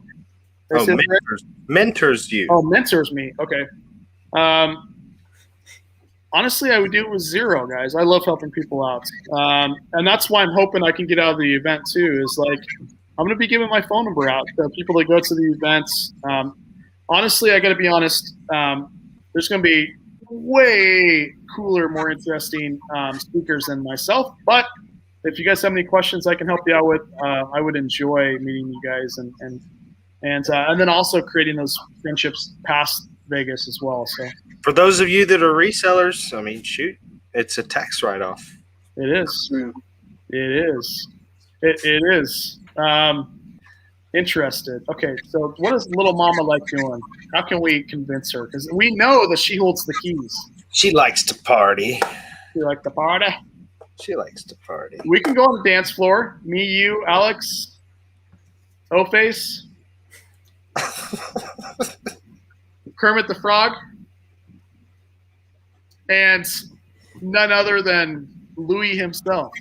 Mentors you. Oh, mentors me. Okay. Honestly, I would do it with 0, guys. I love helping people out. And that's why I'm hoping I can get out of the event too, is like, I'm going to be giving my phone number out to people that go to the events. Honestly, I got to be honest. There's going to be way cooler, more interesting speakers than myself. But if you guys have any questions I can help you out with, I would enjoy meeting you guys and then also creating those friendships past Vegas as well. So for those of you that are resellers, I mean, shoot, it's a tax write-off. It is. It is. It is. Interested. Okay, so what does little mama like doing? How can we convince her? Because we know that she holds the keys. She likes to party. You like to party? She likes to party. We can go on the dance floor. Me, you, Alex, O-Face. Kermit the Frog, and none other than Louis himself.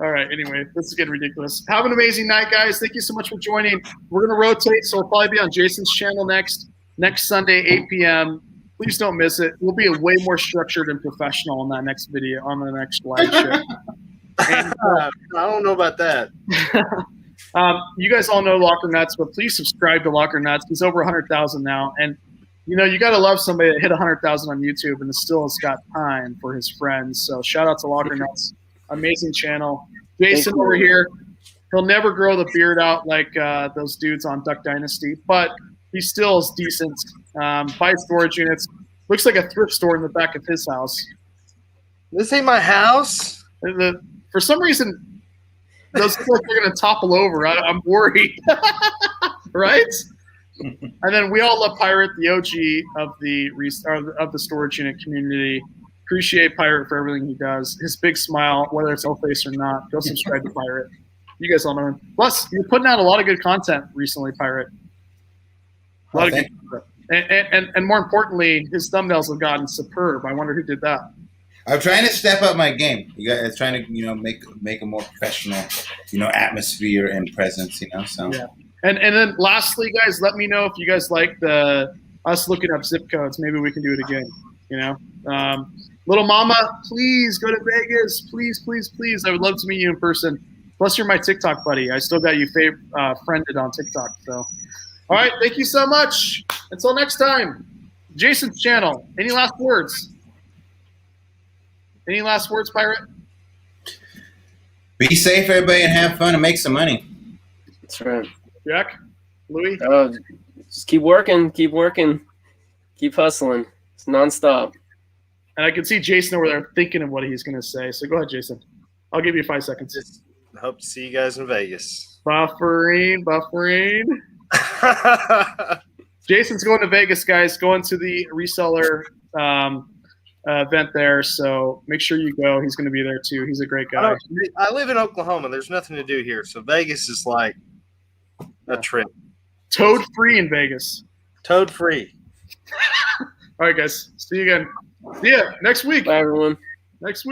All right, anyway, this is getting ridiculous. Have an amazing night, guys. Thank you so much for joining. We're going to rotate, so it'll probably be on Jason's channel next Sunday, 8 p.m. Please don't miss it. We'll be way more structured and professional on that next video, on the next live show. And, I don't know about that. You guys all know Locker Nuts, but please subscribe to Locker Nuts. He's over 100,000 now. And, you know, you got to love somebody that hit 100,000 on YouTube and still has got time for his friends. So shout out to Locker Nuts. Amazing channel. Jason over here. He'll never grow the beard out like those dudes on Duck Dynasty, but he still is decent. Buys storage units. Looks like a thrift store in the back of his house. This ain't my house. For some reason, those look like they're going to topple over. I'm worried. Right? And then we all love Pirate, the OG of the storage unit community. Appreciate Pirate for everything he does. His big smile, whether it's O-Face or not. Go subscribe to Pirate. You guys all know him. Plus, you're putting out a lot of good content recently, Pirate. A lot of good content. And more importantly, his thumbnails have gotten superb. I wonder who did that. I'm trying to step up my game. It's trying to make a more professional atmosphere and presence. So yeah. And then lastly, guys, let me know if you guys like us looking up zip codes. Maybe we can do it again. Little Mama, please go to Vegas. Please, please, please. I would love to meet you in person. Plus, you're my TikTok buddy. I still got you friended on TikTok. So, all right. Thank you so much. Until next time, Jason's channel. Any last words? Any last words, Pirate? Be safe, everybody, and have fun and make some money. That's right. Jack? Louis? Just keep working, keep hustling. It's nonstop. And I can see Jason over there thinking of what he's going to say. So go ahead, Jason. I'll give you 5 seconds. Just hope to see you guys in Vegas. Buffering. Jason's going to Vegas, guys. Going to the reseller event there. So make sure you go. He's going to be there too. He's a great guy. I live in Oklahoma. There's nothing to do here. So Vegas is like a trip. Toad free in Vegas. Toad free. All right, guys. See you again. See ya next week. Bye, everyone. Next week.